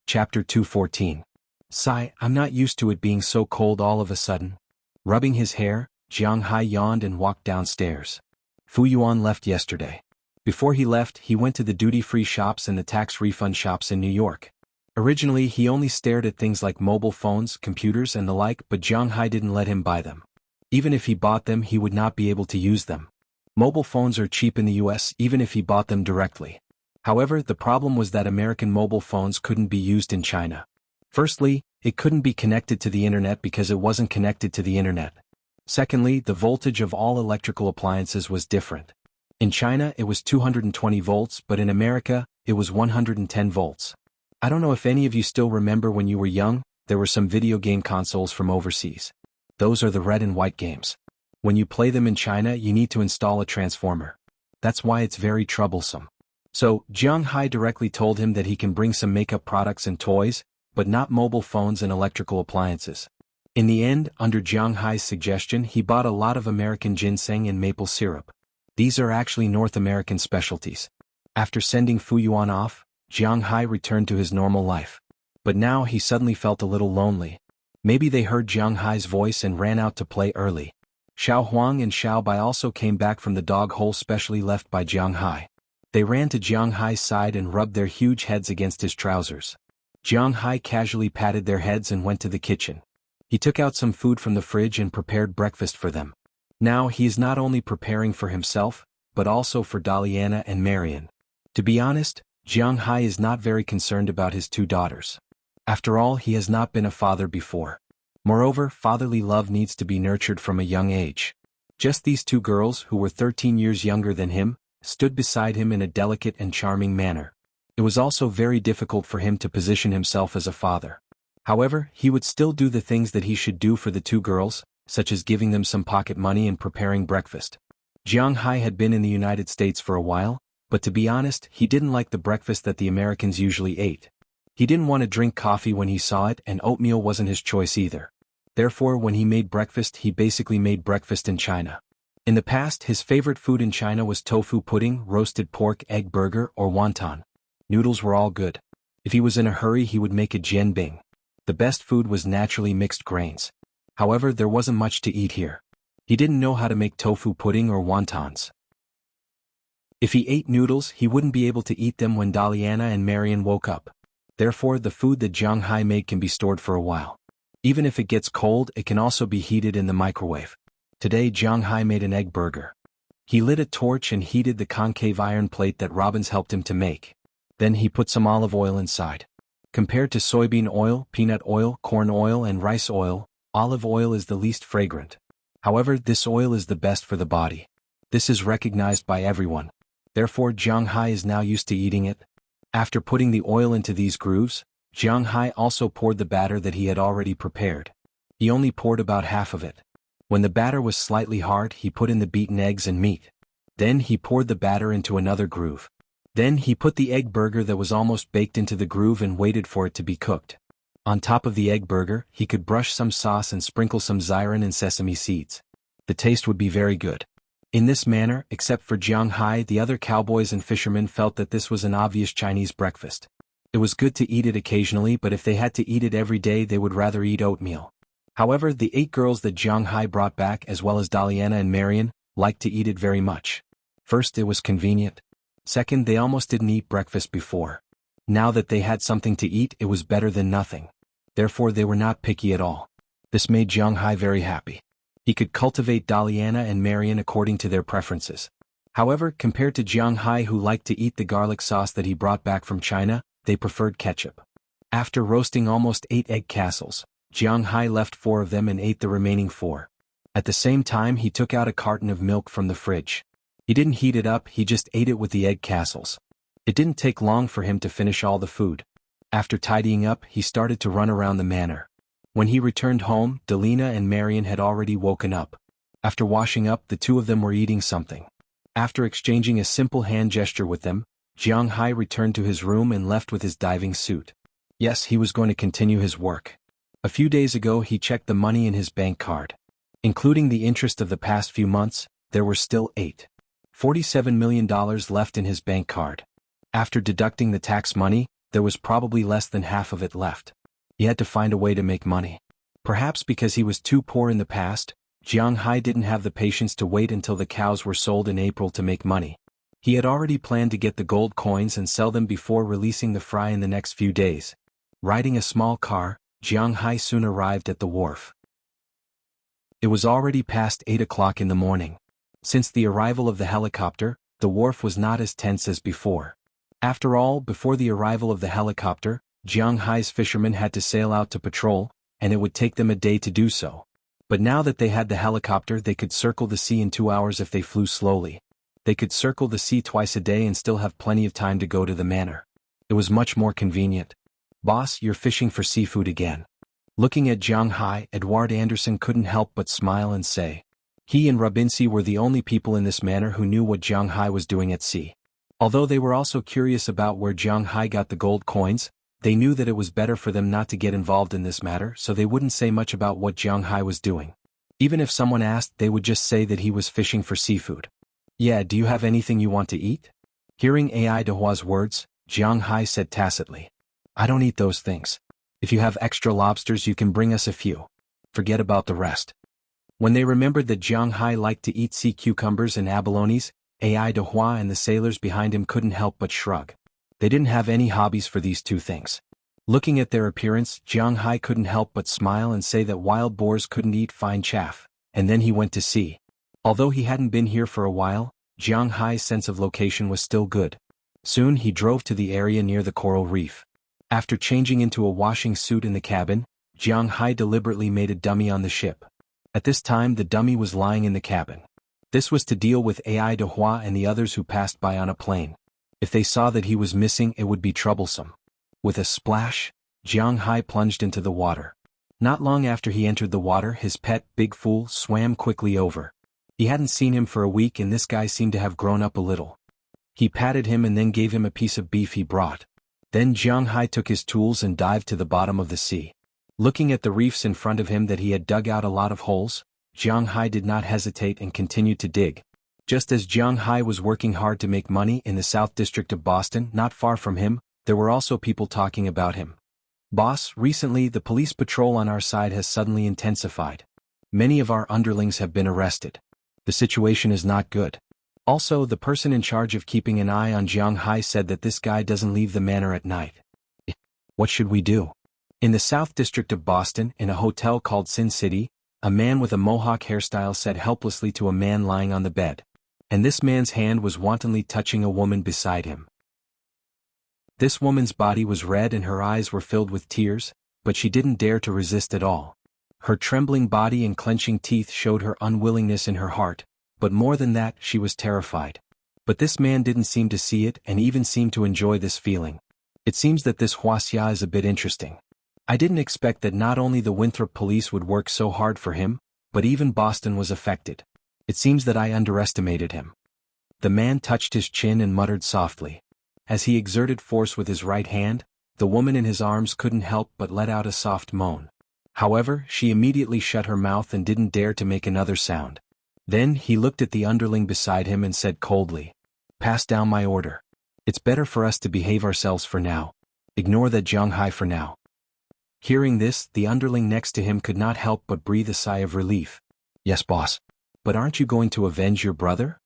Chapter 214. I'm not used to it being so cold all of a sudden. Rubbing his hair, Jiang Hai yawned and walked downstairs. Fu Yuan left yesterday. Before he left, he went to the duty-free shops and the tax refund shops in New York. Originally, he only stared at things like mobile phones, computers and the like, but Jiang Hai didn't let him buy them. Even if he bought them, he would not be able to use them. Mobile phones are cheap in the US even if he bought them directly. However, the problem was that American mobile phones couldn't be used in China. Firstly, it couldn't be connected to the internet because it wasn't connected to the internet. Secondly, the voltage of all electrical appliances was different. In China, it was 220 volts, but in America, it was 110 volts. I don't know if any of you still remember when you were young, there were some video game consoles from overseas. Those are the red and white games. When you play them in China, you need to install a transformer. That's why it's very troublesome. So, Jiang Hai directly told him that he can bring some makeup products and toys, but not mobile phones and electrical appliances. In the end, under Jiang Hai's suggestion, he bought a lot of American ginseng and maple syrup. These are actually North American specialties. After sending Fu Yuan off, Jiang Hai returned to his normal life. But now he suddenly felt a little lonely. Maybe they heard Jiang Hai's voice and ran out to play early. Xiao Huang and Xiao Bai also came back from the dog hole specially left by Jiang Hai. They ran to Jiang Hai's side and rubbed their huge heads against his trousers. Jiang Hai casually patted their heads and went to the kitchen. He took out some food from the fridge and prepared breakfast for them. Now he is not only preparing for himself, but also for Daliana and Marian. To be honest, Jiang Hai is not very concerned about his two daughters. After all, he has not been a father before. Moreover, fatherly love needs to be nurtured from a young age. Just these two girls, who were 13 years younger than him, stood beside him in a delicate and charming manner. It was also very difficult for him to position himself as a father. However, he would still do the things that he should do for the two girls, such as giving them some pocket money and preparing breakfast. Jiang Hai had been in the United States for a while, but to be honest, he didn't like the breakfast that the Americans usually ate. He didn't want to drink coffee when he saw it, and oatmeal wasn't his choice either. Therefore, when he made breakfast, he basically made breakfast in China. In the past, his favorite food in China was tofu pudding, roasted pork, egg burger, or wonton. Noodles were all good. If he was in a hurry, he would make a jianbing. The best food was naturally mixed grains. However, there wasn't much to eat here. He didn't know how to make tofu pudding or wontons. If he ate noodles, he wouldn't be able to eat them when Daliana and Marian woke up. Therefore, the food that Jiang Hai made can be stored for a while. Even if it gets cold, it can also be heated in the microwave. Today, Jiang Hai made an egg burger. He lit a torch and heated the concave iron plate that Robbins helped him to make. Then he put some olive oil inside. Compared to soybean oil, peanut oil, corn oil, and rice oil, olive oil is the least fragrant. However, this oil is the best for the body. This is recognized by everyone. Therefore, Jiang Hai is now used to eating it. After putting the oil into these grooves, Jiang Hai also poured the batter that he had already prepared. He only poured about half of it. When the batter was slightly hard, he put in the beaten eggs and meat. Then he poured the batter into another groove. Then he put the egg burger that was almost baked into the groove and waited for it to be cooked. On top of the egg burger, he could brush some sauce and sprinkle some xiran and sesame seeds. The taste would be very good. In this manner, except for Jiang Hai, the other cowboys and fishermen felt that this was an obvious Chinese breakfast. It was good to eat it occasionally, but if they had to eat it every day, they would rather eat oatmeal. However, the 8 girls that Jiang Hai brought back, as well as Daliana and Marian, liked to eat it very much. First, it was convenient. Second, they almost didn't eat breakfast before. Now that they had something to eat, it was better than nothing. Therefore, they were not picky at all. This made Jiang Hai very happy. He could cultivate Daliana and Marian according to their preferences. However, compared to Jiang Hai, who liked to eat the garlic sauce that he brought back from China, they preferred ketchup. After roasting almost 8 egg castles, Jiang Hai left 4 of them and ate the remaining 4. At the same time, he took out a carton of milk from the fridge. He didn't heat it up, he just ate it with the egg castles. It didn't take long for him to finish all the food. After tidying up, he started to run around the manor. When he returned home, Delina and Marian had already woken up. After washing up, the 2 of them were eating something. After exchanging a simple hand gesture with them, Jiang Hai returned to his room and left with his diving suit. Yes, he was going to continue his work. A few days ago, he checked the money in his bank card. Including the interest of the past few months, there were still $47 million left in his bank card. After deducting the tax money, there was probably less than half of it left. He had to find a way to make money. Perhaps because he was too poor in the past, Jiang Hai didn't have the patience to wait until the cows were sold in April to make money. He had already planned to get the gold coins and sell them before releasing the fry in the next few days. Riding a small car, Jiang Hai soon arrived at the wharf. It was already past 8 o'clock in the morning. Since the arrival of the helicopter, the wharf was not as tense as before. After all, before the arrival of the helicopter, Jiang Hai's fishermen had to sail out to patrol, and it would take them a day to do so. But now that they had the helicopter, they could circle the sea in 2 hours if they flew slowly. They could circle the sea twice a day and still have plenty of time to go to the manor. It was much more convenient. "Boss, you're fishing for seafood again." Looking at Jiang Hai, Edward Anderson couldn't help but smile and say. He and Rabinsi were the only people in this manor who knew what Jiang Hai was doing at sea. Although they were also curious about where Jiang Hai got the gold coins, they knew that it was better for them not to get involved in this matter, so they wouldn't say much about what Jiang Hai was doing. Even if someone asked, they would just say that he was fishing for seafood. "Yeah, do you have anything you want to eat?" Hearing Ai Dehua's words, Jiang Hai said tacitly. "I don't eat those things. If you have extra lobsters, you can bring us a few. Forget about the rest." When they remembered that Jiang Hai liked to eat sea cucumbers and abalones, Ai Dehua and the sailors behind him couldn't help but shrug. They didn't have any hobbies for these two things. Looking at their appearance, Jiang Hai couldn't help but smile and say that wild boars couldn't eat fine chaff, and then he went to sea. Although he hadn't been here for a while, Jiang Hai's sense of location was still good. Soon he drove to the area near the coral reef. After changing into a washing suit in the cabin, Jiang Hai deliberately made a dummy on the ship. At this time the dummy was lying in the cabin. This was to deal with Ai Dehua and the others who passed by on a plane. If they saw that he was missing, it would be troublesome. With a splash, Jiang Hai plunged into the water. Not long after he entered the water, his pet, Big Fool, swam quickly over. He hadn't seen him for a week and this guy seemed to have grown up a little. He patted him and then gave him a piece of beef he brought. Then Jiang Hai took his tools and dived to the bottom of the sea. Looking at the reefs in front of him that he had dug out a lot of holes, Jiang Hai did not hesitate and continued to dig. Just as Jiang Hai was working hard to make money in the South District of Boston, not far from him, there were also people talking about him. "Boss, recently the police patrol on our side has suddenly intensified. Many of our underlings have been arrested. The situation is not good. Also, the person in charge of keeping an eye on Jiang Hai said that this guy doesn't leave the manor at night. What should we do?" In the South District of Boston, in a hotel called Sin City, a man with a mohawk hairstyle said helplessly to a man lying on the bed. And this man's hand was wantonly touching a woman beside him. This woman's body was red and her eyes were filled with tears, but she didn't dare to resist at all. Her trembling body and clenching teeth showed her unwillingness in her heart, but more than that, she was terrified. But this man didn't seem to see it and even seemed to enjoy this feeling. "It seems that this Wuxia is a bit interesting. I didn't expect that not only the Winthrop police would work so hard for him, but even Boston was affected. It seems that I underestimated him." The man touched his chin and muttered softly. As he exerted force with his right hand, the woman in his arms couldn't help but let out a soft moan. However, she immediately shut her mouth and didn't dare to make another sound. Then he looked at the underling beside him and said coldly, "Pass down my order. It's better for us to behave ourselves for now. Ignore that Jiang Hai for now." Hearing this, the underling next to him could not help but breathe a sigh of relief. "Yes, boss. But aren't you going to avenge your brother?"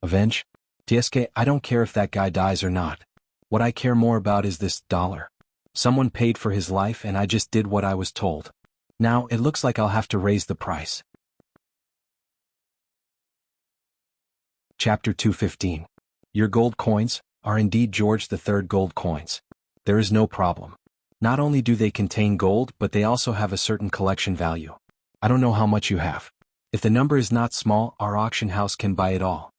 "Avenge? TSK, I don't care if that guy dies or not. What I care more about is this dollar. Someone paid for his life and I just did what I was told. Now it looks like I'll have to raise the price." Chapter 215. Your gold coins are indeed George III gold coins. There is no problem. Not only do they contain gold, but they also have a certain collection value. I don't know how much you have. If the number is not small, our auction house can buy it all.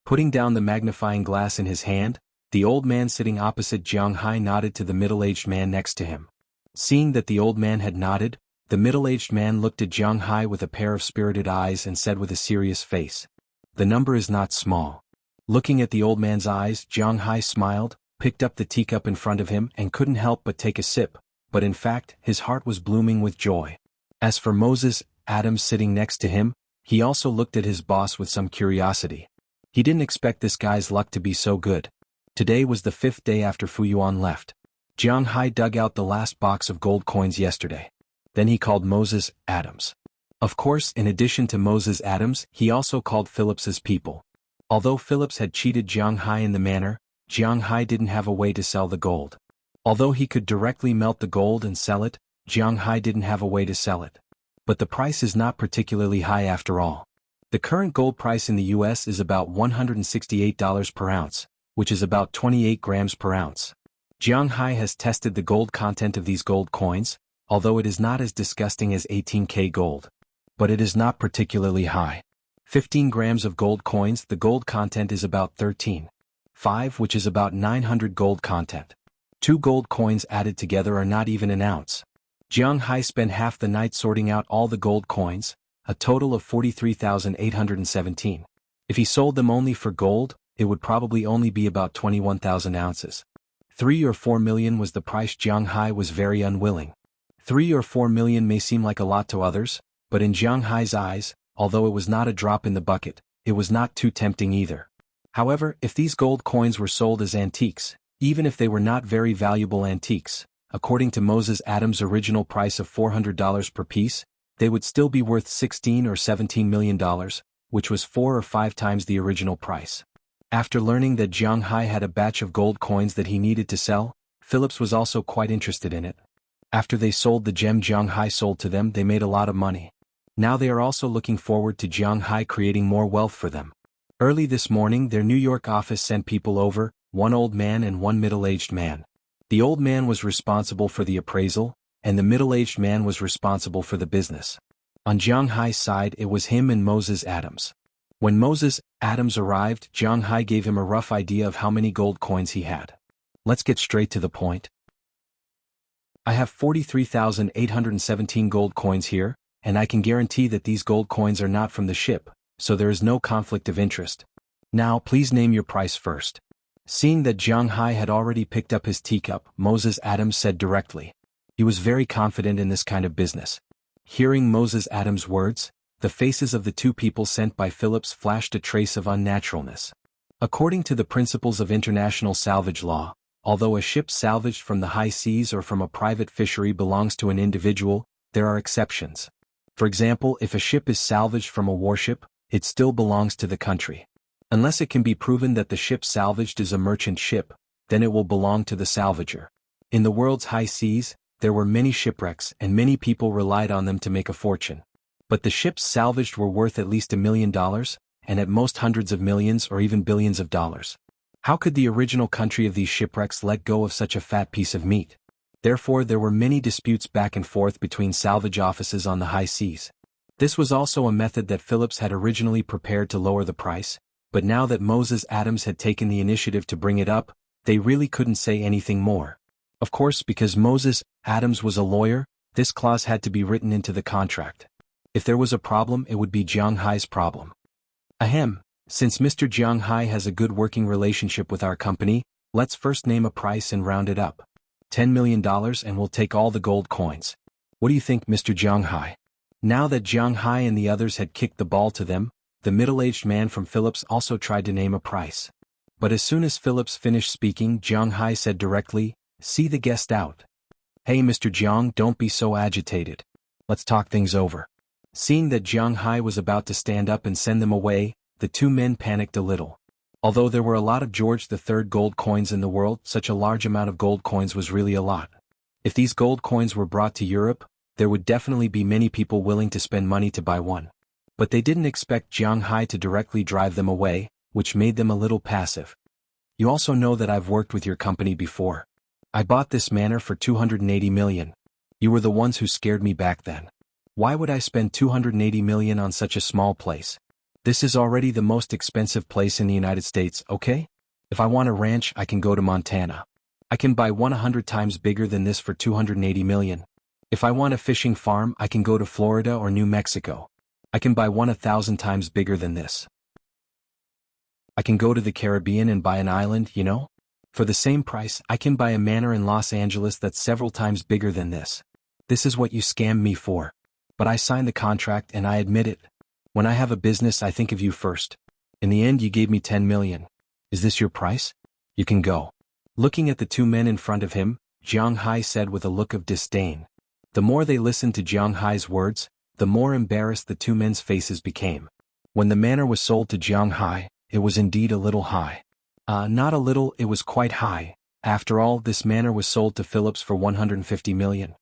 Putting down the magnifying glass in his hand, the old man sitting opposite Jiang Hai nodded to the middle-aged man next to him. Seeing that the old man had nodded, the middle-aged man looked at Jiang Hai with a pair of spirited eyes and said with a serious face, "The number is not small." Looking at the old man's eyes, Jiang Hai smiled, picked up the teacup in front of him and couldn't help but take a sip, but in fact, his heart was blooming with joy. As for Moses Adams sitting next to him, he also looked at his boss with some curiosity. He didn't expect this guy's luck to be so good. Today was the 5th day after Fuyuan left. Jiang Hai dug out the last box of gold coins yesterday. Then he called Moses Adams. Of course, in addition to Moses Adams, he also called Phillips's people. Although Phillips had cheated Jiang Hai in the manor, Jiang Hai didn't have a way to sell the gold. Although he could directly melt the gold and sell it, Jiang Hai didn't have a way to sell it. But the price is not particularly high after all. The current gold price in the US is about $168 per ounce, which is about 28 grams per ounce. Jiang Hai has tested the gold content of these gold coins, although it is not as disgusting as 18K gold. But it is not particularly high. 15 grams of gold coins, the gold content is about 13.5, which is about 900 gold content. 2 gold coins added together are not even an ounce. Jiang Hai spent half the night sorting out all the gold coins, a total of 43,817. If he sold them only for gold, it would probably only be about 21,000 ounces. 3 or 4 million was the price. Jiang Hai was very unwilling. 3 or 4 million may seem like a lot to others, but in Jiang Hai's eyes, although it was not a drop in the bucket, it was not too tempting either. However, if these gold coins were sold as antiques, even if they were not very valuable antiques, according to Moses Adams' original price of $400 per piece, they would still be worth $16 or $17 million, which was 4 or 5 times the original price. After learning that Jiang Hai had a batch of gold coins that he needed to sell, Phillips was also quite interested in it. After they sold the gem Jiang Hai sold to them, they made a lot of money. Now they are also looking forward to Jiang Hai creating more wealth for them. Early this morning, their New York office sent people over, 1 old man and 1 middle-aged man. The old man was responsible for the appraisal, and the middle-aged man was responsible for the business. On Jiang Hai's side, it was him and Moses Adams. When Moses Adams arrived, Jiang Hai gave him a rough idea of how many gold coins he had. Let's get straight to the point. I have 43,817 gold coins here, and I can guarantee that these gold coins are not from the ship, so there is no conflict of interest. Now, please name your price first. Seeing that Jiang Hai had already picked up his teacup, Moses Adams said directly. He was very confident in this kind of business. Hearing Moses Adams' words, the faces of the 2 people sent by Phillips flashed a trace of unnaturalness. According to the principles of international salvage law, although a ship salvaged from the high seas or from a private fishery belongs to an individual, there are exceptions. For example, if a ship is salvaged from a warship, it still belongs to the country. Unless it can be proven that the ship salvaged is a merchant ship, then it will belong to the salvager. In the world's high seas, there were many shipwrecks and many people relied on them to make a fortune. But the ships salvaged were worth at least $1 million, and at most hundreds of millions or even billions of dollars. How could the original country of these shipwrecks let go of such a fat piece of meat? Therefore, there were many disputes back and forth between salvage offices on the high seas. This was also a method that Phillips had originally prepared to lower the price, but now that Moses Adams had taken the initiative to bring it up, they really couldn't say anything more. Of course, because Moses Adams was a lawyer, this clause had to be written into the contract. If there was a problem, it would be Jiang Hai's problem. Ahem. Since Mr. Jiang Hai has a good working relationship with our company, let's first name a price and round it up. $10 million and we'll take all the gold coins. What do you think, Mr. Jiang Hai? Now that Jiang Hai and the others had kicked the ball to them, the middle-aged man from Phillips also tried to name a price. But as soon as Phillips finished speaking, Jiang Hai said directly, "See the guest out." "Hey Mr. Jiang, don't be so agitated. Let's talk things over." Seeing that Jiang Hai was about to stand up and send them away, the 2 men panicked a little. Although there were a lot of George III gold coins in the world, such a large amount of gold coins was really a lot. If these gold coins were brought to Europe, there would definitely be many people willing to spend money to buy one. But they didn't expect Jiang Hai to directly drive them away, which made them a little passive. "You also know that I've worked with your company before. I bought this manor for $280 million. You were the ones who scared me back then. Why would I spend $280 million on such a small place? This is already the most expensive place in the United States, okay? If I want a ranch, I can go to Montana. I can buy one 100 times bigger than this for $280 million. If I want a fishing farm, I can go to Florida or New Mexico. I can buy one 1,000 times bigger than this. I can go to the Caribbean and buy an island, you know? For the same price, I can buy a manor in Los Angeles that's several times bigger than this. This is what you scammed me for. But I signed the contract and I admit it. When I have a business, I think of you first. In the end, you gave me $10 million. Is this your price? You can go." Looking at the 2 men in front of him, Jiang Hai said with a look of disdain. The more they listened to Jiang Hai's words, the more embarrassed the 2 men's faces became. When the manor was sold to Jiang Hai, it was indeed a little high. Not a little, it was quite high. After all, this manor was sold to Phillips for $150 million.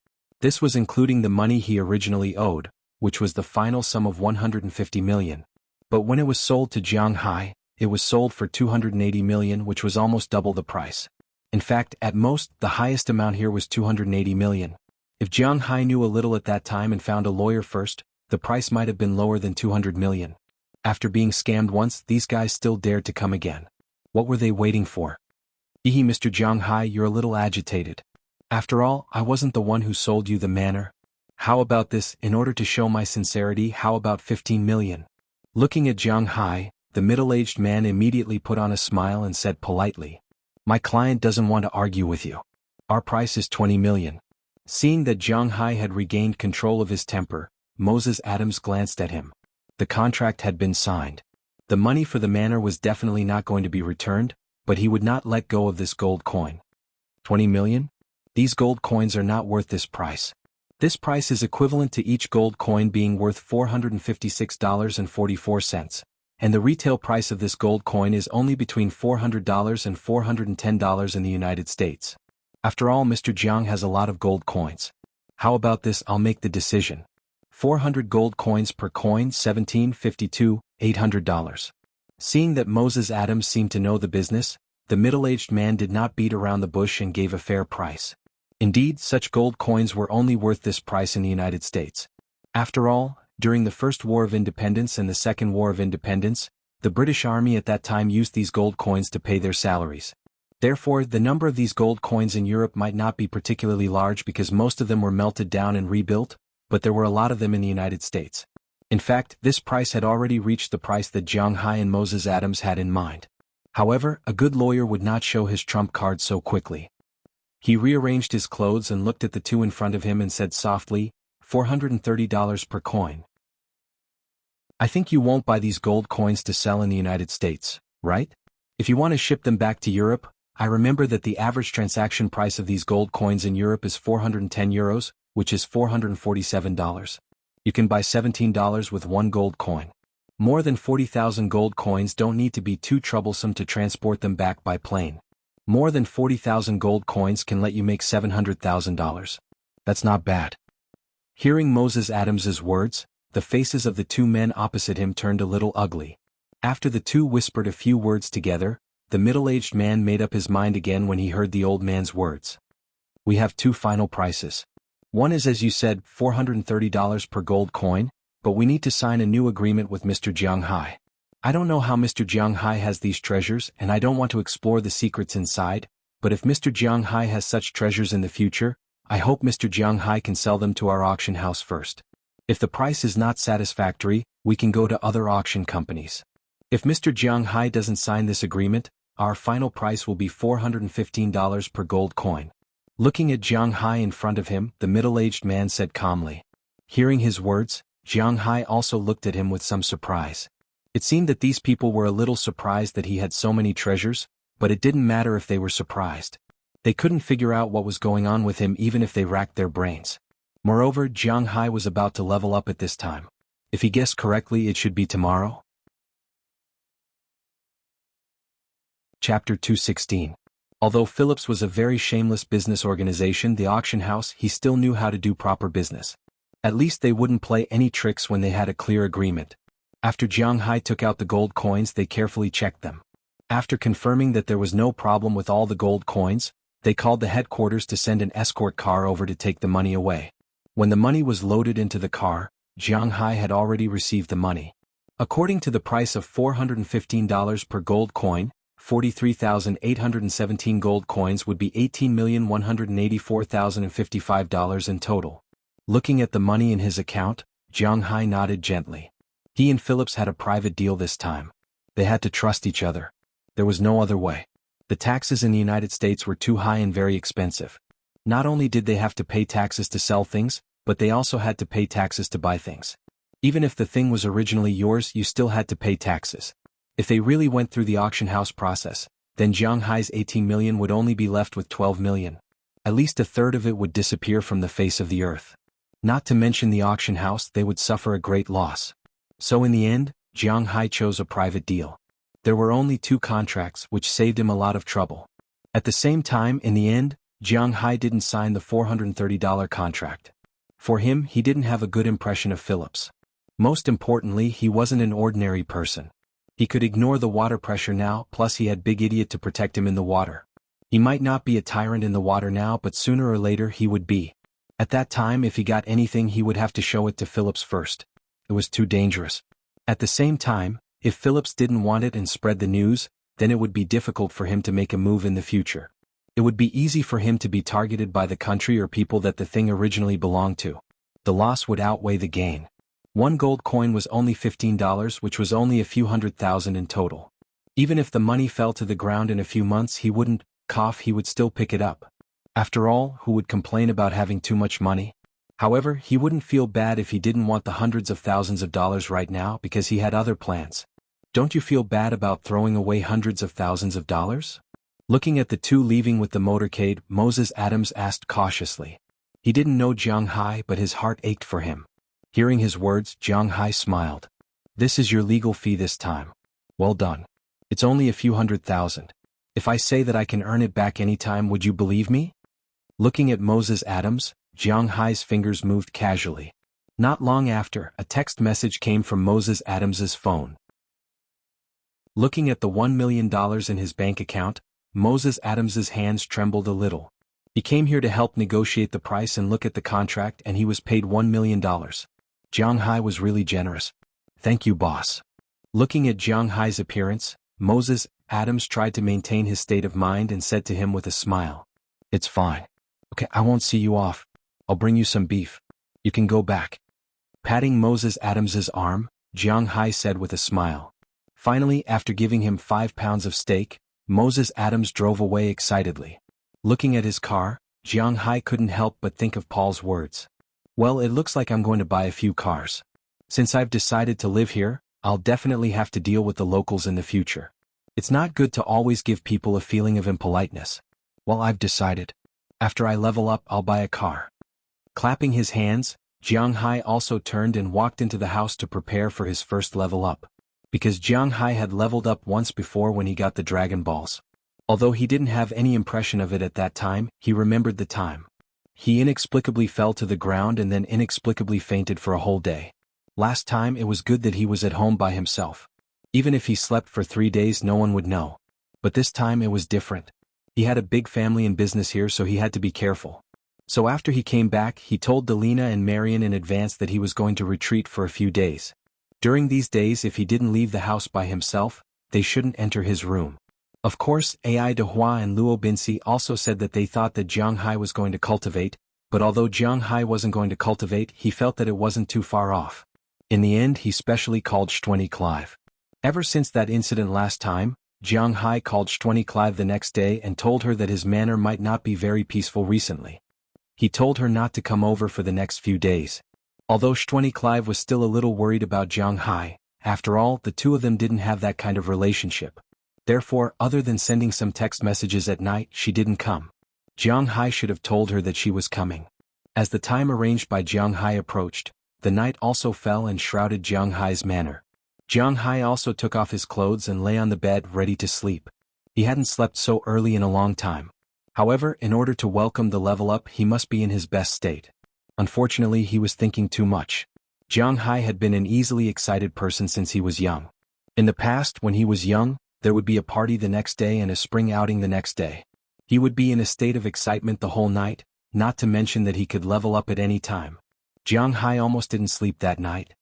This was including the money he originally owed, which was the final sum of $150 million. But when it was sold to Jiang Hai, it was sold for $280 million, which was almost double the price. In fact, at most, the highest amount here was $280 million. If Jiang Hai knew a little at that time and found a lawyer first, the price might have been lower than $200 million. After being scammed once, these guys still dared to come again. What were they waiting for? Mr. Jianghai, you're a little agitated. After all, I wasn't the one who sold you the manor. How about this? In order to show my sincerity, how about 15 million? Looking at Jianghai, the middle-aged man immediately put on a smile and said politely, "My client doesn't want to argue with you. Our price is 20 million. Seeing that Jianghai had regained control of his temper, Moses Adams glanced at him. The contract had been signed. The money for the manor was definitely not going to be returned, but he would not let go of this gold coin. 20 million? These gold coins are not worth this price. This price is equivalent to each gold coin being worth $456.44, and the retail price of this gold coin is only between $400 and $410 in the United States. After all, Mr. Jiang has a lot of gold coins. How about this? I'll make the decision. 400 gold coins per coin, $17.52, $800. Seeing that Moses Adams seemed to know the business, the middle-aged man did not beat around the bush and gave a fair price. Indeed, such gold coins were only worth this price in the United States. After all, during the First War of Independence and the Second War of Independence, the British Army at that time used these gold coins to pay their salaries. Therefore, the number of these gold coins in Europe might not be particularly large because most of them were melted down and rebuilt, but there were a lot of them in the United States. In fact, this price had already reached the price that Jianghai and Moses Adams had in mind. However, a good lawyer would not show his trump card so quickly. He rearranged his clothes and looked at the two in front of him and said softly, $430 per coin. I think you won't buy these gold coins to sell in the United States, right? If you want to ship them back to Europe, I remember that the average transaction price of these gold coins in Europe is 410 euros, which is $447. You can buy $17 with one gold coin. More than 40,000 gold coins don't need to be too troublesome to transport them back by plane. More than 40,000 gold coins can let you make $700,000. That's not bad. Hearing Moses Adams's words, the faces of the two men opposite him turned a little ugly. After the two whispered a few words together, the middle-aged man made up his mind again when he heard the old man's words. We have two final prices. One is, as you said, $430 per gold coin, but we need to sign a new agreement with Mr. Jianghai. I don't know how Mr. Jianghai has these treasures, and I don't want to explore the secrets inside, but if Mr. Jianghai has such treasures in the future, I hope Mr. Jianghai can sell them to our auction house first. If the price is not satisfactory, we can go to other auction companies. If Mr. Jianghai doesn't sign this agreement, our final price will be $415 per gold coin. Looking at Jianghai in front of him, the middle-aged man said calmly. Hearing his words, Jianghai also looked at him with some surprise. It seemed that these people were a little surprised that he had so many treasures, but it didn't matter if they were surprised. They couldn't figure out what was going on with him even if they racked their brains. Moreover, Jianghai was about to level up at this time. If he guessed correctly, it should be tomorrow. Chapter 216. Although Phillips was a very shameless business organization, the auction house, he still knew how to do proper business. At least they wouldn't play any tricks when they had a clear agreement. After Jianghai took out the gold coins, they carefully checked them. After confirming that there was no problem with all the gold coins, they called the headquarters to send an escort car over to take the money away. When the money was loaded into the car, Jianghai had already received the money. According to the price of $415 per gold coin, 43,817 gold coins would be $18,184,055 in total. Looking at the money in his account, Jianghai nodded gently. He and Phillips had a private deal this time. They had to trust each other. There was no other way. The taxes in the United States were too high and very expensive. Not only did they have to pay taxes to sell things, but they also had to pay taxes to buy things. Even if the thing was originally yours, you still had to pay taxes. If they really went through the auction house process, then Jianghai's 18 million would only be left with 12 million. At least a third of it would disappear from the face of the earth. Not to mention the auction house, they would suffer a great loss. So in the end, Jianghai chose a private deal. There were only 2 contracts, which saved him a lot of trouble. At the same time, in the end, Jianghai didn't sign the $430 contract. For him, he didn't have a good impression of Phillips. Most importantly, he wasn't an ordinary person. He could ignore the water pressure now, plus he had Big Idiot to protect him in the water. He might not be a tyrant in the water now, but sooner or later he would be. At that time, if he got anything, he would have to show it to Phillips first. It was too dangerous. At the same time, if Phillips didn't want it and spread the news, then it would be difficult for him to make a move in the future. It would be easy for him to be targeted by the country or people that the thing originally belonged to. The loss would outweigh the gain. One gold coin was only $15, which was only a few $100,000 in total. Even if the money fell to the ground in a few months, he would still pick it up. After all, who would complain about having too much money? However, he wouldn't feel bad if he didn't want the hundreds of thousands of dollars right now because he had other plans. Don't you feel bad about throwing away hundreds of thousands of dollars? Looking at the two leaving with the motorcade, Moses Adams asked cautiously. He didn't know Jiang Hai, but his heart ached for him. Hearing his words, Jiang Hai smiled. This is your legal fee this time. Well done. It's only a few $100,000. If I say that I can earn it back anytime, would you believe me? Looking at Moses Adams, Jiang Hai's fingers moved casually. Not long after, a text message came from Moses Adams's phone. Looking at the $1 million in his bank account, Moses Adams's hands trembled a little. He came here to help negotiate the price and look at the contract, and he was paid $1 million. Jiang Hai was really generous. Thank you, boss. Looking at Jiang Hai's appearance, Moses Adams tried to maintain his state of mind and said to him with a smile. It's fine. Okay, I won't see you off. I'll bring you some beef. You can go back. Patting Moses Adams's arm, Jiang Hai said with a smile. Finally, after giving him 5 pounds of steak, Moses Adams drove away excitedly. Looking at his car, Jiang Hai couldn't help but think of Paul's words. Well, it looks like I'm going to buy a few cars. Since I've decided to live here, I'll definitely have to deal with the locals in the future. It's not good to always give people a feeling of impoliteness. Well, I've decided. After I level up, I'll buy a car. Clapping his hands, Jiang Hai also turned and walked into the house to prepare for his first level up. Because Jiang Hai had leveled up once before when he got the Dragon Balls. Although he didn't have any impression of it at that time, he remembered the time. He inexplicably fell to the ground and then inexplicably fainted for a whole day. Last time it was good that he was at home by himself. Even if he slept for 3 days, no one would know. But this time it was different. He had a big family and business here, so he had to be careful. So after he came back, he told Delina and Marion in advance that he was going to retreat for a few days. During these days, if he didn't leave the house by himself, they shouldn't enter his room. Of course, Ai Dehua and Luo Binsi also said that they thought that Jiang Hai was going to cultivate, but although Jiang Hai wasn't going to cultivate, he felt that it wasn't too far off. In the end, he specially called Shtwenny Clive. Ever since that incident last time, Jiang Hai called Shtwenny Clive the next day and told her that his manner might not be very peaceful recently. He told her not to come over for the next few days. Although Shtwenny Clive was still a little worried about Jiang Hai, after all, the two of them didn't have that kind of relationship. Therefore, other than sending some text messages at night, she didn't come. Jiang Hai should have told her that she was coming. As the time arranged by Jiang Hai approached, the night also fell and shrouded Jiang Hai's manner. Jiang Hai also took off his clothes and lay on the bed ready to sleep. He hadn't slept so early in a long time. However, in order to welcome the level up, he must be in his best state. Unfortunately, he was thinking too much. Jiang Hai had been an easily excited person since he was young. In the past, when he was young, there would be a party the next day and a spring outing the next day. He would be in a state of excitement the whole night, not to mention that he could level up at any time. Jiang Hai almost didn't sleep that night.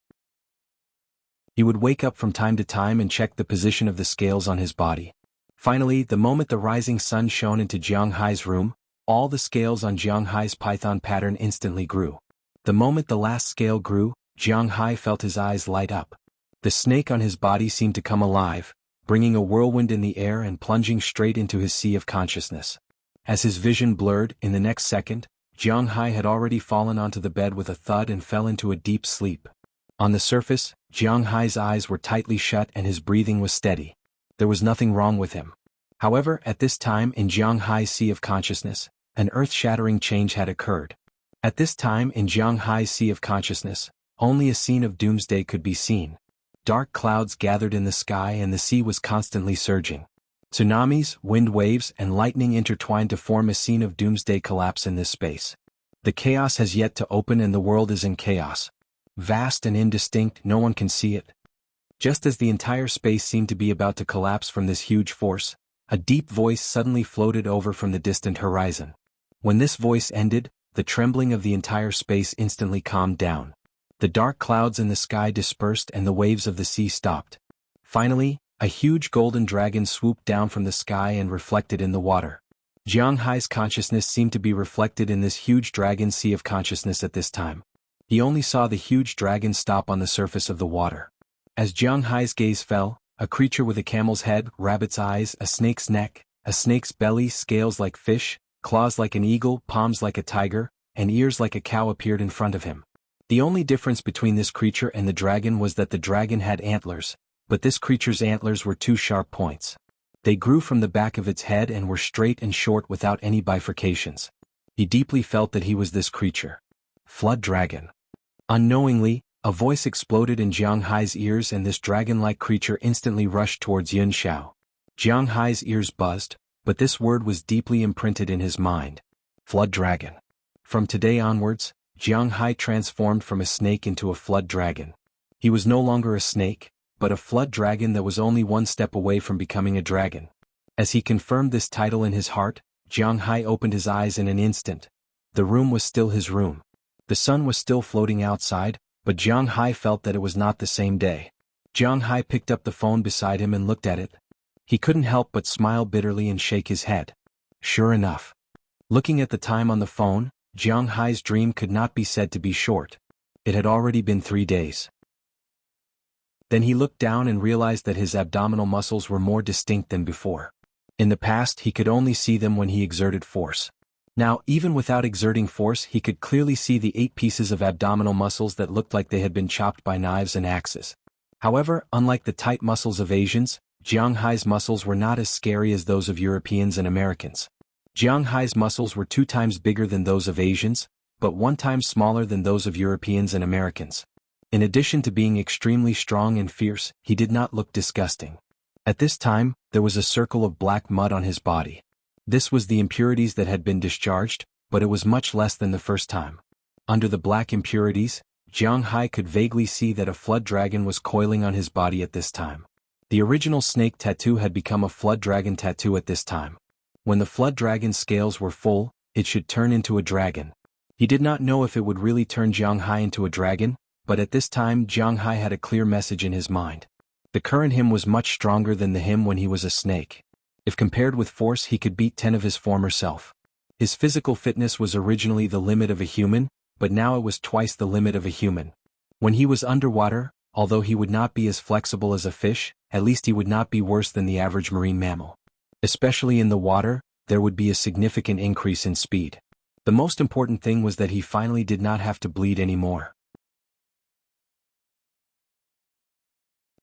He would wake up from time to time and check the position of the scales on his body. Finally, the moment the rising sun shone into Jiang Hai's room, all the scales on Jiang Hai's python pattern instantly grew. The moment the last scale grew, Jiang Hai felt his eyes light up. The snake on his body seemed to come alive, bringing a whirlwind in the air and plunging straight into his sea of consciousness. As his vision blurred, in the next second, Jiang Hai had already fallen onto the bed with a thud and fell into a deep sleep. On the surface, Jiang Hai's eyes were tightly shut and his breathing was steady. There was nothing wrong with him. However, at this time in Jiang Hai's sea of consciousness, an earth-shattering change had occurred. At this time in Jiang Hai's sea of consciousness, only a scene of doomsday could be seen. Dark clouds gathered in the sky and the sea was constantly surging. Tsunamis, wind waves, and lightning intertwined to form a scene of doomsday collapse in this space. The chaos has yet to open and the world is in chaos. Vast and indistinct, no one can see it. Just as the entire space seemed to be about to collapse from this huge force, a deep voice suddenly floated over from the distant horizon. When this voice ended, the trembling of the entire space instantly calmed down. The dark clouds in the sky dispersed and the waves of the sea stopped. Finally, A huge golden dragon swooped down from the sky and reflected in the water. Jiang Hai's consciousness seemed to be reflected in this huge dragon sea of consciousness at this time. He only saw the huge dragon stop on the surface of the water. As Jiang Hai's gaze fell, a creature with a camel's head, rabbit's eyes, a snake's neck, a snake's belly, scales like fish, claws like an eagle, palms like a tiger, and ears like a cow appeared in front of him. The only difference between this creature and the dragon was that the dragon had antlers, but this creature's antlers were two sharp points. They grew from the back of its head and were straight and short without any bifurcations. He deeply felt that he was this creature. Flood dragon. Unknowingly, a voice exploded in Jiang Hai's ears and this dragon-like creature instantly rushed towards Yun Xiao. Jiang Hai's ears buzzed, but this word was deeply imprinted in his mind. Flood dragon. From today onwards, Jiang Hai transformed from a snake into a flood dragon. He was no longer a snake, but a flood dragon that was only one step away from becoming a dragon. As he confirmed this title in his heart, Jiang Hai opened his eyes in an instant. The room was still his room. The sun was still floating outside, but Jiang Hai felt that it was not the same day. Jiang Hai picked up the phone beside him and looked at it. He couldn't help but smile bitterly and shake his head. Sure enough. Looking at the time on the phone, Jiang Hai's dream could not be said to be short. It had already been 3 days. Then he looked down and realized that his abdominal muscles were more distinct than before. In the past he could only see them when he exerted force. Now, even without exerting force, he could clearly see the 8 pieces of abdominal muscles that looked like they had been chopped by knives and axes. However, unlike the tight muscles of Asians, Jiang Hai's muscles were not as scary as those of Europeans and Americans. Jiang Hai's muscles were 2 times bigger than those of Asians, but 1 time smaller than those of Europeans and Americans. In addition to being extremely strong and fierce, he did not look disgusting. At this time, there was a circle of black mud on his body. This was the impurities that had been discharged, but it was much less than the first time. Under the black impurities, Jiang Hai could vaguely see that a flood dragon was coiling on his body at this time. The original snake tattoo had become a flood dragon tattoo at this time. When the flood dragon's scales were full, it should turn into a dragon. He did not know if it would really turn Jiang Hai into a dragon, but at this time Jiang Hai had a clear message in his mind. The current him was much stronger than the him when he was a snake. If compared with force, he could beat 10 of his former self. His physical fitness was originally the limit of a human, but now it was twice the limit of a human. When he was underwater, although he would not be as flexible as a fish, at least he would not be worse than the average marine mammal. Especially in the water, there would be a significant increase in speed. The most important thing was that he finally did not have to bleed anymore.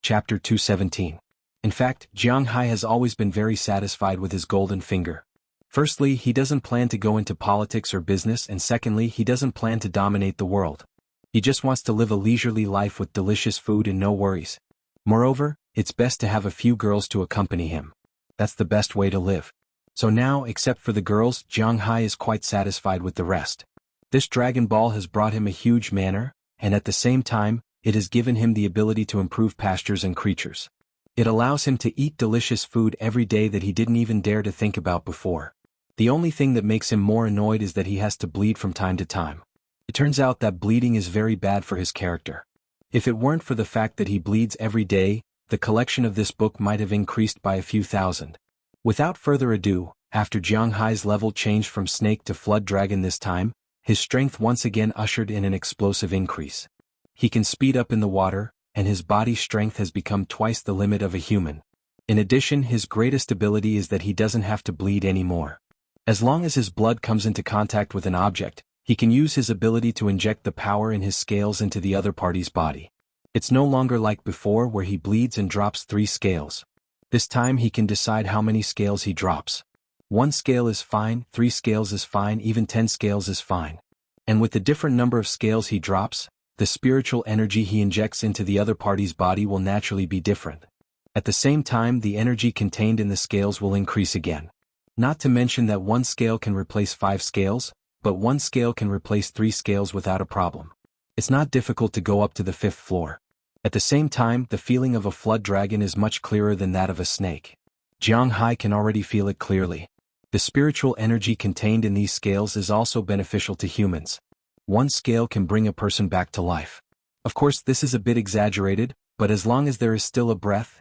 Chapter 217. In fact, Jiang Hai has always been very satisfied with his golden finger. Firstly, he doesn't plan to go into politics or business, and secondly, he doesn't plan to dominate the world. He just wants to live a leisurely life with delicious food and no worries. Moreover, it's best to have a few girls to accompany him. That's the best way to live. So now, except for the girls, Jiang Hai is quite satisfied with the rest. This Dragon Ball has brought him a huge manner, and at the same time, it has given him the ability to improve pastures and creatures. It allows him to eat delicious food every day that he didn't even dare to think about before. The only thing that makes him more annoyed is that he has to bleed from time to time. It turns out that bleeding is very bad for his character. If it weren't for the fact that he bleeds every day, the collection of this book might have increased by a few thousand. Without further ado, after Jiang Hai's level changed from snake to flood dragon this time, his strength once again ushered in an explosive increase. He can speed up in the water, and his body strength has become twice the limit of a human. In addition, his greatest ability is that he doesn't have to bleed anymore. As long as his blood comes into contact with an object, he can use his ability to inject the power in his scales into the other party's body. It's no longer like before where he bleeds and drops 3 scales. This time he can decide how many scales he drops. 1 scale is fine, 3 scales is fine, even 10 scales is fine. And with the different number of scales he drops, the spiritual energy he injects into the other party's body will naturally be different. At the same time, the energy contained in the scales will increase again. Not to mention that 1 scale can replace 5 scales, but 1 scale can replace 3 scales without a problem. It's not difficult to go up to the 5th floor. At the same time, the feeling of a flood dragon is much clearer than that of a snake. Jiang Hai can already feel it clearly. The spiritual energy contained in these scales is also beneficial to humans. 1 scale can bring a person back to life. Of course, this is a bit exaggerated, but as long as there is still a breath,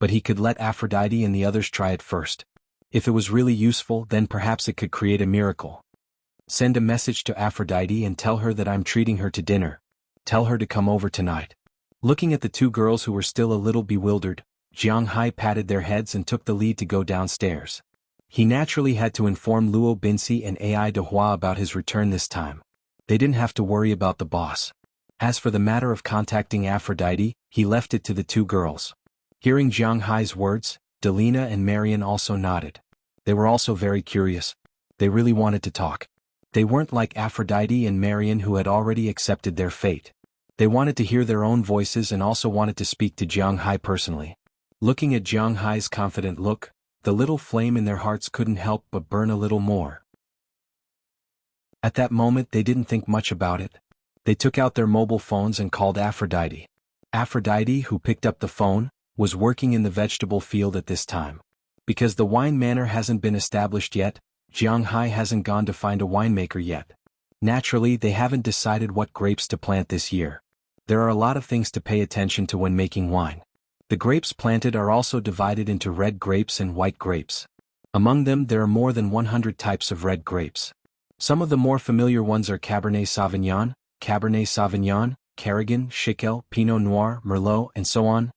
But he could let Aphrodite and the others try it first. If it was really useful, then perhaps it could create a miracle. Send a message to Aphrodite and tell her that I'm treating her to dinner. Tell her to come over tonight. Looking at the two girls who were still a little bewildered, Jiang Hai patted their heads and took the lead to go downstairs. He naturally had to inform Luo Binci and Ai Dehua about his return this time. They didn't have to worry about the boss. As for the matter of contacting Aphrodite, he left it to the two girls. Hearing Jiang Hai's words, Delina and Marian also nodded. They were also very curious. They really wanted to talk. They weren't like Aphrodite and Marian who had already accepted their fate. They wanted to hear their own voices and also wanted to speak to Jiang Hai personally. Looking at Jiang Hai's confident look, the little flame in their hearts couldn't help but burn a little more. At that moment they didn't think much about it. They took out their mobile phones and called Aphrodite. Aphrodite, who picked up the phone, was working in the vegetable field at this time. Because the wine manor hasn't been established yet, Jiang Hai hasn't gone to find a winemaker yet. Naturally, they haven't decided what grapes to plant this year. There are a lot of things to pay attention to when making wine. The grapes planted are also divided into red grapes and white grapes. Among them there are more than 100 types of red grapes. Some of the more familiar ones are Cabernet Sauvignon, Carignan, Chiquel, Pinot Noir, Merlot, and so on.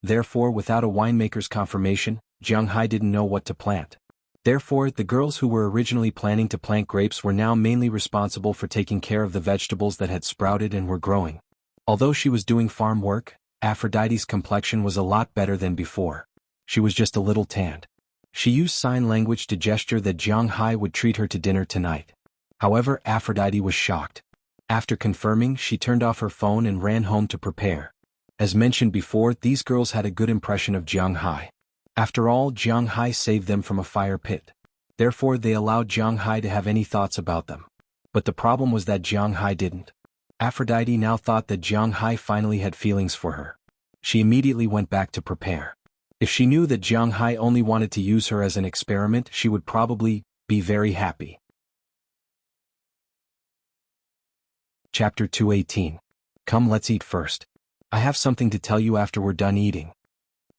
Therefore, without a winemaker's confirmation, Jiang Hai didn't know what to plant. Therefore, the girls who were originally planning to plant grapes were now mainly responsible for taking care of the vegetables that had sprouted and were growing. Although she was doing farm work, Aphrodite's complexion was a lot better than before. She was just a little tanned. She used sign language to gesture that Jiang Hai would treat her to dinner tonight. However, Aphrodite was shocked. After confirming, she turned off her phone and ran home to prepare. As mentioned before, these girls had a good impression of Jiang Hai. After all, Jiang Hai saved them from a fire pit. Therefore, they allowed Jiang Hai to have any thoughts about them. But the problem was that Jiang Hai didn't. Aphrodite now thought that Jiang Hai finally had feelings for her. She immediately went back to prepare. If she knew that Jiang Hai only wanted to use her as an experiment, she would probably be very happy. Chapter 218. Come, let's eat first. I have something to tell you after we're done eating.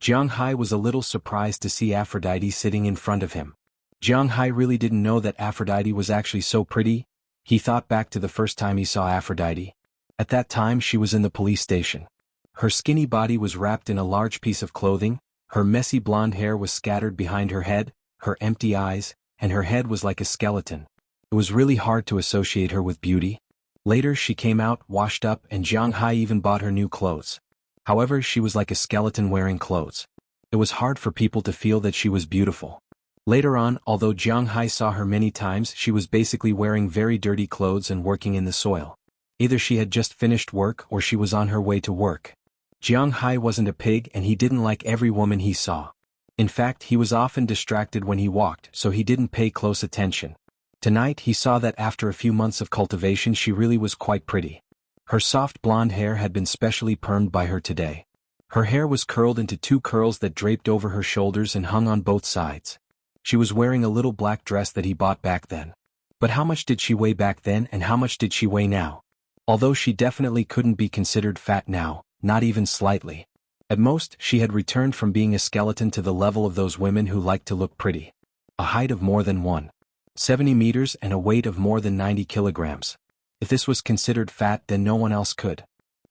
Jiang Hai was a little surprised to see Aphrodite sitting in front of him. Jiang Hai really didn't know that Aphrodite was actually so pretty. He thought back to the first time he saw Aphrodite. At that time she was in the police station. Her skinny body was wrapped in a large piece of clothing, her messy blonde hair was scattered behind her head, her empty eyes, and her head was like a skeleton. It was really hard to associate her with beauty. Later she came out, washed up, and Jiang Hai even bought her new clothes. However, she was like a skeleton wearing clothes. It was hard for people to feel that she was beautiful. Later on, although Jiang Hai saw her many times, she was basically wearing very dirty clothes and working in the soil. Either she had just finished work or she was on her way to work. Jiang Hai wasn't a pig and he didn't like every woman he saw. In fact, he was often distracted when he walked, so he didn't pay close attention. Tonight he saw that after a few months of cultivation she really was quite pretty. Her soft blonde hair had been specially permed by her today. Her hair was curled into two curls that draped over her shoulders and hung on both sides. She was wearing a little black dress that he bought back then. But how much did she weigh back then and how much did she weigh now? Although she definitely couldn't be considered fat now, not even slightly. At most, she had returned from being a skeleton to the level of those women who like to look pretty. A height of more than 170 meters and a weight of more than 90 kilograms. If this was considered fat, then no one else could.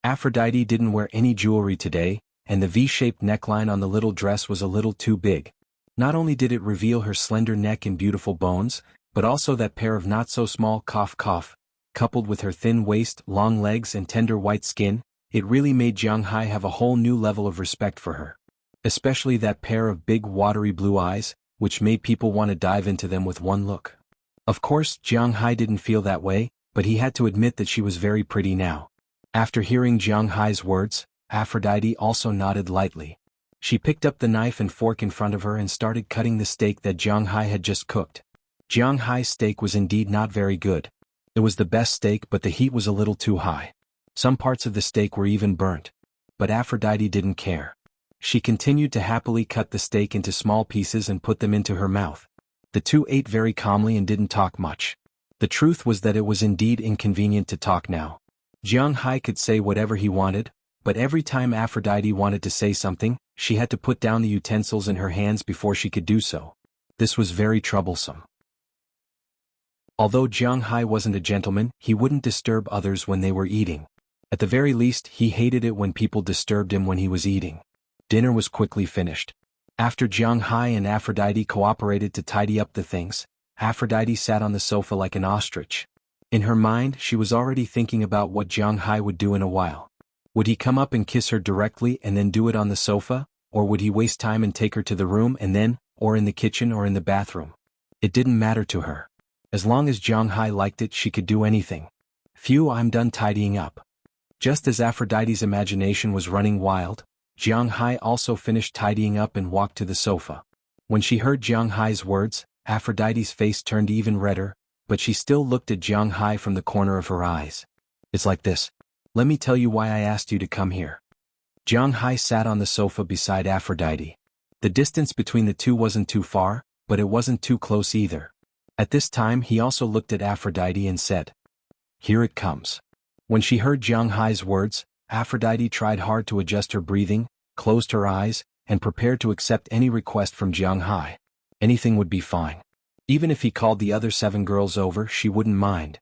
Aphrodite didn't wear any jewelry today, and the V-shaped neckline on the little dress was a little too big. Not only did it reveal her slender neck and beautiful bones, but also that pair of not-so-small cough, coupled with her thin waist, long legs and tender white skin, it really made Jiang Hai have a whole new level of respect for her. Especially that pair of big watery blue eyes, which made people want to dive into them with one look. Of course, Jiang Hai didn't feel that way, but he had to admit that she was very pretty now. After hearing Jiang Hai's words, Aphrodite also nodded lightly. She picked up the knife and fork in front of her and started cutting the steak that Jiang Hai had just cooked. Jiang Hai's steak was indeed not very good. It was the best steak, but the heat was a little too high. Some parts of the steak were even burnt. But Aphrodite didn't care. She continued to happily cut the steak into small pieces and put them into her mouth. The two ate very calmly and didn't talk much. The truth was that it was indeed inconvenient to talk now. Jiang Hai could say whatever he wanted, but every time Aphrodite wanted to say something, she had to put down the utensils in her hands before she could do so. This was very troublesome. Although Jiang Hai wasn't a gentleman, he wouldn't disturb others when they were eating. At the very least, he hated it when people disturbed him when he was eating. Dinner was quickly finished. After Jiang Hai and Aphrodite cooperated to tidy up the things, Aphrodite sat on the sofa like an ostrich. In her mind, she was already thinking about what Jiang Hai would do in a while. Would he come up and kiss her directly and then do it on the sofa, or would he waste time and take her to the room and then, or in the kitchen or in the bathroom? It didn't matter to her. As long as Jiang Hai liked it, she could do anything. Phew, I'm done tidying up. Just as Aphrodite's imagination was running wild, Jiang Hai also finished tidying up and walked to the sofa. When she heard Jiang Hai's words, Aphrodite's face turned even redder, but she still looked at Jiang Hai from the corner of her eyes. It's like this. Let me tell you why I asked you to come here. Jiang Hai sat on the sofa beside Aphrodite. The distance between the two wasn't too far, but it wasn't too close either. At this time he also looked at Aphrodite and said, "Here it comes." When she heard Jiang Hai's words, Aphrodite tried hard to adjust her breathing, closed her eyes, and prepared to accept any request from Jiang Hai. Anything would be fine. Even if he called the other 7 girls over, she wouldn't mind.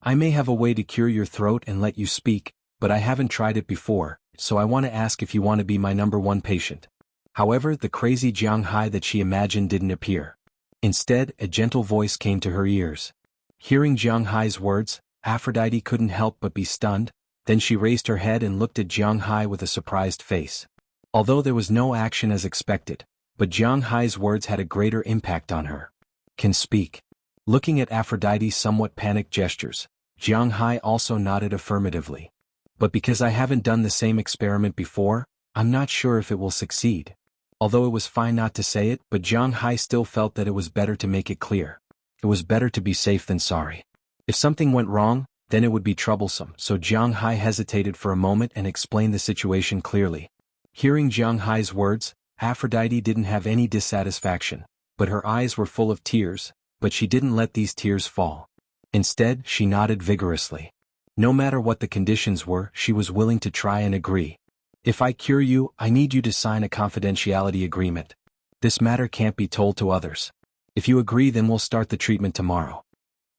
I may have a way to cure your throat and let you speak, but I haven't tried it before, so I want to ask if you want to be my #1 patient. However, the crazy Jiang Hai that she imagined didn't appear. Instead, a gentle voice came to her ears. Hearing Jiang Hai's words, Aphrodite couldn't help but be stunned, then she raised her head and looked at Jiang Hai with a surprised face. Although there was no action as expected, but Jiang Hai's words had a greater impact on her. Can speak. Looking at Aphrodite's somewhat panicked gestures, Jiang Hai also nodded affirmatively. But because I haven't done the same experiment before, I'm not sure if it will succeed. Although it was fine not to say it, but Jiang Hai still felt that it was better to make it clear. It was better to be safe than sorry. If something went wrong, then it would be troublesome, so Jiang Hai hesitated for a moment and explained the situation clearly. Hearing Jiang Hai's words, Aphrodite didn't have any dissatisfaction, but her eyes were full of tears, but she didn't let these tears fall. Instead, she nodded vigorously. No matter what the conditions were, she was willing to try and agree. If I cure you, I need you to sign a confidentiality agreement. This matter can't be told to others. If you agree, then we'll start the treatment tomorrow.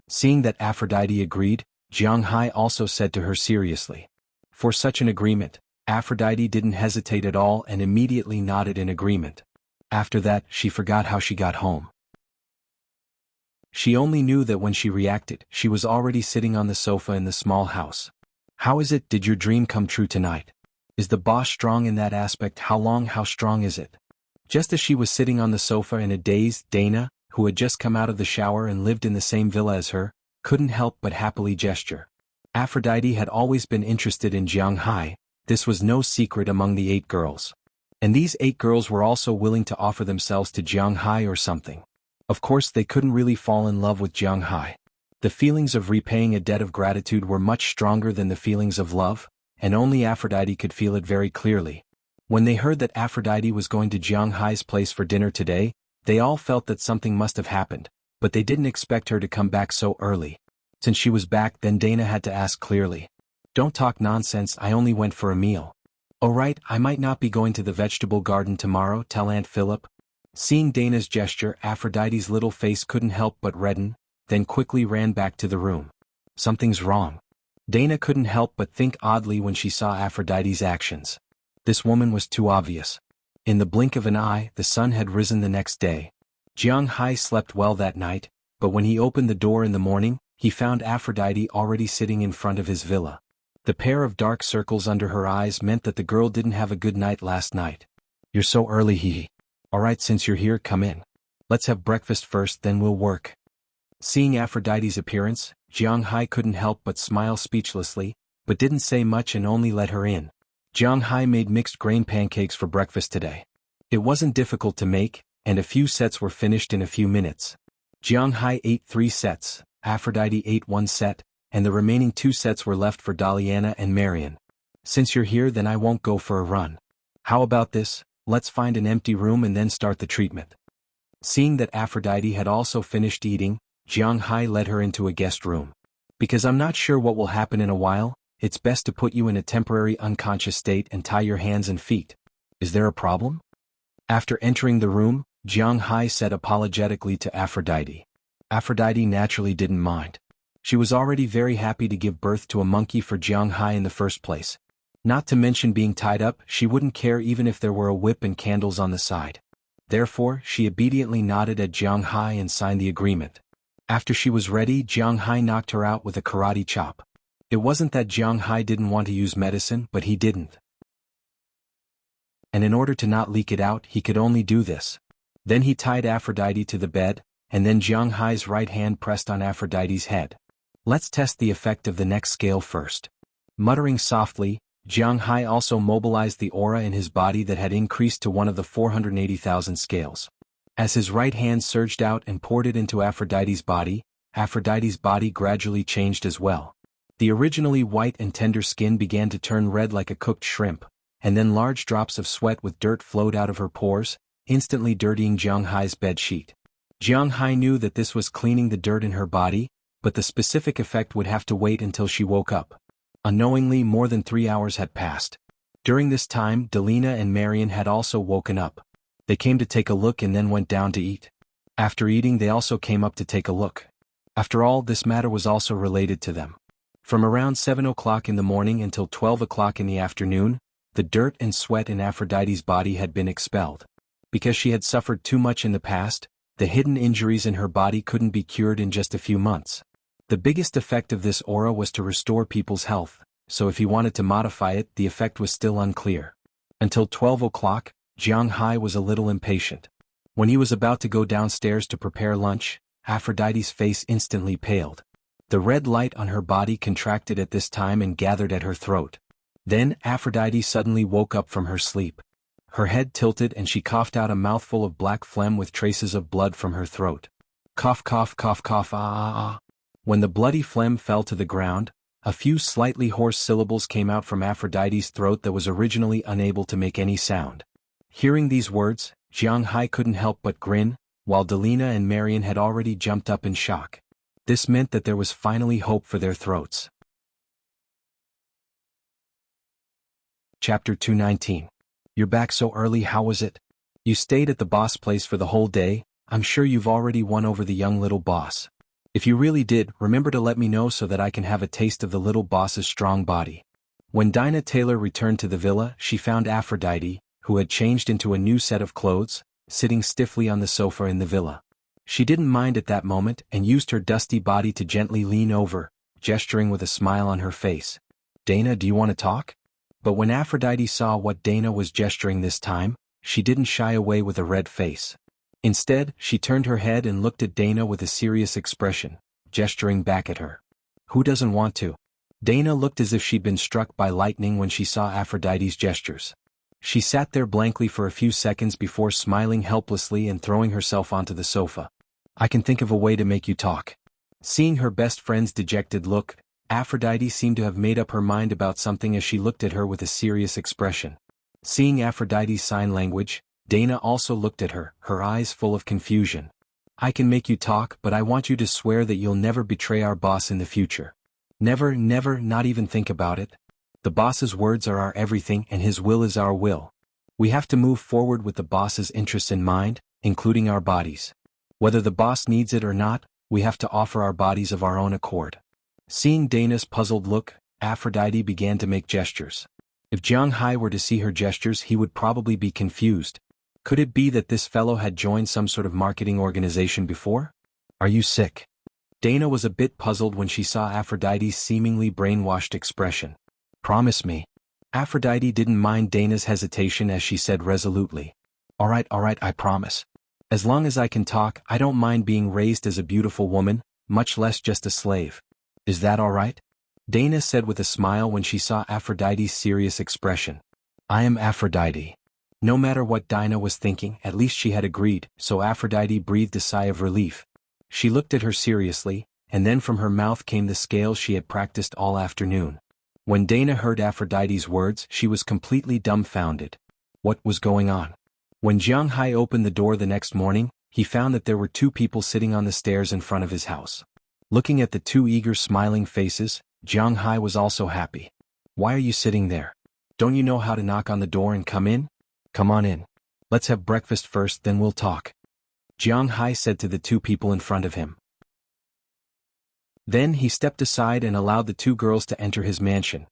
Seeing that Aphrodite agreed, Jiang Hai also said to her seriously. For such an agreement, Aphrodite didn't hesitate at all and immediately nodded in agreement. After that, she forgot how she got home. She only knew that when she reacted, she was already sitting on the sofa in the small house. How is it? Did your dream come true tonight? Is the boss strong in that aspect? How strong is it? Just as she was sitting on the sofa in a daze, Dana, who had just come out of the shower and lived in the same villa as her, couldn't help but happily gesture. Aphrodite had always been interested in Jiang Hai. This was no secret among the 8 girls. And these 8 girls were also willing to offer themselves to Jiang Hai or something. Of course, they couldn't really fall in love with Jiang Hai. The feelings of repaying a debt of gratitude were much stronger than the feelings of love, and only Aphrodite could feel it very clearly. When they heard that Aphrodite was going to Jiang Hai's place for dinner today, they all felt that something must have happened, but they didn't expect her to come back so early. Since she was back, then Dana had to ask clearly. Don't talk nonsense, I only went for a meal. Oh right, I might not be going to the vegetable garden tomorrow, tell Aunt Philip. Seeing Dana's gesture, Aphrodite's little face couldn't help but redden, then quickly ran back to the room. Something's wrong. Dana couldn't help but think oddly when she saw Aphrodite's actions. This woman was too obvious. In the blink of an eye, the sun had risen the next day. Jiang Hai slept well that night, but when he opened the door in the morning, he found Aphrodite already sitting in front of his villa. The pair of dark circles under her eyes meant that the girl didn't have a good night last night. You're so early, hee. Alright, since you're here, come in. Let's have breakfast first, then we'll work. Seeing Aphrodite's appearance, Jiang Hai couldn't help but smile speechlessly, but didn't say much and only let her in. Jiang Hai made mixed grain pancakes for breakfast today. It wasn't difficult to make, and a few sets were finished in a few minutes. Jiang Hai ate 3 sets, Aphrodite ate 1 set, and the remaining 2 sets were left for Daliana and Marion. Since you're here, then I won't go for a run. How about this? Let's find an empty room and then start the treatment. Seeing that Aphrodite had also finished eating, Jiang Hai led her into a guest room. Because I'm not sure what will happen in a while, it's best to put you in a temporary unconscious state and tie your hands and feet. Is there a problem? After entering the room, Jiang Hai said apologetically to Aphrodite. Aphrodite naturally didn't mind. She was already very happy to give birth to a monkey for Jiang Hai in the first place. Not to mention being tied up, she wouldn't care even if there were a whip and candles on the side. Therefore, she obediently nodded at Jiang Hai and signed the agreement. After she was ready, Jiang Hai knocked her out with a karate chop. It wasn't that Jiang Hai didn't want to use medicine, but he didn't. And in order to not leak it out, he could only do this. Then he tied Aphrodite to the bed, and then Jiang Hai's right hand pressed on Aphrodite's head. Let's test the effect of the next scale first. Muttering softly, Jiang Hai also mobilized the aura in his body that had increased to one of the 480,000 scales. As his right hand surged out and poured it into Aphrodite's body gradually changed as well. The originally white and tender skin began to turn red like a cooked shrimp, and then large drops of sweat with dirt flowed out of her pores, instantly dirtying Jiang Hai's bed sheet. Jiang Hai knew that this was cleaning the dirt in her body, but the specific effect would have to wait until she woke up. Unknowingly, more than 3 hours had passed. During this time, Delina and Marion had also woken up. They came to take a look and then went down to eat. After eating, they also came up to take a look. After all, this matter was also related to them. From around 7 o'clock in the morning until 12 o'clock in the afternoon, the dirt and sweat in Aphrodite's body had been expelled. Because she had suffered too much in the past, the hidden injuries in her body couldn't be cured in just a few months. The biggest effect of this aura was to restore people's health, so if he wanted to modify it, the effect was still unclear. Until 12 o'clock, Jiang Hai was a little impatient. When he was about to go downstairs to prepare lunch, Aphrodite's face instantly paled. The red light on her body contracted at this time and gathered at her throat. Then Aphrodite suddenly woke up from her sleep. Her head tilted and she coughed out a mouthful of black phlegm with traces of blood from her throat. Cough cough cough cough ah ah ah. When the bloody phlegm fell to the ground, a few slightly hoarse syllables came out from Aphrodite's throat that was originally unable to make any sound. Hearing these words, Jiang Hai couldn't help but grin, while Delina and Marion had already jumped up in shock. This meant that there was finally hope for their throats. Chapter 219. You're back so early, how was it? You stayed at the boss place for the whole day. I'm sure you've already won over the young little boss. If you really did, remember to let me know so that I can have a taste of the little boss's strong body. When Dinah Taylor returned to the villa, she found Aphrodite, who had changed into a new set of clothes, sitting stiffly on the sofa in the villa. She didn't mind at that moment and used her dusty body to gently lean over, gesturing with a smile on her face. Dana, do you want to talk? But when Aphrodite saw what Dana was gesturing this time, she didn't shy away with a red face. Instead, she turned her head and looked at Dana with a serious expression, gesturing back at her. Who doesn't want to? Dana looked as if she'd been struck by lightning when she saw Aphrodite's gestures. She sat there blankly for a few seconds before smiling helplessly and throwing herself onto the sofa. I can think of a way to make you talk. Seeing her best friend's dejected look, Aphrodite seemed to have made up her mind about something as she looked at her with a serious expression. Seeing Aphrodite's sign language, Dana also looked at her, her eyes full of confusion. I can make you talk, but I want you to swear that you'll never betray our boss in the future. Never, never, not even think about it. The boss's words are our everything and his will is our will. We have to move forward with the boss's interests in mind, including our bodies. Whether the boss needs it or not, we have to offer our bodies of our own accord. Seeing Dana's puzzled look, Aphrodite began to make gestures. If Jiang Hai were to see her gestures, he would probably be confused. Could it be that this fellow had joined some sort of marketing organization before? Are you sick? Dana was a bit puzzled when she saw Aphrodite's seemingly brainwashed expression. Promise me. Aphrodite didn't mind Dana's hesitation as she said resolutely. All right, I promise. As long as I can talk, I don't mind being raised as a beautiful woman, much less just a slave. Is that all right? Dana said with a smile when she saw Aphrodite's serious expression. I am Aphrodite. No matter what Dinah was thinking, at least she had agreed, so Aphrodite breathed a sigh of relief. She looked at her seriously, and then from her mouth came the scales she had practiced all afternoon. When Dana heard Aphrodite's words, she was completely dumbfounded. What was going on? When Jiang Hai opened the door the next morning, he found that there were 2 people sitting on the stairs in front of his house. Looking at the 2 eager smiling faces, Jiang Hai was also happy. Why are you sitting there? Don't you know how to knock on the door and come in? Come on in. Let's have breakfast first, then we'll talk. Jiang Hai said to the two people in front of him. Then he stepped aside and allowed the two girls to enter his mansion.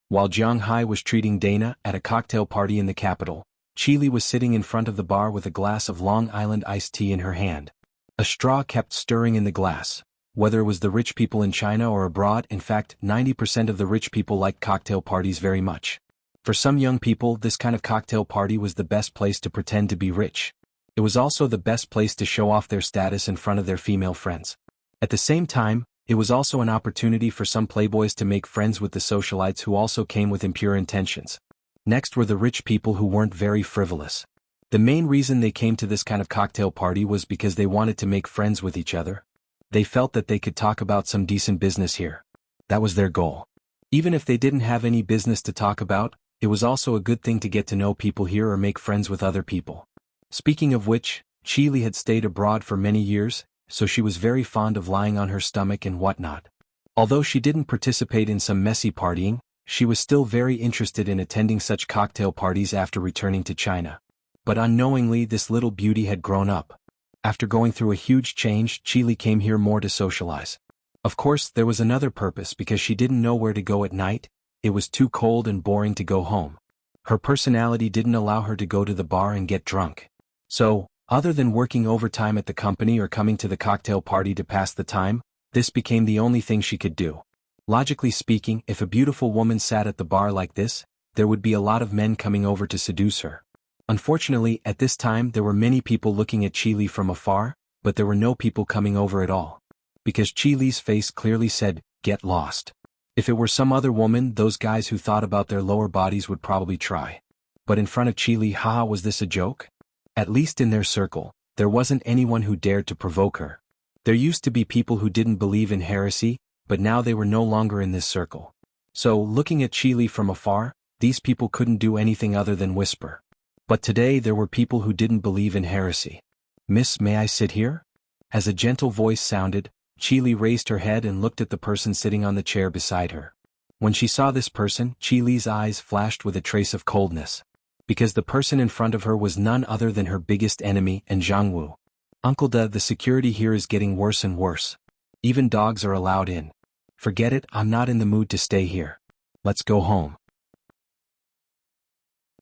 While Jiang Hai was treating Dana at a cocktail party in the capital, Qili was sitting in front of the bar with a glass of Long Island iced tea in her hand. A straw kept stirring in the glass. Whether it was the rich people in China or abroad, in fact, 90% of the rich people liked cocktail parties very much. For some young people, this kind of cocktail party was the best place to pretend to be rich. It was also the best place to show off their status in front of their female friends. At the same time, it was also an opportunity for some playboys to make friends with the socialites who also came with impure intentions. Next were the rich people who weren't very frivolous. The main reason they came to this kind of cocktail party was because they wanted to make friends with each other. They felt that they could talk about some decent business here. That was their goal. Even if they didn't have any business to talk about, it was also a good thing to get to know people here or make friends with other people. Speaking of which, Qili had stayed abroad for many years, so she was very fond of lying on her stomach and whatnot. Although she didn't participate in some messy partying, she was still very interested in attending such cocktail parties after returning to China. But unknowingly, this little beauty had grown up. After going through a huge change, Qili came here more to socialize. Of course, there was another purpose because she didn't know where to go at night. It was too cold and boring to go home. Her personality didn't allow her to go to the bar and get drunk. So, other than working overtime at the company or coming to the cocktail party to pass the time, this became the only thing she could do. Logically speaking, if a beautiful woman sat at the bar like this, there would be a lot of men coming over to seduce her. Unfortunately, at this time there were many people looking at Qili from afar, but there were no people coming over at all. Because Qili's face clearly said, "Get lost." If it were some other woman, those guys who thought about their lower bodies would probably try. But in front of Qili, haha, was this a joke? At least in their circle, there wasn't anyone who dared to provoke her. There used to be people who didn't believe in heresy, but now they were no longer in this circle. So, looking at Qili from afar, these people couldn't do anything other than whisper. But today there were people who didn't believe in heresy. "Miss, may I sit here?" As a gentle voice sounded, Qili raised her head and looked at the person sitting on the chair beside her. When she saw this person, Qili's eyes flashed with a trace of coldness. Because the person in front of her was none other than her biggest enemy, and Zhangwu. "Uncle Da, the security here is getting worse and worse. Even dogs are allowed in. Forget it, I'm not in the mood to stay here. Let's go home."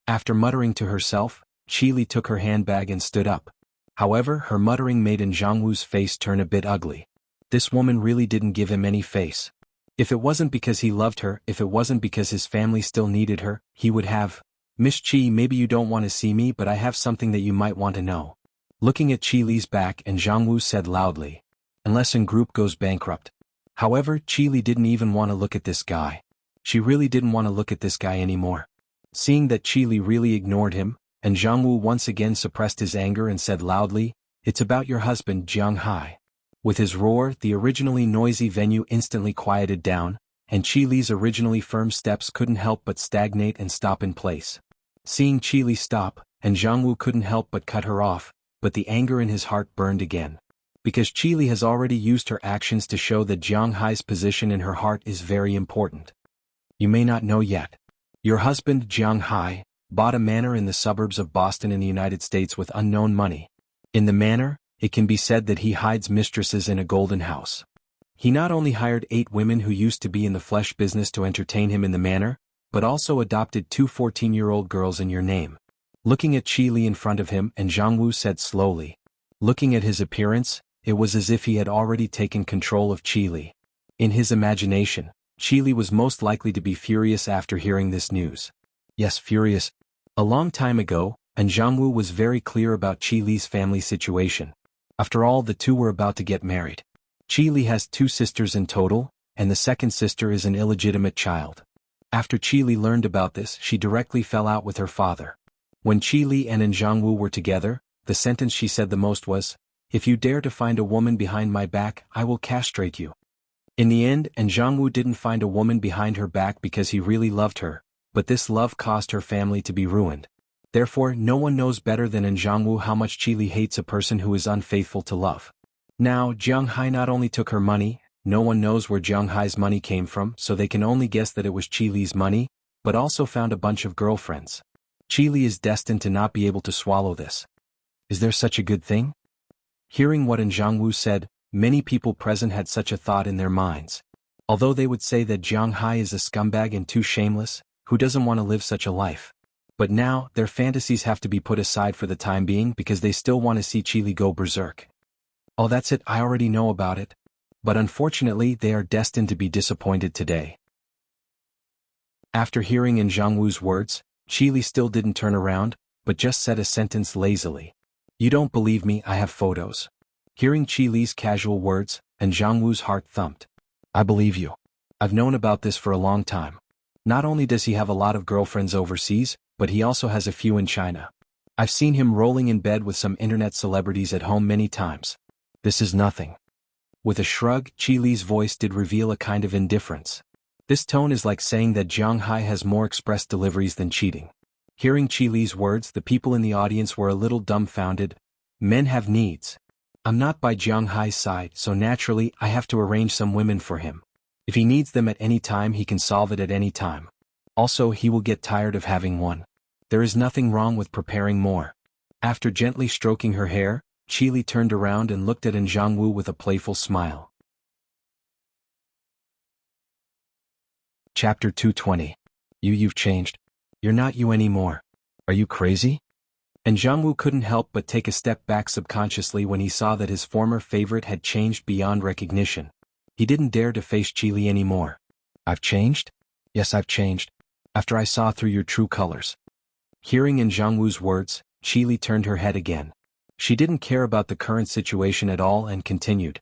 After muttering to herself, Qili took her handbag and stood up. However, her muttering made Zhangwu's face turn a bit ugly. This woman really didn't give him any face. If it wasn't because he loved her, if it wasn't because his family still needed her, he would have. "Miss Qi, maybe you don't want to see me, but I have something that you might want to know." Looking at Qili's back, and Zhangwu said loudly, "Unless an group goes bankrupt." However, Qili didn't even want to look at this guy. She really didn't want to look at this guy anymore. Seeing that Qili really ignored him, and Zhangwu once again suppressed his anger and said loudly, "It's about your husband, Jiang Hai." With his roar, the originally noisy venue instantly quieted down, and Qili's originally firm steps couldn't help but stagnate and stop in place. Seeing Qili stop, and Zhangwu couldn't help but cut her off, but the anger in his heart burned again. Because Qili has already used her actions to show that Jiang Hai's position in her heart is very important. You may not know yet. Your husband, Jiang Hai, bought a manor in the suburbs of Boston in the United States with unknown money. In the manor, it can be said that he hides mistresses in a golden house. He not only hired 8 women who used to be in the flesh business to entertain him in the manor, but also adopted 2 14-year-old girls in your name. Looking at Qili in front of him, and Zhangwu said slowly. Looking at his appearance, it was as if he had already taken control of Qili. In his imagination, Qili was most likely to be furious after hearing this news. Yes, furious. A long time ago, and Zhangwu was very clear about Qili's family situation. After all, the two were about to get married. Qili has 2 sisters in total, and the second sister is an illegitimate child. After Qili learned about this, she directly fell out with her father. When Qili and Zhangwu were together, the sentence she said the most was, "If you dare to find a woman behind my back, I will castrate you." In the end, Zhangwu didn't find a woman behind her back because he really loved her, but this love caused her family to be ruined. Therefore, no one knows better than Zhangwu how much Qili hates a person who is unfaithful to love. Now, Jiang Hai not only took her money, no one knows where Jiang Hai's money came from, so they can only guess that it was Qili's money, but also found a bunch of girlfriends. Qili is destined to not be able to swallow this. Is there such a good thing? Hearing what Zhangwu said, many people present had such a thought in their minds. Although they would say that Jiang Hai is a scumbag and too shameless, who doesn't want to live such a life? But now, their fantasies have to be put aside for the time being because they still want to see Qili go berserk. Oh, that's it, I already know about it. But unfortunately, they are destined to be disappointed today. After hearing Zhangwu's words, Qili still didn't turn around, but just said a sentence lazily. You don't believe me, I have photos. Hearing Qili's casual words, Zhangwu's heart thumped. I believe you. I've known about this for a long time. Not only does he have a lot of girlfriends overseas, but he also has a few in China. I've seen him rolling in bed with some internet celebrities at home many times. This is nothing. With a shrug, Qili's voice did reveal a kind of indifference. This tone is like saying that Jiang Hai has more express deliveries than cheating. Hearing Qili's words, the people in the audience were a little dumbfounded. Men have needs. I'm not by Jiang Hai's side, so naturally I have to arrange some women for him. If he needs them at any time, he can solve it at any time. Also, he will get tired of having one. There is nothing wrong with preparing more. After gently stroking her hair, Qili turned around and looked at Zhangwu with a playful smile. Chapter 220. You've changed. You're not you anymore. Are you crazy? Zhangwu couldn't help but take a step back subconsciously when he saw that his former favorite had changed beyond recognition. He didn't dare to face Qili anymore. I've changed? Yes, I've changed. After I saw through your true colors. Hearing Zhangwu's words, Qili turned her head again. She didn't care about the current situation at all and continued.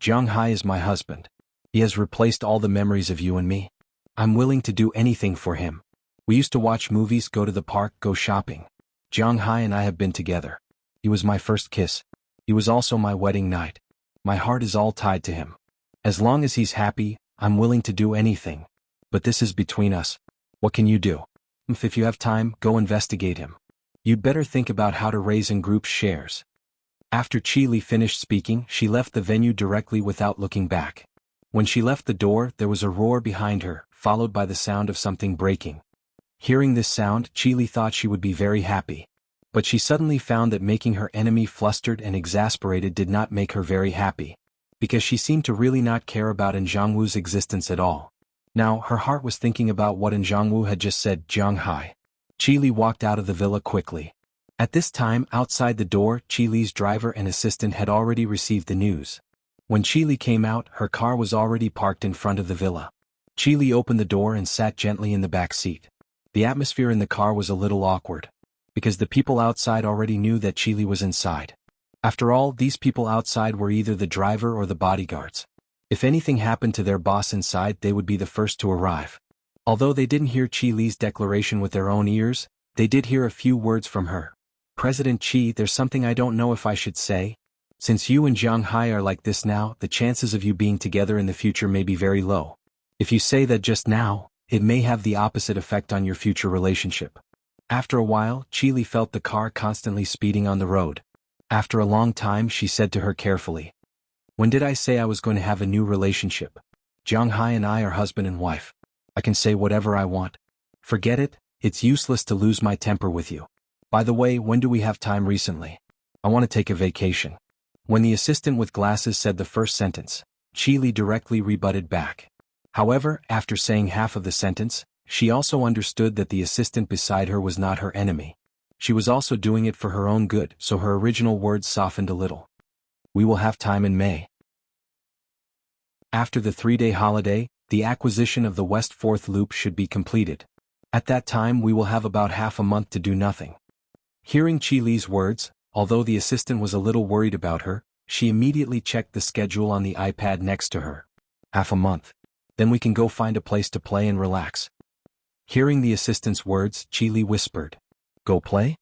Jiang Hai is my husband. He has replaced all the memories of you and me. I'm willing to do anything for him. We used to watch movies, go to the park, go shopping. Jiang Hai and I have been together. He was my first kiss. He was also my wedding night. My heart is all tied to him. As long as he's happy, I'm willing to do anything. But this is between us. What can you do? If you have time, go investigate him. You'd better think about how to raise and group shares. After Qili finished speaking, she left the venue directly without looking back. When she left the door, there was a roar behind her, followed by the sound of something breaking. Hearing this sound, Qili thought she would be very happy. But she suddenly found that making her enemy flustered and exasperated did not make her very happy. Because she seemed to really not care about Zhangwu's existence at all. Now, her heart was thinking about what Zhangwu had just said, Jiang Hai. Qili walked out of the villa quickly. At this time, outside the door, Qili's driver and assistant had already received the news. When Qili came out, her car was already parked in front of the villa. Qili opened the door and sat gently in the back seat. The atmosphere in the car was a little awkward. Because the people outside already knew that Qili was inside. After all, these people outside were either the driver or the bodyguards. If anything happened to their boss inside, they would be the first to arrive. Although they didn't hear Qili's declaration with their own ears, they did hear a few words from her. President Qi, there's something I don't know if I should say. Since you and Jiang Hai are like this now, the chances of you being together in the future may be very low. If you say that just now, it may have the opposite effect on your future relationship. After a while, Qili felt the car constantly speeding on the road. After a long time, she said to her carefully. When did I say I was going to have a new relationship? Jiang Hai and I are husband and wife. I can say whatever I want. Forget it, it's useless to lose my temper with you. By the way, when do we have time recently? I want to take a vacation. When the assistant with glasses said the first sentence, Qili directly rebutted back. However, after saying half of the sentence, she also understood that the assistant beside her was not her enemy. She was also doing it for her own good, so her original words softened a little. We will have time in May. After the 3-day holiday, the acquisition of the West 4th Loop should be completed. At that time we will have about half a month to do nothing. Hearing Qili's words, although the assistant was a little worried about her, she immediately checked the schedule on the iPad next to her. Half a month. Then we can go find a place to play and relax. Hearing the assistant's words, Qili whispered. Go play?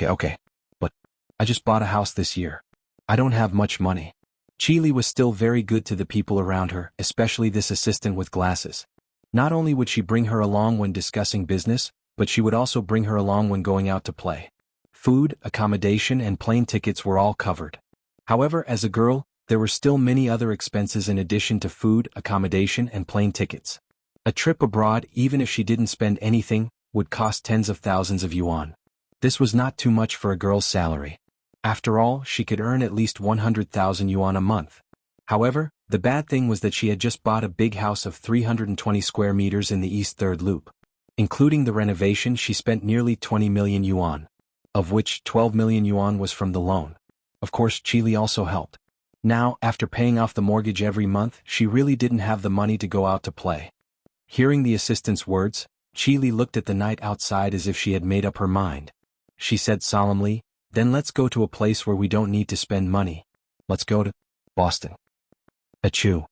Okay. But I just bought a house this year. I don't have much money. Qili was still very good to the people around her, especially this assistant with glasses. Not only would she bring her along when discussing business, but she would also bring her along when going out to play. Food, accommodation and plane tickets were all covered. However, as a girl, there were still many other expenses in addition to food, accommodation and plane tickets. A trip abroad, even if she didn't spend anything, would cost tens of thousands of yuan. This was not too much for a girl's salary. After all, she could earn at least 100,000 yuan a month. However, the bad thing was that she had just bought a big house of 320 square meters in the East Third Loop. Including the renovation, she spent nearly 20 million yuan, of which 12 million yuan was from the loan. Of course, Chili also helped. Now, after paying off the mortgage every month, she really didn't have the money to go out to play. Hearing the assistant's words, Chili looked at the night outside as if she had made up her mind. She said solemnly, "Then let's go to a place where we don't need to spend money. Let's go to Boston." Achoo.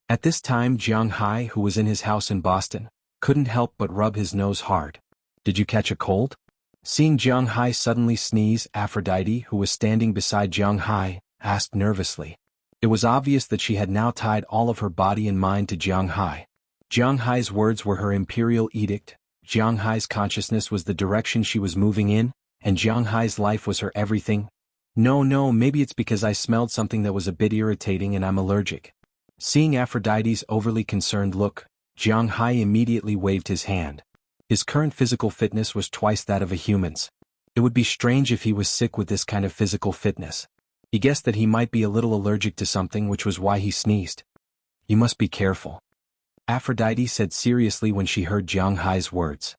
At this time, Jiang Hai, who was in his house in Boston, couldn't help but rub his nose hard. "Did you catch a cold?" Seeing Jiang Hai suddenly sneeze, Aphrodite, who was standing beside Jiang Hai, asked nervously. It was obvious that she had now tied all of her body and mind to Jiang Hai. Jiang Hai's words were her imperial edict, Jiang Hai's consciousness was the direction she was moving in, and Jiang Hai's life was her everything. No, maybe it's because I smelled something that was a bit irritating and I'm allergic." Seeing Aphrodite's overly concerned look, Jiang Hai immediately waved his hand. His current physical fitness was twice that of a human's. It would be strange if he was sick with this kind of physical fitness. He guessed that he might be a little allergic to something, which was why he sneezed. "You must be careful," Aphrodite said seriously when she heard Jiang Hai's words.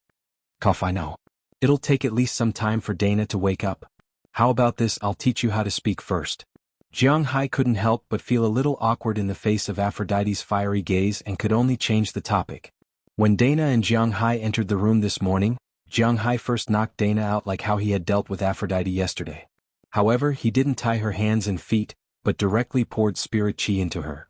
"Cough, I know. It'll take at least some time for Dana to wake up. How about this, I'll teach you how to speak first." Jiang Hai couldn't help but feel a little awkward in the face of Aphrodite's fiery gaze and could only change the topic. When Dana and Jiang Hai entered the room this morning, Jiang Hai first knocked Dana out like how he had dealt with Aphrodite yesterday. However, he didn't tie her hands and feet, but directly poured spirit chi into her.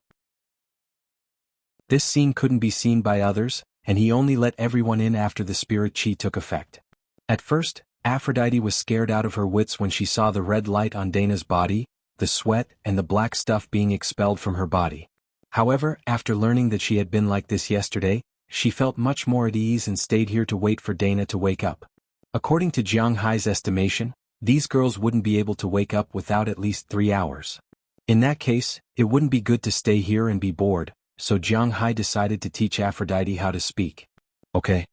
This scene couldn't be seen by others, and he only let everyone in after the spirit chi took effect. At first, Aphrodite was scared out of her wits when she saw the red light on Dana's body, the sweat and the black stuff being expelled from her body. However, after learning that she had been like this yesterday, she felt much more at ease and stayed here to wait for Dana to wake up. According to Jiang Hai's estimation, these girls wouldn't be able to wake up without at least 3 hours. In that case, it wouldn't be good to stay here and be bored, so Jiang Hai decided to teach Aphrodite how to speak. Okay.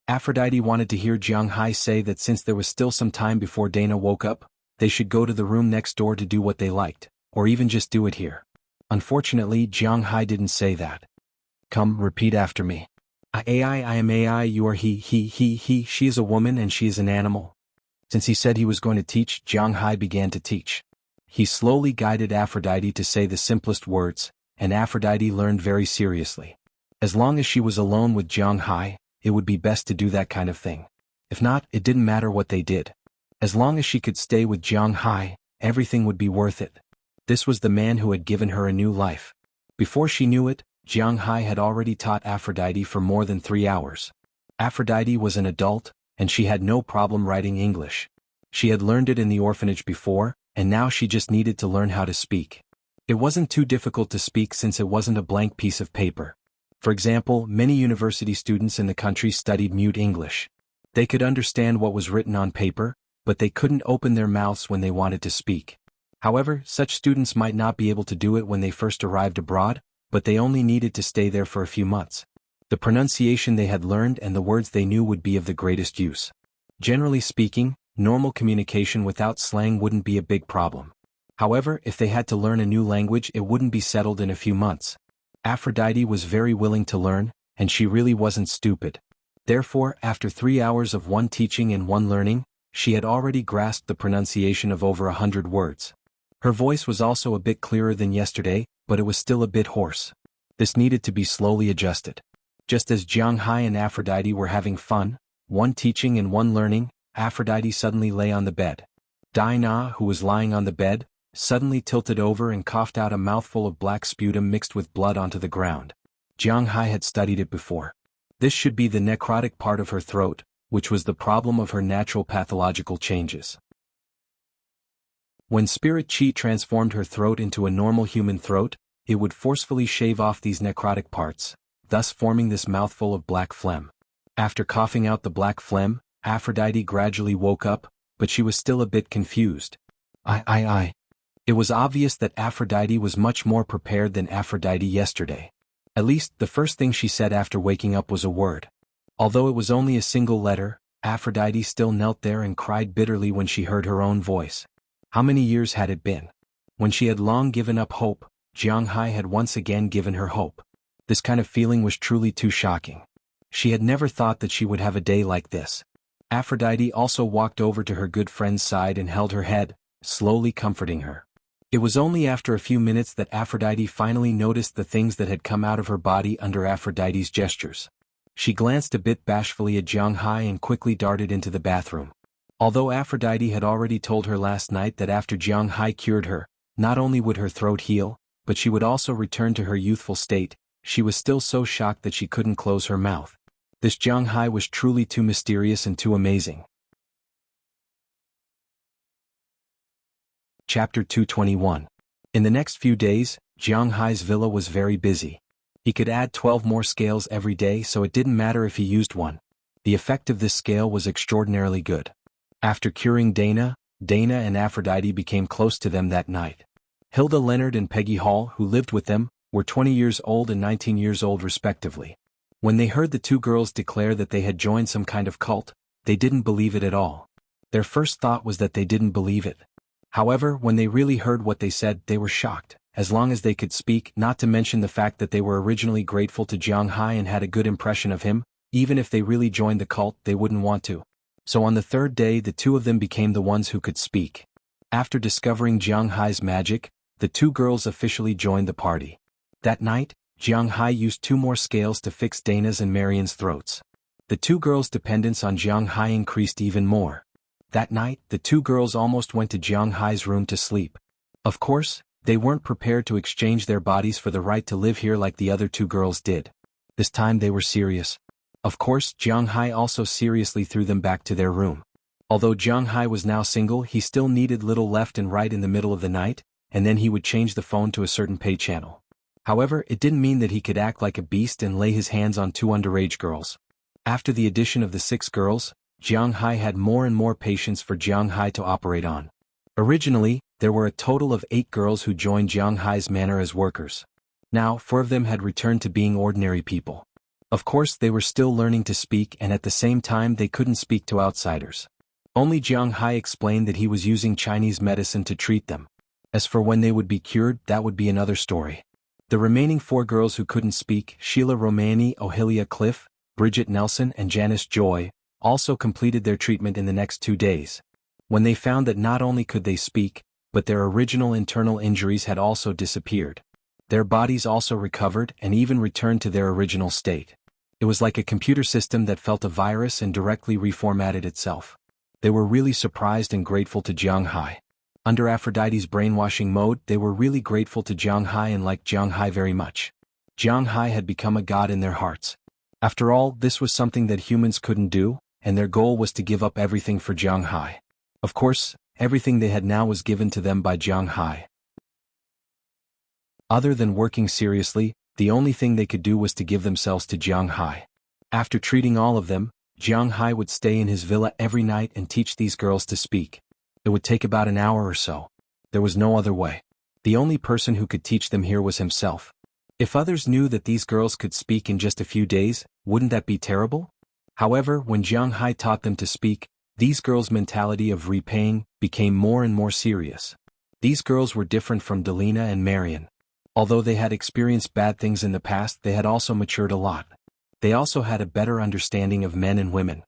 Aphrodite wanted to hear Jiang Hai say that since there was still some time before Dana woke up, they should go to the room next door to do what they liked, or even just do it here. Unfortunately, Jiang Hai didn't say that. "Come, repeat after me. I am AI, you are he, she is a woman and she is an animal." Since he said he was going to teach, Jiang Hai began to teach. He slowly guided Aphrodite to say the simplest words, and Aphrodite learned very seriously. As long as she was alone with Jiang Hai, it would be best to do that kind of thing. If not, it didn't matter what they did. As long as she could stay with Jiang Hai, everything would be worth it. This was the man who had given her a new life. Before she knew it, Jiang Hai had already taught Aphrodite for more than 3 hours. Aphrodite was an adult, and she had no problem writing English. She had learned it in the orphanage before, and now she just needed to learn how to speak. It wasn't too difficult to speak since it wasn't a blank piece of paper. For example, many university students in the country studied mute English. They could understand what was written on paper, but they couldn't open their mouths when they wanted to speak. However, such students might not be able to do it when they first arrived abroad, but they only needed to stay there for a few months. The pronunciation they had learned and the words they knew would be of the greatest use. Generally speaking, normal communication without slang wouldn't be a big problem. However, if they had to learn a new language, it wouldn't be settled in a few months. Aphrodite was very willing to learn, and she really wasn't stupid. Therefore, after 3 hours of one teaching and one learning, she had already grasped the pronunciation of over 100 words. Her voice was also a bit clearer than yesterday, but it was still a bit hoarse. This needed to be slowly adjusted. Just as Jiang Hai and Aphrodite were having fun, one teaching and one learning, Aphrodite suddenly lay on the bed. Dinah, who was lying on the bed, suddenly tilted over and coughed out a mouthful of black sputum mixed with blood onto the ground. Jiang Hai had studied it before. This should be the necrotic part of her throat, which was the problem of her natural pathological changes. When spirit chi transformed her throat into a normal human throat, it would forcefully shave off these necrotic parts, thus forming this mouthful of black phlegm. After coughing out the black phlegm, Aphrodite gradually woke up, but she was still a bit confused. It was obvious that Aphrodite was much more prepared than Aphrodite yesterday. At least, the first thing she said after waking up was a word. Although it was only a single letter, Aphrodite still knelt there and cried bitterly when she heard her own voice. How many years had it been? When she had long given up hope, Jiang Hai had once again given her hope. This kind of feeling was truly too shocking. She had never thought that she would have a day like this. Aphrodite also walked over to her good friend's side and held her head, slowly comforting her. It was only after a few minutes that Aphrodite finally noticed the things that had come out of her body under Aphrodite's gestures. She glanced a bit bashfully at Jiang Hai and quickly darted into the bathroom. Although Aphrodite had already told her last night that after Jiang Hai cured her, not only would her throat heal, but she would also return to her youthful state, she was still so shocked that she couldn't close her mouth. This Jiang Hai was truly too mysterious and too amazing. Chapter 221. In the next few days, Jiang Hai's villa was very busy. He could add 12 more scales every day, so it didn't matter if he used one. The effect of this scale was extraordinarily good. After curing Dana and Aphrodite became close to them that night. Hilda Leonard and Peggy Hall, who lived with them, were 20 years old and 19 years old respectively. When they heard the two girls declare that they had joined some kind of cult, they didn't believe it at all. Their first thought was that they didn't believe it. However, when they really heard what they said, they were shocked, as long as they could speak, not to mention the fact that they were originally grateful to Jiang Hai and had a good impression of him. Even if they really joined the cult, they wouldn't want to. So on the third day, the two of them became the ones who could speak. After discovering Jiang Hai's magic, the two girls officially joined the party. That night, Jiang Hai used 2 more scales to fix Dana's and Marian's throats. The two girls' dependence on Jiang Hai increased even more. That night, the two girls almost went to Jiang Hai's room to sleep. Of course, they weren't prepared to exchange their bodies for the right to live here like the other two girls did. This time they were serious. Of course, Jiang Hai also seriously threw them back to their room. Although Jiang Hai was now single, he still needed little left and right in the middle of the night, and then he would change the phone to a certain pay channel. However, it didn't mean that he could act like a beast and lay his hands on 2 underage girls. After the addition of the 6 girls, Jiang Hai had more and more patience for Jiang Hai to operate on. Originally, there were a total of 8 girls who joined Jiang Hai's manor as workers. Now, 4 of them had returned to being ordinary people. Of course, they were still learning to speak, and at the same time they couldn't speak to outsiders. Only Jiang Hai explained that he was using Chinese medicine to treat them. As for when they would be cured, that would be another story. The remaining 4 girls who couldn't speak, Sheila Romani, Ohilia Cliff, Bridget Nelson and Janice Joy, also completed their treatment in the next 2 days. When they found that not only could they speak, but their original internal injuries had also disappeared. Their bodies also recovered and even returned to their original state. It was like a computer system that felt a virus and directly reformatted itself. They were really surprised and grateful to Jiang Hai. Under Aphrodite's brainwashing mode, they were really grateful to Jiang Hai and liked Jiang Hai very much. Jiang Hai had become a god in their hearts. After all, this was something that humans couldn't do, and their goal was to give up everything for Jiang Hai. Of course, everything they had now was given to them by Jiang Hai. Other than working seriously, the only thing they could do was to give themselves to Jiang Hai. After treating all of them, Jiang Hai would stay in his villa every night and teach these girls to speak. It would take about an hour or so. There was no other way. The only person who could teach them here was himself. If others knew that these girls could speak in just a few days, wouldn't that be terrible? However, when Jiang Hai taught them to speak, these girls' mentality of repaying became more and more serious. These girls were different from Delina and Marian. Although they had experienced bad things in the past, they had also matured a lot. They also had a better understanding of men and women.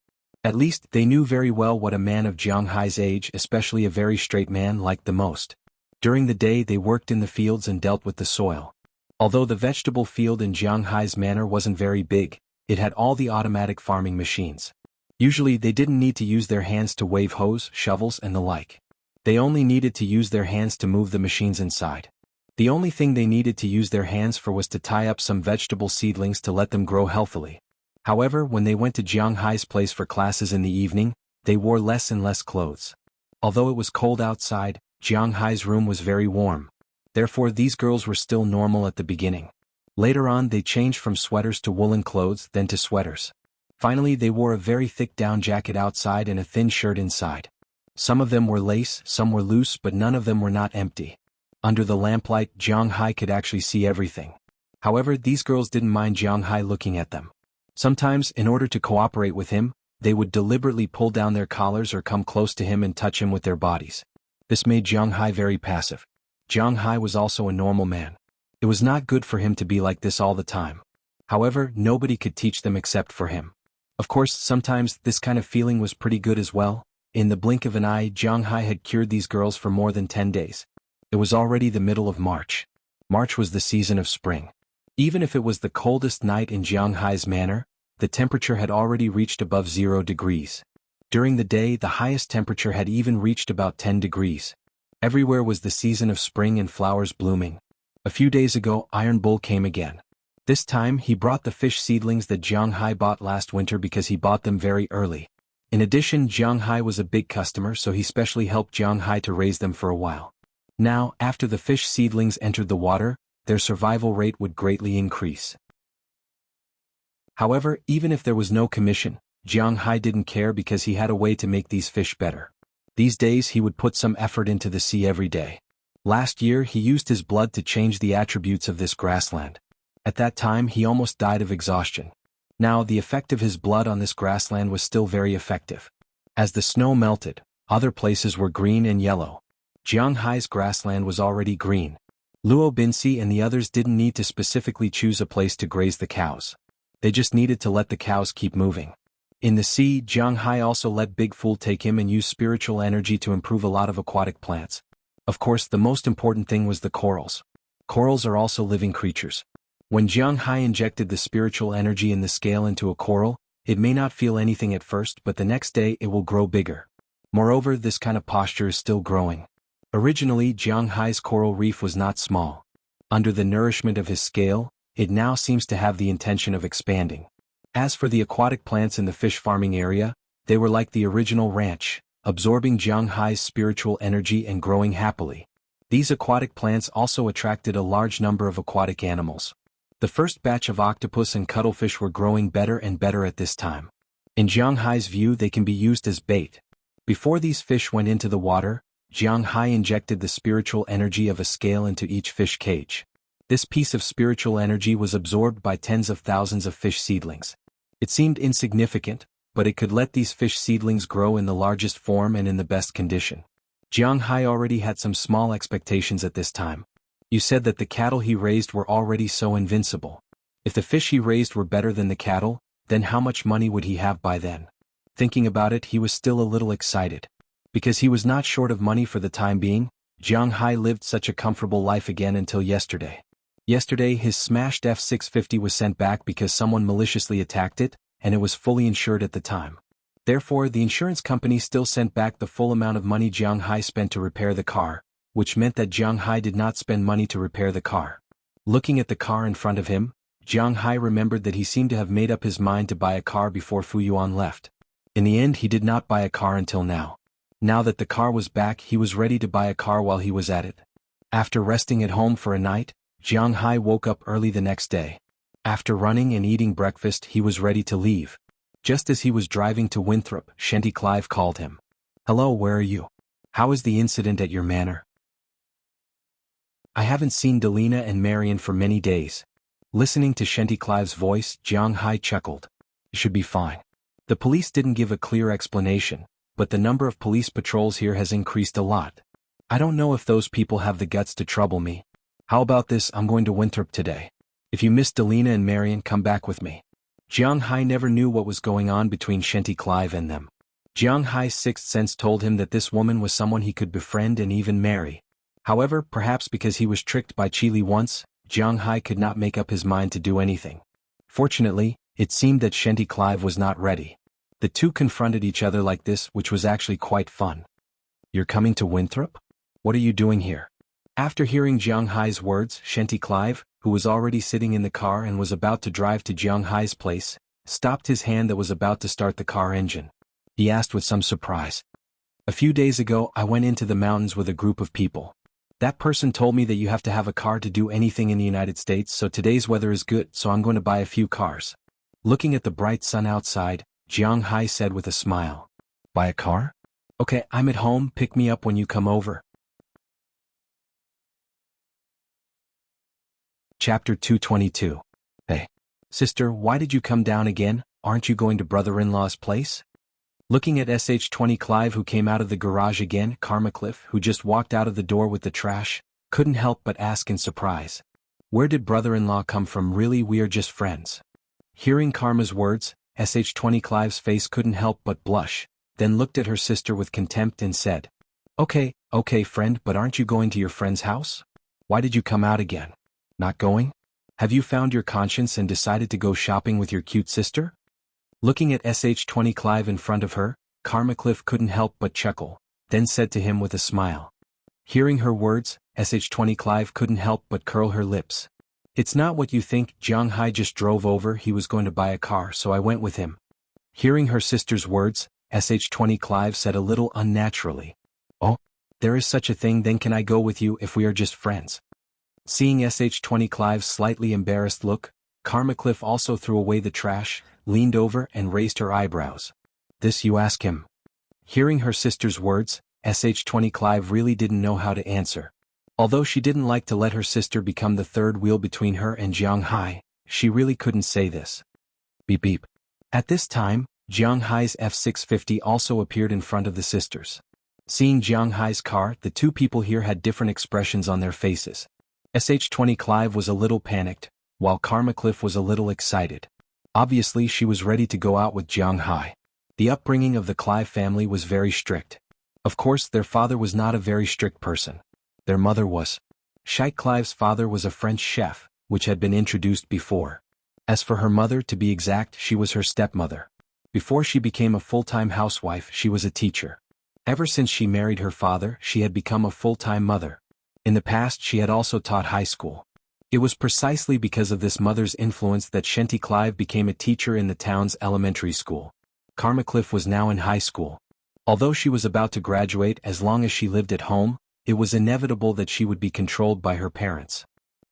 At least, they knew very well what a man of Jiang Hai's age, especially a very straight man, liked the most. During the day they worked in the fields and dealt with the soil. Although the vegetable field in Jiang Hai's manor wasn't very big, it had all the automatic farming machines. Usually they didn't need to use their hands to wave hoes, shovels and the like. They only needed to use their hands to move the machines inside. The only thing they needed to use their hands for was to tie up some vegetable seedlings to let them grow healthily. However, when they went to Jiang Hai's place for classes in the evening, they wore less and less clothes. Although it was cold outside, Jiang Hai's room was very warm. Therefore these girls were still normal at the beginning. Later on they changed from sweaters to woolen clothes, then to sweaters. Finally they wore a very thick down jacket outside and a thin shirt inside. Some of them were lace, some were loose, but none of them were not empty. Under the lamplight, Jiang Hai could actually see everything. However, these girls didn't mind Jiang Hai looking at them. Sometimes, in order to cooperate with him, they would deliberately pull down their collars or come close to him and touch him with their bodies. This made Jiang Hai very passive. Jiang Hai was also a normal man. It was not good for him to be like this all the time. However, nobody could teach them except for him. Of course, sometimes this kind of feeling was pretty good as well. In the blink of an eye, Jiang Hai had cured these girls for more than 10 days. It was already the middle of March. March was the season of spring. Even if it was the coldest night in Jiang Hai's manor, the temperature had already reached above 0 degrees. During the day, the highest temperature had even reached about 10 degrees. Everywhere was the season of spring and flowers blooming. A few days ago, Iron Bull came again. This time, he brought the fish seedlings that Jiang Hai bought last winter because he bought them very early. In addition, Jiang Hai was a big customer, so he specially helped Jiang Hai to raise them for a while. Now, after the fish seedlings entered the water, their survival rate would greatly increase. However, even if there was no commission, Jiang Hai didn't care because he had a way to make these fish better. These days he would put some effort into the sea every day. Last year he used his blood to change the attributes of this grassland. At that time he almost died of exhaustion. Now the effect of his blood on this grassland was still very effective. As the snow melted, other places were green and yellow. Jiang Hai's grassland was already green. Luo Binsi and the others didn't need to specifically choose a place to graze the cows. They just needed to let the cows keep moving. In the sea, Jiang Hai also let Big Fool take him and use spiritual energy to improve a lot of aquatic plants. Of course, the most important thing was the corals. Corals are also living creatures. When Jiang Hai injected the spiritual energy in the scale into a coral, it may not feel anything at first, but the next day it will grow bigger. Moreover, this kind of posture is still growing. Originally, Jiang Hai's coral reef was not small. Under the nourishment of his scale, it now seems to have the intention of expanding. As for the aquatic plants in the fish farming area, they were like the original ranch, absorbing Jiang Hai's spiritual energy and growing happily. These aquatic plants also attracted a large number of aquatic animals. The first batch of octopus and cuttlefish were growing better and better at this time. In Jiang Hai's view, they can be used as bait. Before these fish went into the water, Jiang Hai injected the spiritual energy of a scale into each fish cage. This piece of spiritual energy was absorbed by tens of thousands of fish seedlings. It seemed insignificant, but it could let these fish seedlings grow in the largest form and in the best condition. Jiang Hai already had some small expectations at this time. You said that the cattle he raised were already so invincible. If the fish he raised were better than the cattle, then how much money would he have by then? Thinking about it, he was still a little excited. Because he was not short of money for the time being, Jiang Hai lived such a comfortable life again until yesterday. Yesterday his smashed F-650 was sent back because someone maliciously attacked it, and it was fully insured at the time. Therefore, the insurance company still sent back the full amount of money Jiang Hai spent to repair the car, which meant that Jiang Hai did not spend money to repair the car. Looking at the car in front of him, Jiang Hai remembered that he seemed to have made up his mind to buy a car before Fu Yuan left. In the end, he did not buy a car until now. Now that the car was back, he was ready to buy a car while he was at it. After resting at home for a night, Jiang Hai woke up early the next day. After running and eating breakfast, he was ready to leave. Just as he was driving to Winthrop, Shenty Clive called him. "Hello, where are you? How is the incident at your manor?" "I haven't seen Delina and Marion for many days." Listening to Shenty Clive's voice, Jiang Hai chuckled. "It should be fine." The police didn't give a clear explanation, but the number of police patrols here has increased a lot. "I don't know if those people have the guts to trouble me. How about this, I'm going to Winthrop today. If you miss Delina and Marion, come back with me." Jiang Hai never knew what was going on between Shenty Clive and them. Jiang Hai's sixth sense told him that this woman was someone he could befriend and even marry. However, perhaps because he was tricked by Chi Li once, Jiang Hai could not make up his mind to do anything. Fortunately, it seemed that Shenty Clive was not ready. The two confronted each other like this, which was actually quite fun. "You're coming to Winthrop? What are you doing here?" After hearing Jiang Hai's words, Shenty Clive, who was already sitting in the car and was about to drive to Jiang Hai's place, stopped his hand that was about to start the car engine. He asked with some surprise. "A few days ago, I went into the mountains with a group of people. That person told me that you have to have a car to do anything in the United States, so today's weather is good, so I'm going to buy a few cars." Looking at the bright sun outside, Jiang Hai said with a smile. "Buy a car? Okay, I'm at home, pick me up when you come over." Chapter 222. "Hey, sister, why did you come down again? Aren't you going to brother-in-law's place?" Looking at SH20 Clive, who came out of the garage again, Karmacliff, who just walked out of the door with the trash, couldn't help but ask in surprise. Where did brother-in-law come from? Really, we are just friends. Hearing Karma's words, SH20 Clive's face couldn't help but blush, then looked at her sister with contempt and said, Okay, friend, but aren't you going to your friend's house? Why did you come out again? Not going? Have you found your conscience and decided to go shopping with your cute sister? Looking at SH20 Clive in front of her, Karmacliff couldn't help but chuckle, then said to him with a smile. Hearing her words, SH20 Clive couldn't help but curl her lips. It's not what you think. Jiang Hai just drove over. He was going to buy a car, so I went with him. Hearing her sister's words, SH20 Clive said a little unnaturally. Oh, there is such a thing. Then can I go with you if we are just friends? Seeing SH20 Clive's slightly embarrassed look, Karmacliff also threw away the trash, leaned over and raised her eyebrows. This you ask him? Hearing her sister's words, SH20 Clive really didn't know how to answer. Although she didn't like to let her sister become the third wheel between her and Jiang Hai, she really couldn't say this. Beep beep. At this time, Jiang Hai's F650 also appeared in front of the sisters. Seeing Jiang Hai's car, the two people here had different expressions on their faces. SH20 Clive was a little panicked, while Karmacliff was a little excited. Obviously she was ready to go out with Jiang Hai. The upbringing of the Clive family was very strict. Of course, their father was not a very strict person. Their mother was. Sheikh Clive's father was a French chef, which had been introduced before. As for her mother, to be exact, she was her stepmother. Before she became a full-time housewife, she was a teacher. Ever since she married her father, she had become a full-time mother. In the past, she had also taught high school. It was precisely because of this mother's influence that Shenty Clive became a teacher in the town's elementary school. Karmacliff was now in high school. Although she was about to graduate, as long as she lived at home, it was inevitable that she would be controlled by her parents.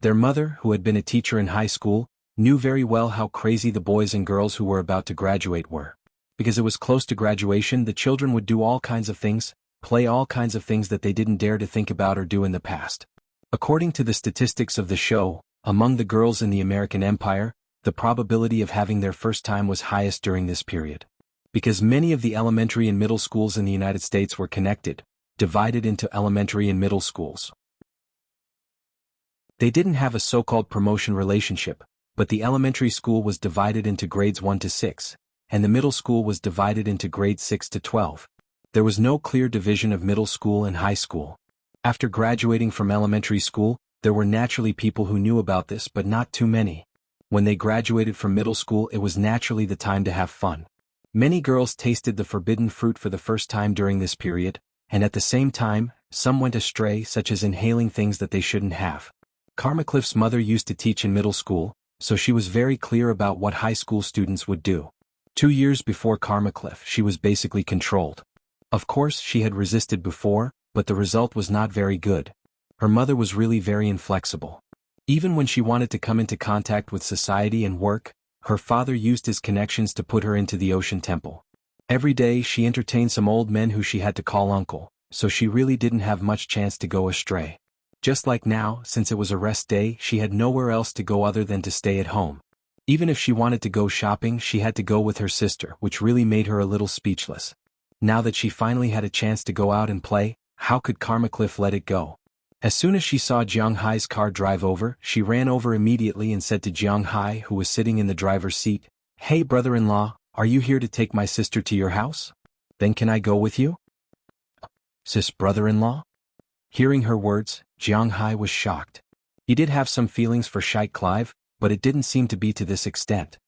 Their mother, who had been a teacher in high school, knew very well how crazy the boys and girls who were about to graduate were. Because it was close to graduation, the children would do all kinds of things, play all kinds of things that they didn't dare to think about or do in the past. According to the statistics of the show, among the girls in the American Empire, the probability of having their first time was highest during this period. Because many of the elementary and middle schools in the United States were connected, divided into elementary and middle schools. They didn't have a so-called promotion relationship, but the elementary school was divided into grades 1 to 6, and the middle school was divided into grades 6 to 12. There was no clear division of middle school and high school. After graduating from elementary school, there were naturally people who knew about this, but not too many. When they graduated from middle school, it was naturally the time to have fun. Many girls tasted the forbidden fruit for the first time during this period, and at the same time, some went astray, such as inhaling things that they shouldn't have. Karmacliff's mother used to teach in middle school, so she was very clear about what high school students would do. 2 years before Karmacliff, she was basically controlled. Of course, she had resisted before, but the result was not very good. Her mother was really very inflexible. Even when she wanted to come into contact with society and work, her father used his connections to put her into the Ocean Temple. Every day she entertained some old men who she had to call uncle, so she really didn't have much chance to go astray. Just like now, since it was a rest day, she had nowhere else to go other than to stay at home. Even if she wanted to go shopping, she had to go with her sister, which really made her a little speechless. Now that she finally had a chance to go out and play, how could Karmacliff let it go? As soon as she saw Jiang Hai's car drive over, she ran over immediately and said to Jiang Hai, who was sitting in the driver's seat, "Hey brother-in-law, are you here to take my sister to your house? Then can I go with you?" "Sis brother-in-law?" Hearing her words, Jiang Hai was shocked. He did have some feelings for Sheikh Clive, but it didn't seem to be to this extent.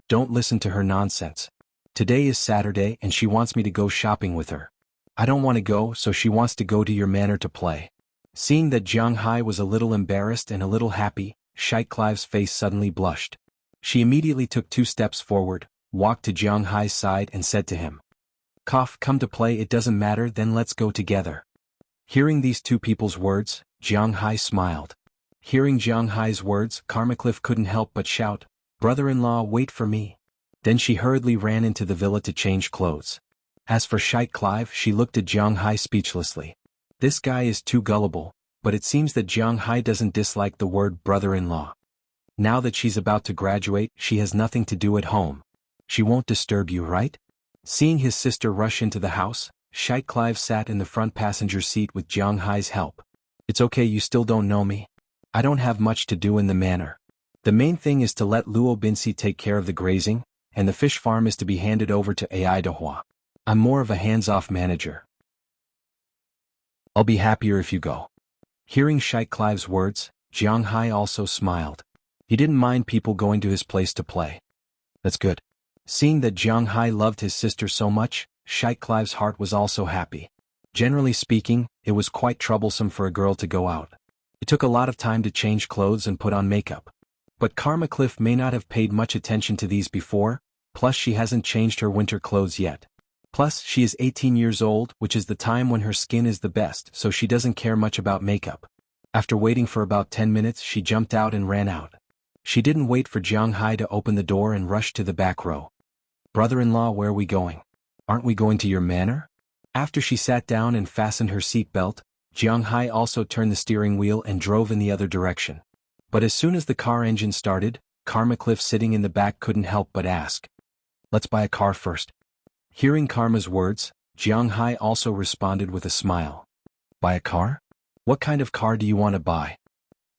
"Don't listen to her nonsense. Today is Saturday and she wants me to go shopping with her. I don't want to go, so she wants to go to your manor to play." Seeing that Jiang Hai was a little embarrassed and a little happy, Sheikh Clive's face suddenly blushed. She immediately took 2 steps forward, walked to Jiang Hai's side and said to him, Come to play, it doesn't matter, then let's go together." Hearing these two people's words, Jiang Hai smiled. Hearing Jiang Hai's words, Karmacliff couldn't help but shout, "Brother-in-law, wait for me." Then she hurriedly ran into the villa to change clothes. As for Sheikh Clive, she looked at Jiang Hai speechlessly. This guy is too gullible, but it seems that Jiang Hai doesn't dislike the word brother-in-law. Now that she's about to graduate, she has nothing to do at home. She won't disturb you, right? Seeing his sister rush into the house, Sheikh Clive sat in the front passenger seat with Jiang Hai's help. It's okay, you still don't know me. I don't have much to do in the manor. The main thing is to let Luo Binsi take care of the grazing, and the fish farm is to be handed over to Ai Dehua. I'm more of a hands-off manager. I'll be happier if you go. Hearing Sheikh Clive's words, Jiang Hai also smiled. He didn't mind people going to his place to play. That's good. Seeing that Jiang Hai loved his sister so much, Sheikh Clive's heart was also happy. Generally speaking, it was quite troublesome for a girl to go out. It took a lot of time to change clothes and put on makeup. But Karma Cliff may not have paid much attention to these before, plus she hasn't changed her winter clothes yet. Plus, she is 18 years old, which is the time when her skin is the best, so she doesn't care much about makeup. After waiting for about 10 minutes, she jumped out and ran out. She didn't wait for Jiang Hai to open the door and rushed to the back row. Brother-in-law, where are we going? Aren't we going to your manor? After she sat down and fastened her seat belt, Jiang Hai also turned the steering wheel and drove in the other direction. But as soon as the car engine started, Karma Cliff sitting in the back couldn't help but ask. Let's buy a car first. Hearing Karma's words, Jiang Hai also responded with a smile. Buy a car? What kind of car do you want to buy?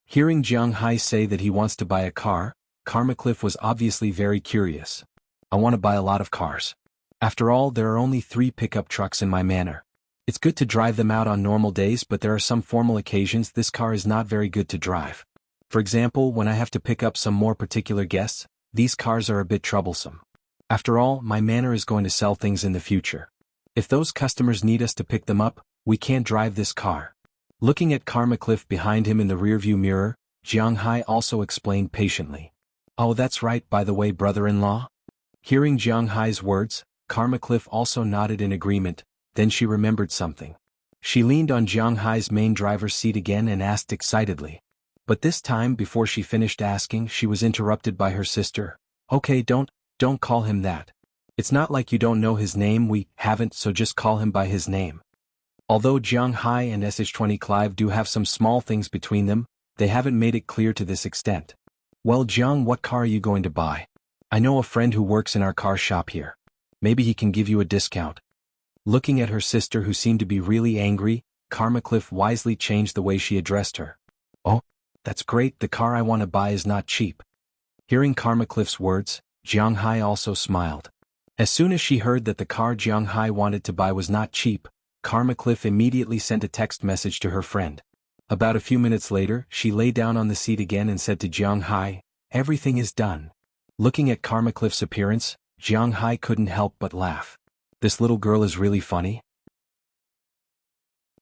Hearing Jiang Hai say that he wants to buy a car, Karma Cliff was obviously very curious. I want to buy a lot of cars. After all, there are only 3 pickup trucks in my manor. It's good to drive them out on normal days, but there are some formal occasions this car is not very good to drive. For example, when I have to pick up some more particular guests, these cars are a bit troublesome. After all, my manor is going to sell things in the future. If those customers need us to pick them up, we can't drive this car. Looking at Karma Cliff behind him in the rearview mirror, Jiang Hai also explained patiently. Oh, that's right, by the way, brother-in-law. Hearing Jiang Hai's words, Karma Cliff also nodded in agreement, then she remembered something. She leaned on Jiang Hai's main driver's seat again and asked excitedly. But this time, before she finished asking, she was interrupted by her sister. Okay, don't call him that. It's not like you don't know his name, we haven't, so just call him by his name. Although Jiang Hai and SH20 Clive do have some small things between them, they haven't made it clear to this extent. Well, Jiang, what car are you going to buy? I know a friend who works in our car shop here. Maybe he can give you a discount. Looking at her sister who seemed to be really angry, Karma Cliff wisely changed the way she addressed her. Oh, that's great, the car I want to buy is not cheap. Hearing Karma Cliff's words, Jiang Hai also smiled. As soon as she heard that the car Jiang Hai wanted to buy was not cheap, Karma Cliff immediately sent a text message to her friend. About a few minutes later, she lay down on the seat again and said to Jiang Hai, everything is done. Looking at Karma Cliff's appearance, Jiang Hai couldn't help but laugh. This little girl is really funny.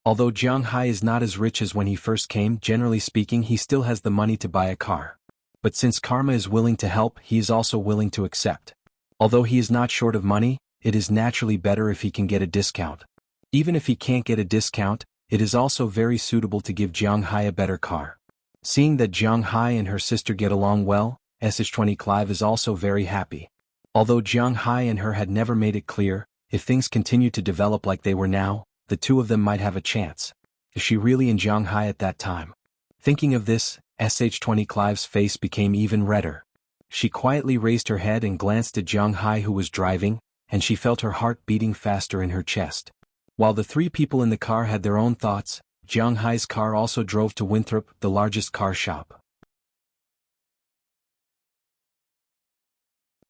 Although Jiang Hai is not as rich as when he first came, generally speaking he still has the money to buy a car. But since Karma is willing to help, he is also willing to accept. Although he is not short of money, it is naturally better if he can get a discount. Even if he can't get a discount, it is also very suitable to give Jiang Hai a better car. Seeing that Jiang Hai and her sister get along well, SH20 Clive is also very happy. Although Jiang Hai and her had never made it clear, if things continue to develop like they were now, the two of them might have a chance. Is she really in Jiang Hai at that time? Thinking of this, SH20 Clive's face became even redder. She quietly raised her head and glanced at Jiang Hai who was driving, and she felt her heart beating faster in her chest. While the 3 people in the car had their own thoughts, Jiang Hai's car also drove to Winthrop, the largest car shop.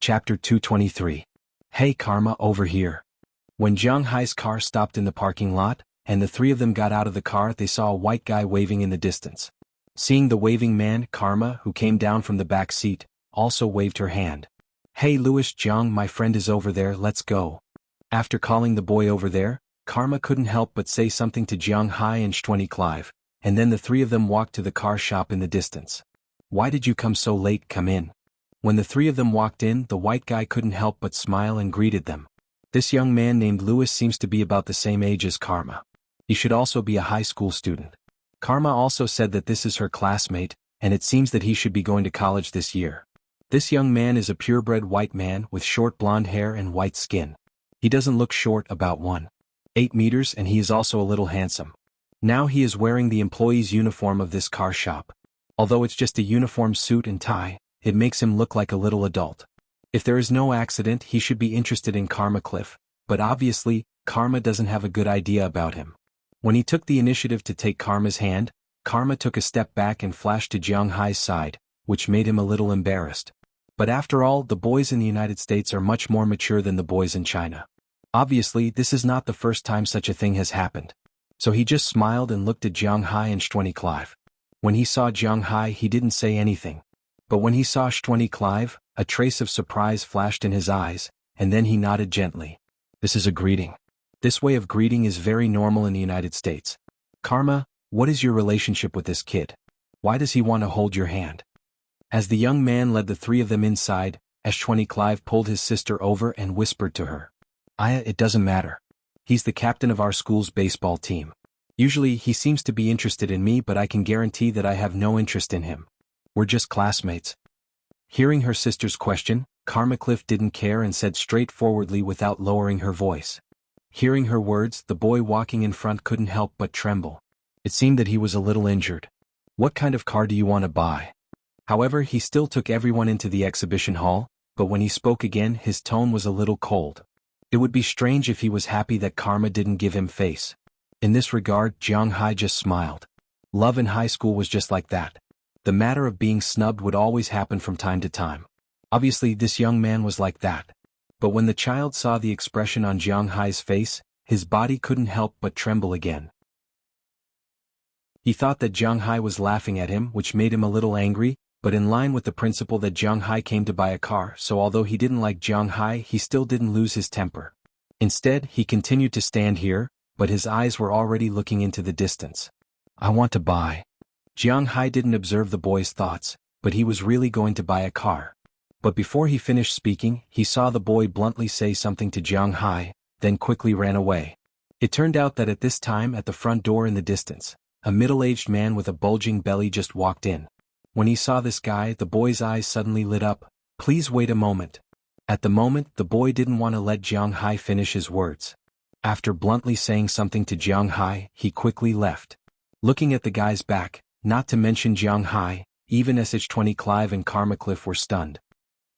Chapter 223. Hey Karma, over here. When Jiang Hai's car stopped in the parking lot, and the 3 of them got out of the car, they saw a white guy waving in the distance. Seeing the waving man, Karma, who came down from the back seat, also waved her hand. Hey Louis, Jiang, my friend is over there, let's go. After calling the boy over there, Karma couldn't help but say something to Jiang Hai and SH20 Clive, and then the 3 of them walked to the car shop in the distance. Why did you come so late? Come in. When the 3 of them walked in, the white guy couldn't help but smile and greeted them. This young man named Louis seems to be about the same age as Karma. He should also be a high school student. Karma also said that this is her classmate, and it seems that he should be going to college this year. This young man is a purebred white man with short blonde hair and white skin. He doesn't look short, about 1.8 meters, and he is also a little handsome. Now he is wearing the employee's uniform of this car shop. Although it's just a uniform suit and tie, it makes him look like a little adult. If there is no accident, he should be interested in Karma Cliff, but obviously, Karma doesn't have a good idea about him. When he took the initiative to take Karma's hand, Karma took a step back and flashed to Jiang Hai's side, which made him a little embarrassed. But after all, the boys in the United States are much more mature than the boys in China. Obviously, this is not the first time such a thing has happened. So he just smiled and looked at Jiang Hai and Shtwenny Clive. When he saw Jiang Hai, he didn't say anything. But when he saw Shtwenny Clive, a trace of surprise flashed in his eyes, and then he nodded gently. This is a greeting. This way of greeting is very normal in the United States. Karma, what is your relationship with this kid? Why does he want to hold your hand? As the young man led the three of them inside, Shtwenny Clive pulled his sister over and whispered to her. Aya, it doesn't matter. He's the captain of our school's baseball team. Usually he seems to be interested in me, but I can guarantee that I have no interest in him. We're just classmates. Hearing her sister's question, Karma Cliff didn't care and said straightforwardly without lowering her voice. Hearing her words, the boy walking in front couldn't help but tremble. It seemed that he was a little injured. What kind of car do you want to buy? However, he still took everyone into the exhibition hall, but when he spoke again, his tone was a little cold. It would be strange if he was happy that Karma didn't give him face. In this regard, Jiang Hai just smiled. Love in high school was just like that. The matter of being snubbed would always happen from time to time. Obviously, this young man was like that. But when the child saw the expression on Jiang Hai's face, his body couldn't help but tremble again. He thought that Jiang Hai was laughing at him, which made him a little angry, but in line with the principle that Jiang Hai came to buy a car, so although he didn't like Jiang Hai, he still didn't lose his temper. Instead, he continued to stand here, but his eyes were already looking into the distance. I want to buy. Jiang Hai didn't observe the boy's thoughts, but he was really going to buy a car. But before he finished speaking, he saw the boy bluntly say something to Jiang Hai, then quickly ran away. It turned out that at this time, at the front door in the distance, a middle-aged man with a bulging belly just walked in. When he saw this guy, the boy's eyes suddenly lit up. Please wait a moment. At the moment, the boy didn't want to let Jiang Hai finish his words. After bluntly saying something to Jiang Hai, he quickly left. Looking at the guy's back, not to mention Jiang Hai, even Shtwenny Clive and Karma Cliff were stunned.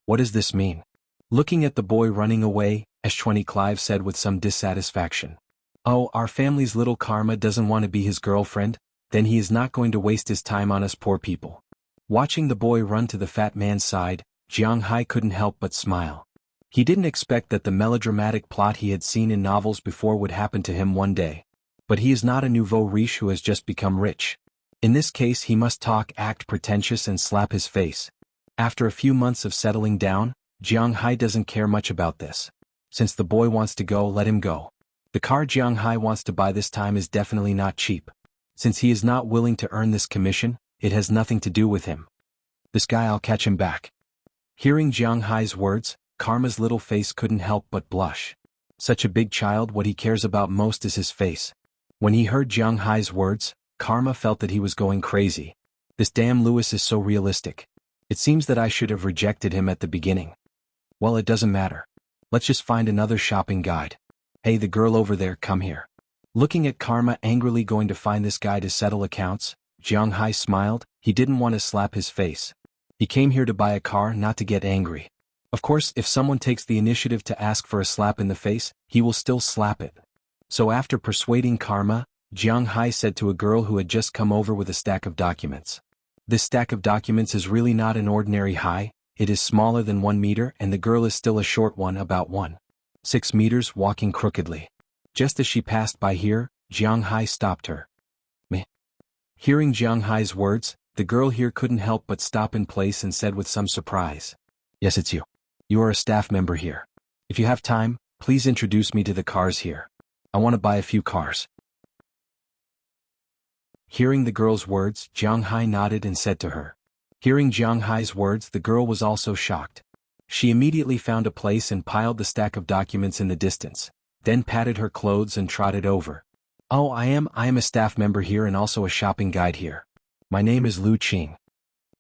What does this mean? Looking at the boy running away, Shtwenny Clive said with some dissatisfaction. Oh, our family's little Karma doesn't want to be his girlfriend, then he is not going to waste his time on us poor people. Watching the boy run to the fat man's side, Jiang Hai couldn't help but smile. He didn't expect that the melodramatic plot he had seen in novels before would happen to him one day. But he is not a nouveau riche who has just become rich. In this case, he must talk, act pretentious and slap his face. After a few months of settling down, Jiang Hai doesn't care much about this. Since the boy wants to go, let him go. The car Jiang Hai wants to buy this time is definitely not cheap. Since he is not willing to earn this commission, it has nothing to do with him. This guy, I'll catch him back. Hearing Jiang Hai's words, Karma's little face couldn't help but blush. Such a big child, what he cares about most is his face. When he heard Jiang Hai's words, Karma felt that he was going crazy. This damn Lewis is so realistic. It seems that I should have rejected him at the beginning. Well, it doesn't matter. Let's just find another shopping guide. Hey, the girl over there, come here. Looking at Karma angrily going to find this guy to settle accounts, Jiang Hai smiled. He didn't want to slap his face. He came here to buy a car, not to get angry. Of course, if someone takes the initiative to ask for a slap in the face, he will still slap it. So after persuading Karma, Jiang Hai said to a girl who had just come over with a stack of documents. This stack of documents is really not an ordinary Hai, it is smaller than 1 meter and the girl is still a short one, about 1.6 meters, walking crookedly. Just as she passed by here, Jiang Hai stopped her. Meh. Hearing Jiang Hai's words, the girl here couldn't help but stop in place and said with some surprise. Yes, it's you. You are a staff member here. If you have time, please introduce me to the cars here. I want to buy a few cars. Hearing the girl's words, Jiang Hai nodded and said to her. Hearing Jiang Hai's words, the girl was also shocked. She immediately found a place and piled the stack of documents in the distance, then patted her clothes and trotted over. Oh, I am a staff member here and also a shopping guide here. My name is Lu Qing.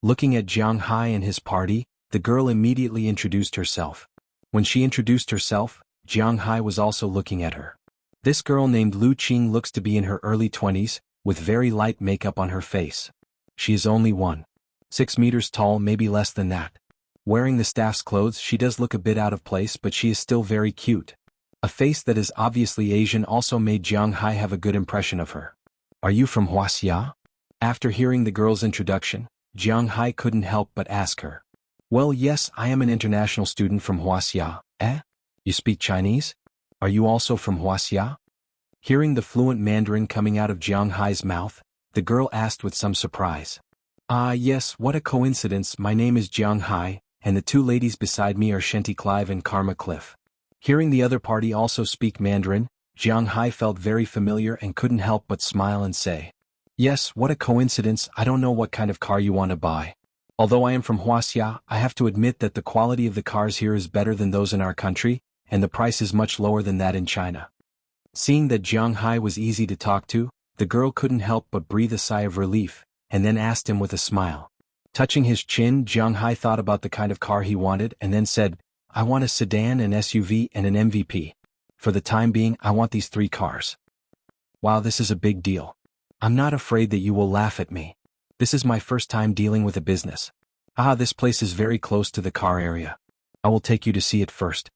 Looking at Jiang Hai and his party, the girl immediately introduced herself. When she introduced herself, Jiang Hai was also looking at her. This girl named Lu Qing looks to be in her early 20s, with very light makeup on her face. She is only 1.6 meters tall, maybe less than that. Wearing the staff's clothes, she does look a bit out of place, but she is still very cute. A face that is obviously Asian also made Jiang Hai have a good impression of her. Are you from Wuxia? After hearing the girl's introduction, Jiang Hai couldn't help but ask her. Well, yes, I am an international student from Wuxia. Eh? You speak Chinese? Are you also from Wuxia? Hearing the fluent Mandarin coming out of Jiang Hai's mouth, the girl asked with some surprise. Ah, yes, what a coincidence. My name is Jiang Hai, and the two ladies beside me are Shenty Clive and Karma Cliff. Hearing the other party also speak Mandarin, Jiang Hai felt very familiar and couldn't help but smile and say, Yes, what a coincidence. I don't know what kind of car you want to buy. Although I am from Wuxia, I have to admit that the quality of the cars here is better than those in our country, and the price is much lower than that in China. Seeing that Jiang Hai was easy to talk to, the girl couldn't help but breathe a sigh of relief, and then asked him with a smile. Touching his chin, Jiang Hai thought about the kind of car he wanted and then said, I want a sedan, an SUV, and an MVP. For the time being, I want these 3 cars. Wow, this is a big deal. I'm not afraid that you will laugh at me. This is my first time dealing with a business. Ah, this place is very close to the car area. I will take you to see it first.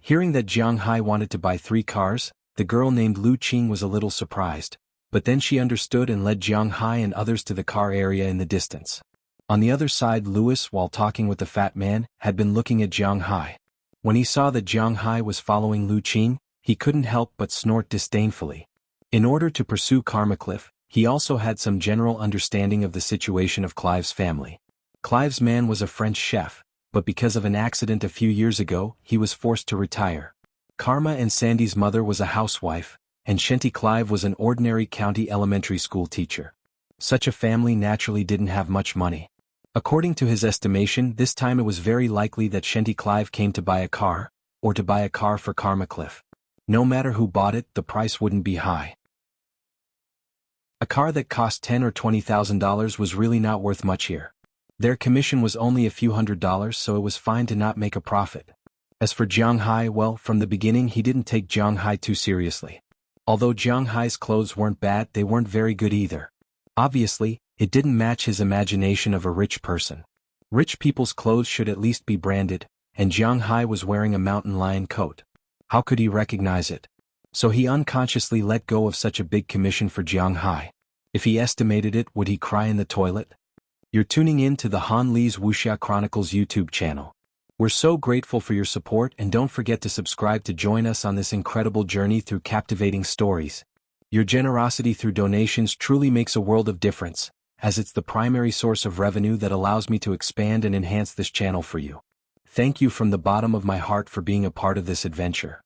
Hearing that Jiang Hai wanted to buy 3 cars, the girl named Lu Qing was a little surprised, but then she understood and led Jiang Hai and others to the car area in the distance. On the other side, Louis, while talking with the fat man, had been looking at Jiang Hai. When he saw that Jiang Hai was following Lu Qing, he couldn't help but snort disdainfully. In order to pursue Karma Cliff, he also had some general understanding of the situation of Clive's family. Clive's man was a French chef, but because of an accident a few years ago, he was forced to retire. Karma and Sandy's mother was a housewife, and Shenty Clive was an ordinary county elementary school teacher. Such a family naturally didn't have much money. According to his estimation, this time it was very likely that Shenty Clive came to buy a car, or to buy a car for Karma Cliff. No matter who bought it, the price wouldn't be high. A car that cost $10,000 or $20,000 was really not worth much here. Their commission was only a few $100s, so it was fine to not make a profit. As for Jiang Hai, well, from the beginning he didn't take Jiang Hai too seriously. Although Jiang Hai's clothes weren't bad, they weren't very good either. Obviously, it didn't match his imagination of a rich person. Rich people's clothes should at least be branded, and Jiang Hai was wearing a mountain lion coat. How could he recognize it? So he unconsciously let go of such a big commission for Jiang Hai. If he estimated it, would he cry in the toilet? You're tuning in to the Han Li's Wuxia Chronicles YouTube channel. We're so grateful for your support, and don't forget to subscribe to join us on this incredible journey through captivating stories. Your generosity through donations truly makes a world of difference, as it's the primary source of revenue that allows me to expand and enhance this channel for you. Thank you from the bottom of my heart for being a part of this adventure.